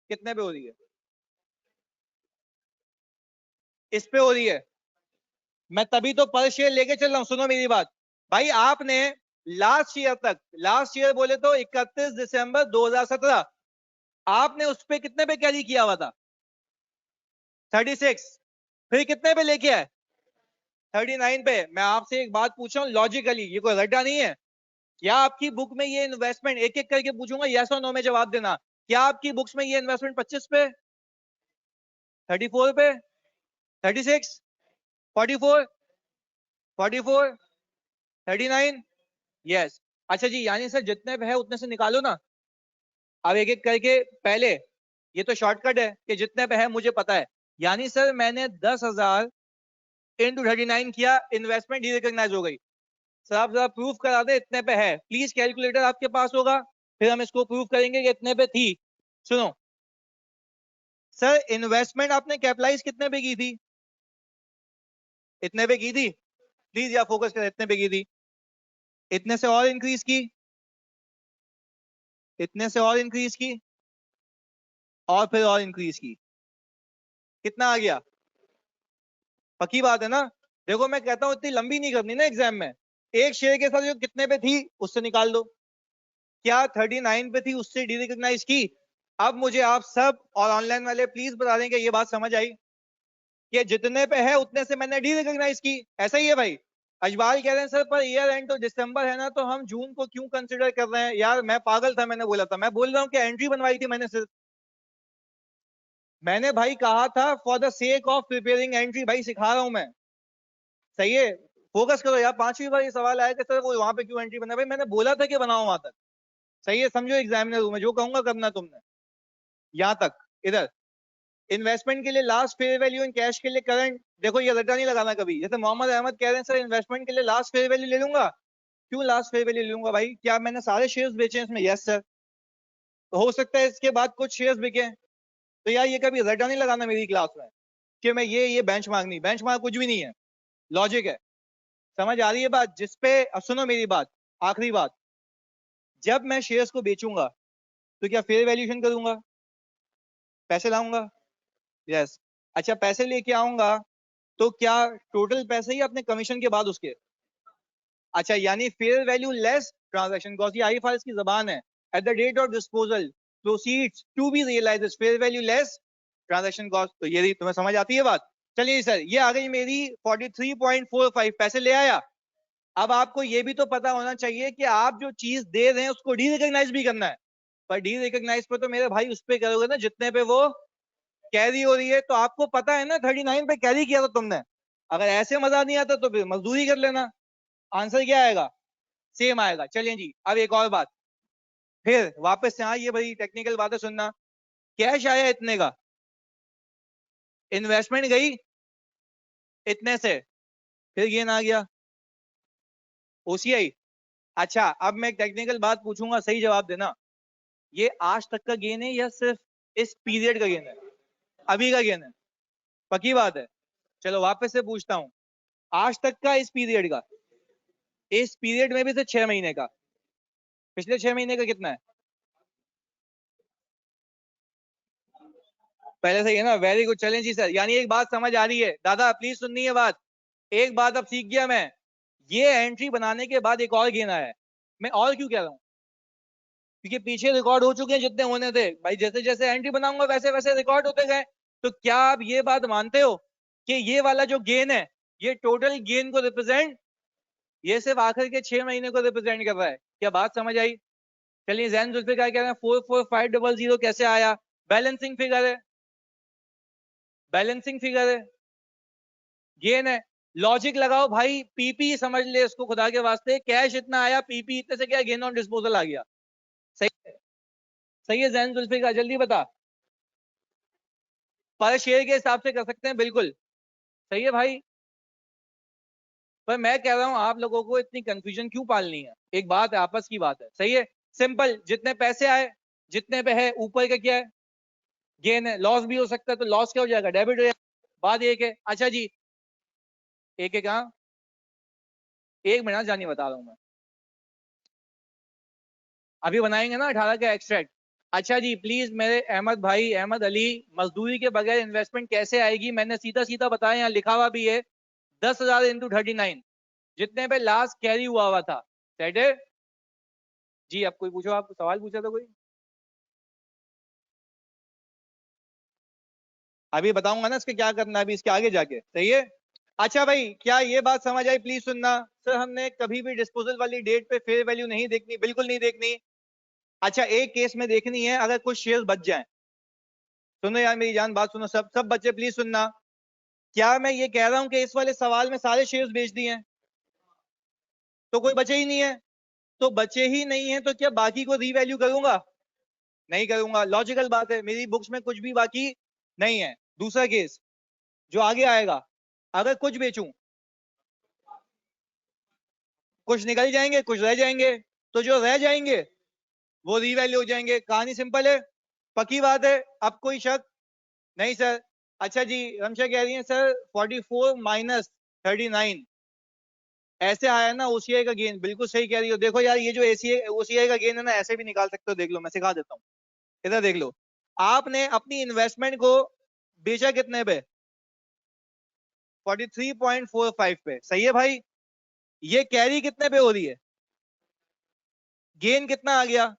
कितने पे हो रही है? इस पे हो रही है। मैं तभी तो पर शेयर लेके चल रहा हूं। सुनो मेरी बात भाई, आपने लास्ट ईयर तक, लास्ट ईयर बोले तो 31 दिसंबर 2017, आपने उस पे कितने पे कैरी किया हुआ था? 36। फिर कितने पे लेके आए? 39 पे। मैं आपसे एक बात पूछ रहा हूँ लॉजिकली, ये कोई रट्टा नहीं है। क्या आपकी बुक में ये इन्वेस्टमेंट, एक एक करके पूछूंगा, यस और नो में जवाब देना। क्या आपकी बुक्स में ये इन्वेस्टमेंट 25 पे, 34 पे, 36, 44, 44, 39? यस। अच्छा जी, यानी सर जितने पे है उतने से निकालो ना। अब एक एक करके, पहले ये तो शॉर्टकट है कि जितने पे है मुझे पता है। यानी सर मैंने 10,000 इंटू 39 किया, इन्वेस्टमेंट रिकॉग्नाइज हो गई। सर आप जरा प्रूफ करा दे इतने पे है प्लीज। कैलकुलेटर आपके पास होगा, फिर हम इसको प्रूफ करेंगे कि इतने पे थी। सुनो सर, इन्वेस्टमेंट आपने कैपिटलाइज कितने पे की थी? इतने पे की थी। प्लीज या फोकस करें, इतने पे की थी। इतने से और इंक्रीज की, इतने से और इंक्रीज की, और फिर और इंक्रीज की। कितना आ गया? पक्की बात है ना? देखो मैं कहता हूं इतनी लंबी नहीं करनी ना एग्जाम में। एक शेयर के साथ जो कितने पे थी उससे निकाल दो। क्या 39 पे थी उससे डी रिकॉग्नाइज की? अब मुझे आप सब और ऑनलाइन वाले प्लीज बता दें कि ये बात समझ आई कि जितने पे है उतने से मैंने डी रिकॉग्नाइज की। ऐसा ही है भाई। अजबाल कह रहे हैं सर पर ईयर एंड तो दिसंबर है ना, तो हम जून को क्यों कंसिडर कर रहे हैं? यार मैं पागल था, मैंने बोला था, मैं बोल रहा हूँ कि एंट्री बनवाई थी मैंने सिर्फ। मैंने भाई कहा था for the sake of preparing entry, भाई सिखा रहा हूं मैं, सही है। फोकस करो यार, 5वीं बार ये सवाल आया कि सर वो वहां पे क्यों एंट्री बना, भाई मैंने बोला था कि बनाओ वहां तक, सही है। समझो एग्जामिनर हूं मैं, जो कहूंगा करना तुमने। यहां तक इधर इन्वेस्टमेंट के लिए last fair value and cash के लिए करंट, देखो ये रटा नहीं लगाना कभी। जैसे मोहम्मद अहमद कह रहे हैं सर इन्वेस्टमेंट के लिए लास्ट फेयर वैल्यू ले लूंगा, क्यों लास्ट फेयर वैल्यू ले लूंगा भाई, क्या मैंने सारे शेयर्स बेचे हैं इसमें? Yes sir. तो हो सकता है इसके बाद कुछ शेयर्स बिके, तो यार ये कभी रटा नहीं लगाना मेरी क्लास में कि मैं ये बेंचमार्क नहीं, बेंचमार्क कुछ भी नहीं है, लॉजिक है। समझ आ रही है बात? जिसपे, अब सुनो मेरी बात, आखिरी बात, जब मैं शेयर्स को बेचूंगा तो क्या फेयर वैल्यूएशन करूंगा, पैसे लाऊंगा? यस। अच्छा पैसे लेके आऊंगा तो क्या टोटल पैसे ही अपने कमीशन के बाद उसके? अच्छा यानी fair value less transaction cost, ये आईएफआरएस की जबान है। At the date of disposal proceeds to be realised fair value less transaction cost, तो ये तुम्हें समझ आती है बात? चलिए सर, ये आ गई मेरी 43.45, पैसे ले आया। अब आपको ये भी तो पता होना चाहिए कि आप जो चीज दे रहे हैं उसको डी रिकॉग्नाइज भी करना है, पर डी रिकॉग्नाइज पे तो मेरे भाई उस पे करोगे ना जितने पे वो कैरी हो रही है। तो आपको पता है ना 39 पे कैरी किया था तुमने, अगर ऐसे मजा नहीं आता तो फिर मजदूरी कर लेना, आंसर क्या आएगा? सेम आएगा। चलिए जी, अब एक और बात, फिर वापस से, हाँ ये बड़ी टेक्निकल बातें सुनना। कैश आया इतने का, इन्वेस्टमेंट गई इतने से, फिर गेन आ गया, ओसीआई। अच्छा अब मैं एक टेक्निकल बात पूछूंगा, सही जवाब देना, ये आज तक का गेन है या सिर्फ इस पीरियड का गेन है? अभी का गेन है, पक्की बात है? चलो वापस से पूछता हूं, आज तक का, इस पीरियड का, इस पीरियड में भी से 6 महीने का, पिछले 6 महीने का कितना है? पहले से ही है ना, वेरी गुड। चलें जी सर, यानी एक बात समझ आ रही है दादा, प्लीज सुननी है बात, एक बात अब सीख गया मैं, ये एंट्री बनाने के बाद एक और गेन आया है। मैं और क्यों कह रहा हूं, क्योंकि पीछे रिकॉर्ड हो चुके हैं जितने होने थे भाई, जैसे जैसे एंट्री बनाऊंगा वैसे वैसे रिकॉर्ड होते गए। तो क्या आप ये बात मानते हो कि ये वाला जो गेन है, ये टोटल गेन को रिप्रेजेंट, ये सिर्फ आखिर के 6 महीने को रिप्रेजेंट कर रहा है? क्या बात समझ आई? चलिए जैन जुल्फिकार कह रहे हैं 44500 कैसे आया, बैलेंसिंग फिगर है, बैलेंसिंग फिगर है, गेन है। लॉजिक लगाओ भाई, पीपी समझ ले इसको खुदा के वास्ते, कैश इतना आया, पीपी इतने से क्या गेन ऑन डिस्पोजल आ गया। सही है, सही है जैन जुल्फिकार, जल्दी बता। पर शेयर के हिसाब से कर सकते हैं, बिल्कुल सही है भाई। पर मैं कह रहा हूं आप लोगों को इतनी कंफ्यूजन क्यों पालनी है, एक बात है, आपस की बात है, सही है। सिंपल, जितने पैसे आए, जितने पे है ऊपर का क्या है, गेन है। लॉस भी हो सकता है, तो लॉस क्या हो जाएगा, डेबिट हो जाएगा। बात एक है। अच्छा जी, एक एक, हाँ, एक मिनट जानी बता रहा हूं मैं, अभी बनाएंगे ना 18 का एक्सट्रैक्ट। अच्छा जी प्लीज मेरे अहमद भाई, अहमद अली, मजदूरी के बगैर इन्वेस्टमेंट कैसे आएगी? मैंने सीधा सीधा बताया, यहाँ लिखा हुआ भी है, 10,000 इंटू 39, जितने पे लास्ट कैरी हुआ था, सेट है जी। अब कोई पूछो, आप सवाल पूछा था कोई? अभी बताऊंगा ना इसके क्या करना है, अभी इसके आगे जाके, सही है। अच्छा भाई, क्या ये बात समझ आई? प्लीज सुनना सर, हमने कभी भी डिस्पोजल वाली डेट पे फेयर वैल्यू नहीं देखनी, बिल्कुल नहीं देखनी। अच्छा एक केस में देखनी है, अगर कुछ शेयर्स बच जाएं। सुनो यार मेरी जान, बात सुनो, सब सब बच्चे प्लीज सुनना। क्या मैं ये कह रहा हूं कि इस वाले सवाल में सारे शेयर्स बेच दिए हैं? तो कोई बचे ही नहीं है, तो बचे ही नहीं है तो क्या बाकी को रीवैल्यू करूंगा? नहीं करूंगा, लॉजिकल बात है, मेरी बुक्स में कुछ भी बाकी नहीं है। दूसरा केस जो आगे आएगा, अगर कुछ बेचूं, कुछ निकल जाएंगे, कुछ रह जाएंगे, तो जो रह जाएंगे वो रीवैल्यू हो जाएंगे। कहानी सिंपल है, पक्की बात है, अब कोई शक नहीं सर। अच्छा जी, रमशा कह रही है सर 44 माइनस 39 ऐसे आया ना ओसीआई का गेन, बिल्कुल सही कह रही हो। देखो यार, ये जो एसीआई ओसीआई का गेन है ना, ऐसे भी निकाल सकते हो, देख लो मैं सिखा देता हूँ। इधर देख लो, आपने अपनी इन्वेस्टमेंट को बेचा कितने पे? 43.45 पे, सही है भाई। ये कैरी कितने पे हो रही है, गेन कितना आ गया?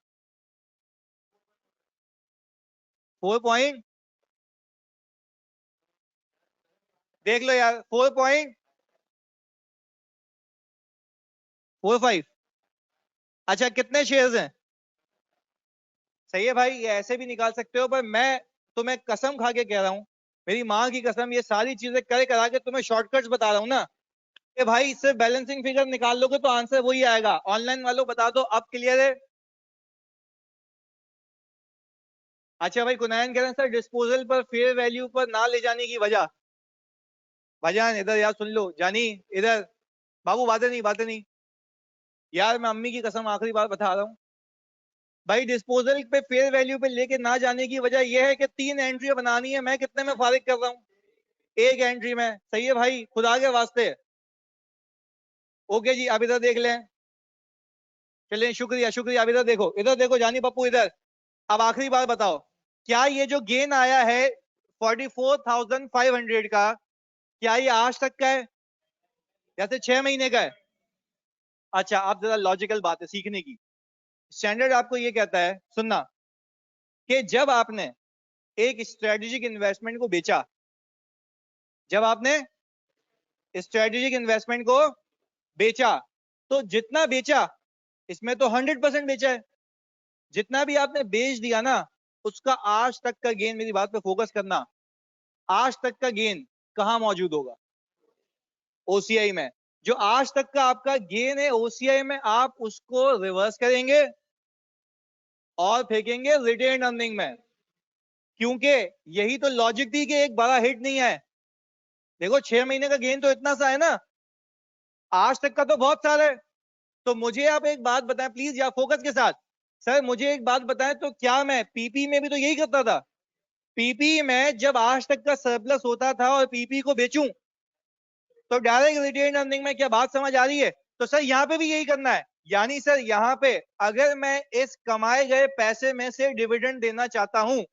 4 देख लो यार, 4.45। अच्छा कितने शेयर्स हैं? सही है भाई, ये ऐसे भी निकाल सकते हो, पर मैं तो मैं कसम खा के कह रहा हूं, मेरी माँ की कसम, ये सारी चीजें करे करा के तुम्हें शॉर्टकट्स बता रहा हूं ना कि भाई इससे बैलेंसिंग फिगर निकाल लोगे तो आंसर वही आएगा। ऑनलाइन वालों बता दो अब क्लियर है? अच्छा भाई, कुनैन कह रहे हैं सर डिस्पोजल पर फेयर वैल्यू पर ना ले जाने की वजह। भाईजान इधर यार सुन लो, जानी इधर, बाबू बातें नहीं यार, मैं अम्मी की कसम आखिरी बार बता रहा हूँ भाई, डिस्पोजल पे फेयर वैल्यू पे लेके ना जाने की वजह यह है कि 3 एंट्री बनानी है, मैं कितने में फारिग कर रहा हूँ? 1 एंट्री में। सही है भाई, खुदा के वास्ते। ओके जी, अब इधर देख लें। चलिए, शुक्रिया शुक्रिया। अब इधर देखो जानी पप्पू इधर। अब आखिरी बार बताओ, क्या ये जो गेन आया है 44,500 का, क्या ये आज तक का है या फिर 6 महीने का है? अच्छा, आप जरा लॉजिकल बात है सीखने की। स्टैंडर्ड आपको ये कहता है, सुनना, कि जब आपने एक स्ट्रेटेजिक इन्वेस्टमेंट को बेचा, जब आपने स्ट्रेटेजिक इन्वेस्टमेंट को बेचा, तो जितना बेचा इसमें तो 100% बेचा है। जितना भी आपने बेच दिया ना, उसका आज तक का गेन, मेरी बात पे फोकस करना, आज तक का गेन कहां मौजूद होगा? ओसीआई में। जो आज तक का आपका गेन है ओसीआई में, आप उसको रिवर्स करेंगे और फेंकेंगे रिटेन अर्निंग में, क्योंकि यही तो लॉजिक थी कि एक बड़ा हिट नहीं है। देखो 6 महीने का गेन तो इतना सा है ना, आज तक का तो बहुत सारा है। तो मुझे आप एक बात बताएं प्लीज, या फोकस के साथ, सर मुझे एक बात बताएं, तो क्या मैं पीपी में भी तो यही करता था? पीपी में जब आज तक का सरप्लस होता था और पीपी को बेचूं, तो डायरेक्ट रिटेन अर्निंग में, क्या बात समझ आ रही है? तो सर यहाँ पे भी यही करना है। यानी सर यहाँ पे अगर मैं इस कमाए गए पैसे में से डिविडेंड देना चाहता हूं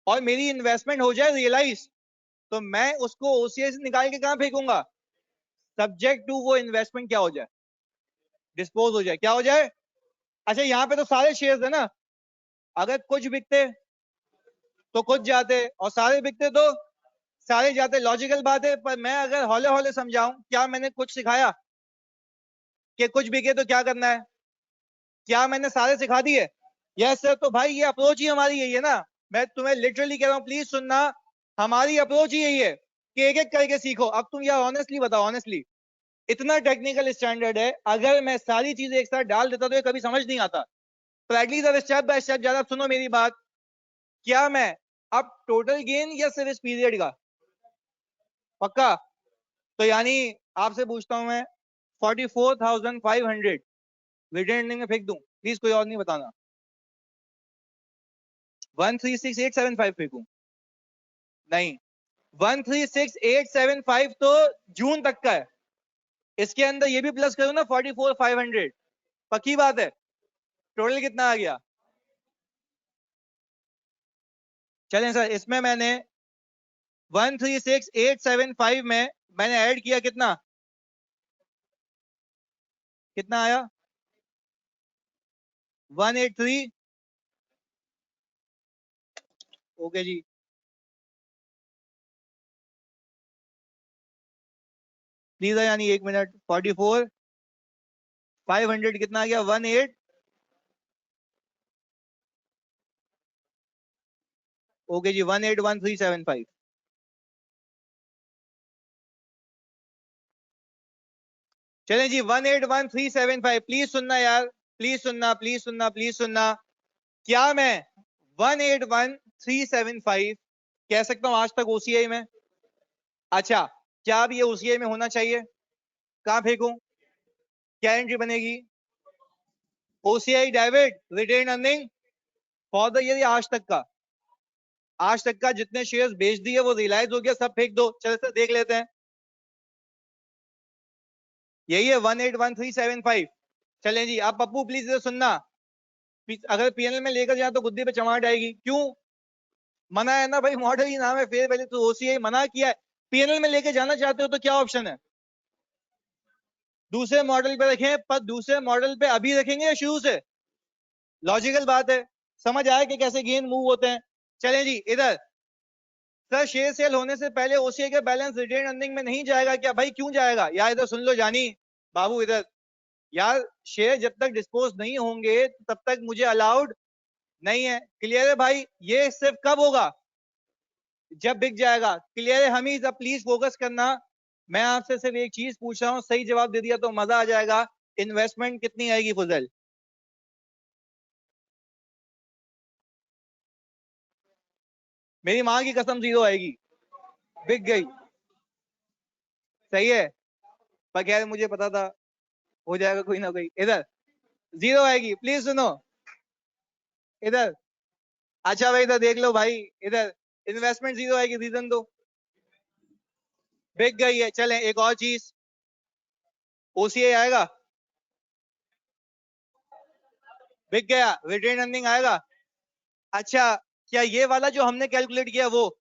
और मेरी इन्वेस्टमेंट हो जाए रियलाइज, तो मैं उसको ओसीआई से निकाल के कहां फेंकूंगा? सब्जेक्ट टू वो इन्वेस्टमेंट क्या हो जाए, डिस्पोज हो जाए। क्या हो जाए? अच्छा, यहाँ पे तो सारे शेयर्स है ना, अगर कुछ बिकते तो कुछ जाते और सारे बिकते तो सारे जाते। लॉजिकल बात है, पर मैं अगर हौले हौले समझाऊं, क्या मैंने कुछ सिखाया कि कुछ बिके तो क्या करना है? क्या मैंने सारे सिखा दिए? Yes sir. तो भाई ये अप्रोच ही हमारी यही है ना, मैं तुम्हें लिटरली कह रहा हूं, प्लीज सुनना, हमारी अप्रोच ही यही है कि एक एक करके सीखो। अब तुम यार ऑनेस्टली बताओ, ऑनेस्टली इतना टेक्निकल स्टैंडर्ड है, अगर मैं सारी चीजें एक साथ डाल देता तो ये कभी समझ नहीं आता। तो एटलीस्ट अब स्टेप बाय स्टेप ज्यादा सुनो मेरी बात। क्या मैं अब टोटल गेन या सिर्फ इस पीरियड का? पक्का? तो यानी आपसे पूछता हूं मैं, 44,500 रिटर्न में फेंक दूं? प्लीज कोई और नहीं बताना। 136,875 फेंकूं? नहीं, 136,875 तो जून तक का है, इसके अंदर ये भी प्लस करूं ना 44,500, पक्की बात है। टोटल कितना आ गया? चलें सर, इसमें मैंने 136,875 में मैंने ऐड किया कितना, कितना आया? 183। ओके जी, प्लीज यानी 1 मिनट। 44,500 कितना आ गया? 18। ओके जी, 181375। चलें जी, 181375। प्लीज सुनना यार, प्लीज सुनना प्लीज सुनना प्लीज सुनना। क्या मैं 181375 कह सकता हूं आज तक ओसीआई में? अच्छा, क्या अब ये ओसीआई में होना चाहिए? कहां फेंकूं? क्या एंट्री बनेगी? OCI debit retain earning for the year, आज तक का, आज तक का जितने शेयर्स बेच दिए वो रियलाइज हो गया, सब फेंक दो। चलो सर देख लेते हैं, यही है 181375। चलें जी, आप पप्पू प्लीज इधर सुनना, अगर पीएनएल में लेकर जाए तो गुद्दी पे चमाट आएगी। क्यों मना है ना भाई, मॉडल ही नाम है फेयर वैल्यू, तो ओसीआई मना किया है। पीएनएल में लेके जाना चाहते हो तो क्या ऑप्शन है? दूसरे मॉडल पे रखें, पर दूसरे मॉडल पे अभी रखेंगे या शुरू से? लॉजिकल बात है, समझ आया कि कैसे गेन मूव होते हैं। चलें जी इधर, सर शेयर सेल होने से पहले ओसीआई का बैलेंस रिटेन अर्निंग में नहीं जाएगा क्या? भाई क्यों जाएगा यार? इधर सुन लो जानी बाबू इधर, यार शेयर जब तक डिस्पोज नहीं होंगे तब तक मुझे अलाउड नहीं है। क्लियर है भाई? ये सिर्फ कब होगा? जब बिक जाएगा। क्लियर है हमीद? अब प्लीज फोकस करना, मैं आपसे सिर्फ एक चीज पूछ रहा हूँ, सही जवाब दे दिया तो मजा आ जाएगा। इन्वेस्टमेंट कितनी आएगी फजल? मेरी माँ की कसम 0 आएगी। बिक गई। सही है, पर खैर मुझे पता था हो जाएगा कोई ना कोई। इधर 0 आएगी, प्लीज सुनो इधर। अच्छा भाई इधर देख लो भाई, इधर इन्वेस्टमेंट 0 आएगी, रीजन दो। बिक गई है। चलें एक और चीज, ओसीआई आएगा। बिक गया, रिटेन अर्निंग आएगा। अच्छा, क्या ये वाला जो हमने कैलकुलेट किया वो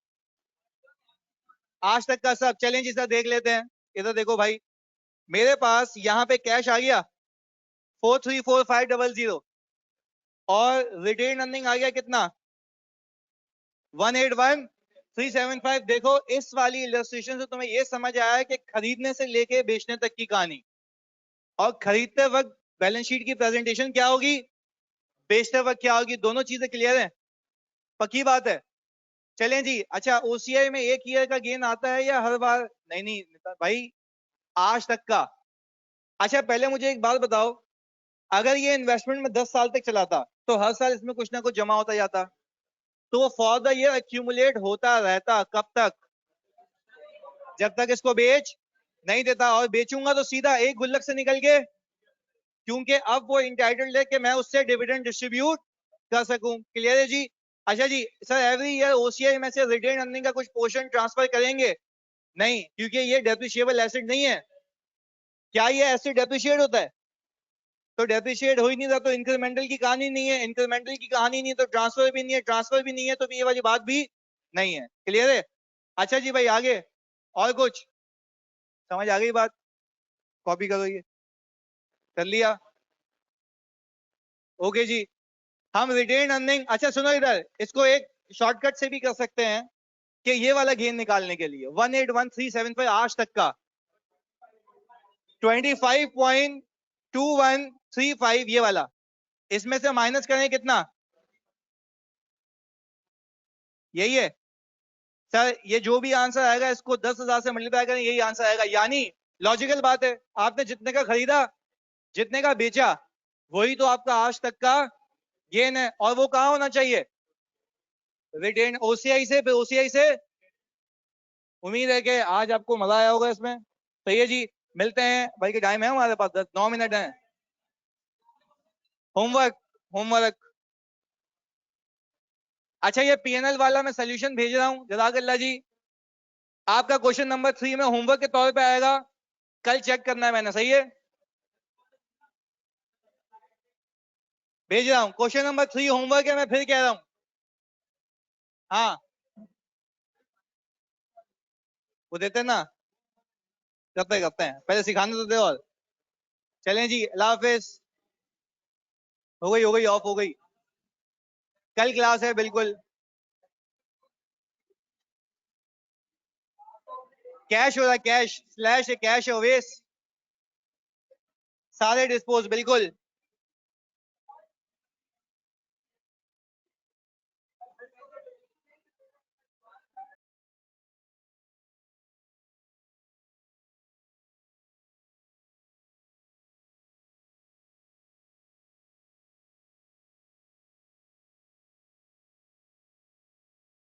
आज तक का सब? चलें जी सर देख लेते हैं। इधर देखो भाई, मेरे पास यहाँ पे कैश आ गया 434500 और रिटेन अर्निंग आ गया कितना 181375। देखो इस वाली इलस्ट्रेशन से तुम्हें ये समझ आया है कि खरीदने से लेके बेचने तक की कहानी, और खरीदते वक्त बैलेंस शीट की प्रेजेंटेशन क्या होगी, बेचते वक्त क्या होगी, दोनों चीजें क्लियर है? पक्की बात है। चलें जी। अच्छा ओसीआई में एक ईयर का गेन आता है या हर बार? नहीं नहीं भाई, आज तक का। अच्छा पहले मुझे एक बात बताओ, अगर ये इन्वेस्टमेंट में 10 साल तक चलाता तो हर साल इसमें कुछ ना कुछ जमा होता जाता, तो वो फॉर द ईयर एक्यूमुलेट होता रहता। कब तक? जब तक इसको बेच नहीं देता। और बेचूंगा तो सीधा एक गुल्लक से निकल के, क्योंकि अब वो इंटाइटल्ड है कि मैं उससे डिविडेंड डिस्ट्रीब्यूट कर सकूं। क्लियर है जी? अच्छा जी सर, एवरी ईयर ओसीआई में से रिटेन अर्निंग का कुछ पोर्शन ट्रांसफर करेंगे? नहीं, क्योंकि ये डेप्रिशिएबल एसेट नहीं है। क्या ये एसेट डेप्रिशिएट होता है? तो डेप्रिशिएट हो ही नहीं रहा, तो इंक्रीमेंटल की कहानी नहीं है, इंक्रीमेंटल की कहानी नहीं है तो ट्रांसफर भी नहीं है, ट्रांसफर भी नहीं है तो ये वाली बात भी नहीं है। क्लियर है? अच्छा जी भाई आगे और कुछ समझ आ गई बात? कॉपी करो ये। कर लिया? ओके जी। हम रिटेन अर्निंग, अच्छा सुनो इधर, इसको एक शॉर्टकट से भी कर सकते हैं कि ये वाला गेन निकालने के लिए 181375 आज तक का 25.2135 ये वाला, इसमें से माइनस करें कितना? यही है सर, ये जो भी आंसर आएगा इसको 10,000 से मल्टीप्लाई करें, यही आंसर आएगा। यानी लॉजिकल बात है, आपने जितने का खरीदा जितने का बेचा वही तो आपका आज तक का गेन है। और वो कहाँ होना चाहिए? रिटेन ओसीआई से। फिर ओसीआई से उम्मीद है कि आज आपको मजा आया होगा इसमें। सही है जी, मिलते हैं भाई के टाइम है हमारे पास 9 मिनट है। Homework, homework. अच्छा ये पीएनएल वाला मैं सोल्यूशन भेज रहा हूँ, जज़ाकल्लाह जी। आपका क्वेश्चन नंबर 3 में होमवर्क के तौर पे आएगा, कल चेक करना है मैंने। सही है, भेज रहा हूँ। क्वेश्चन नंबर 3 होमवर्क है, मैं फिर कह रहा हूँ। हाँ वो देते ना, करते हैं, पहले सिखाने तो दे। और चलें जी, अल्लाह हाफिज। हो गई ऑफ हो गई। कल क्लास है बिल्कुल। कैश हो रहा है, कैश स्लैश कैश है ओवेस, सारे डिस्पोज बिल्कुल।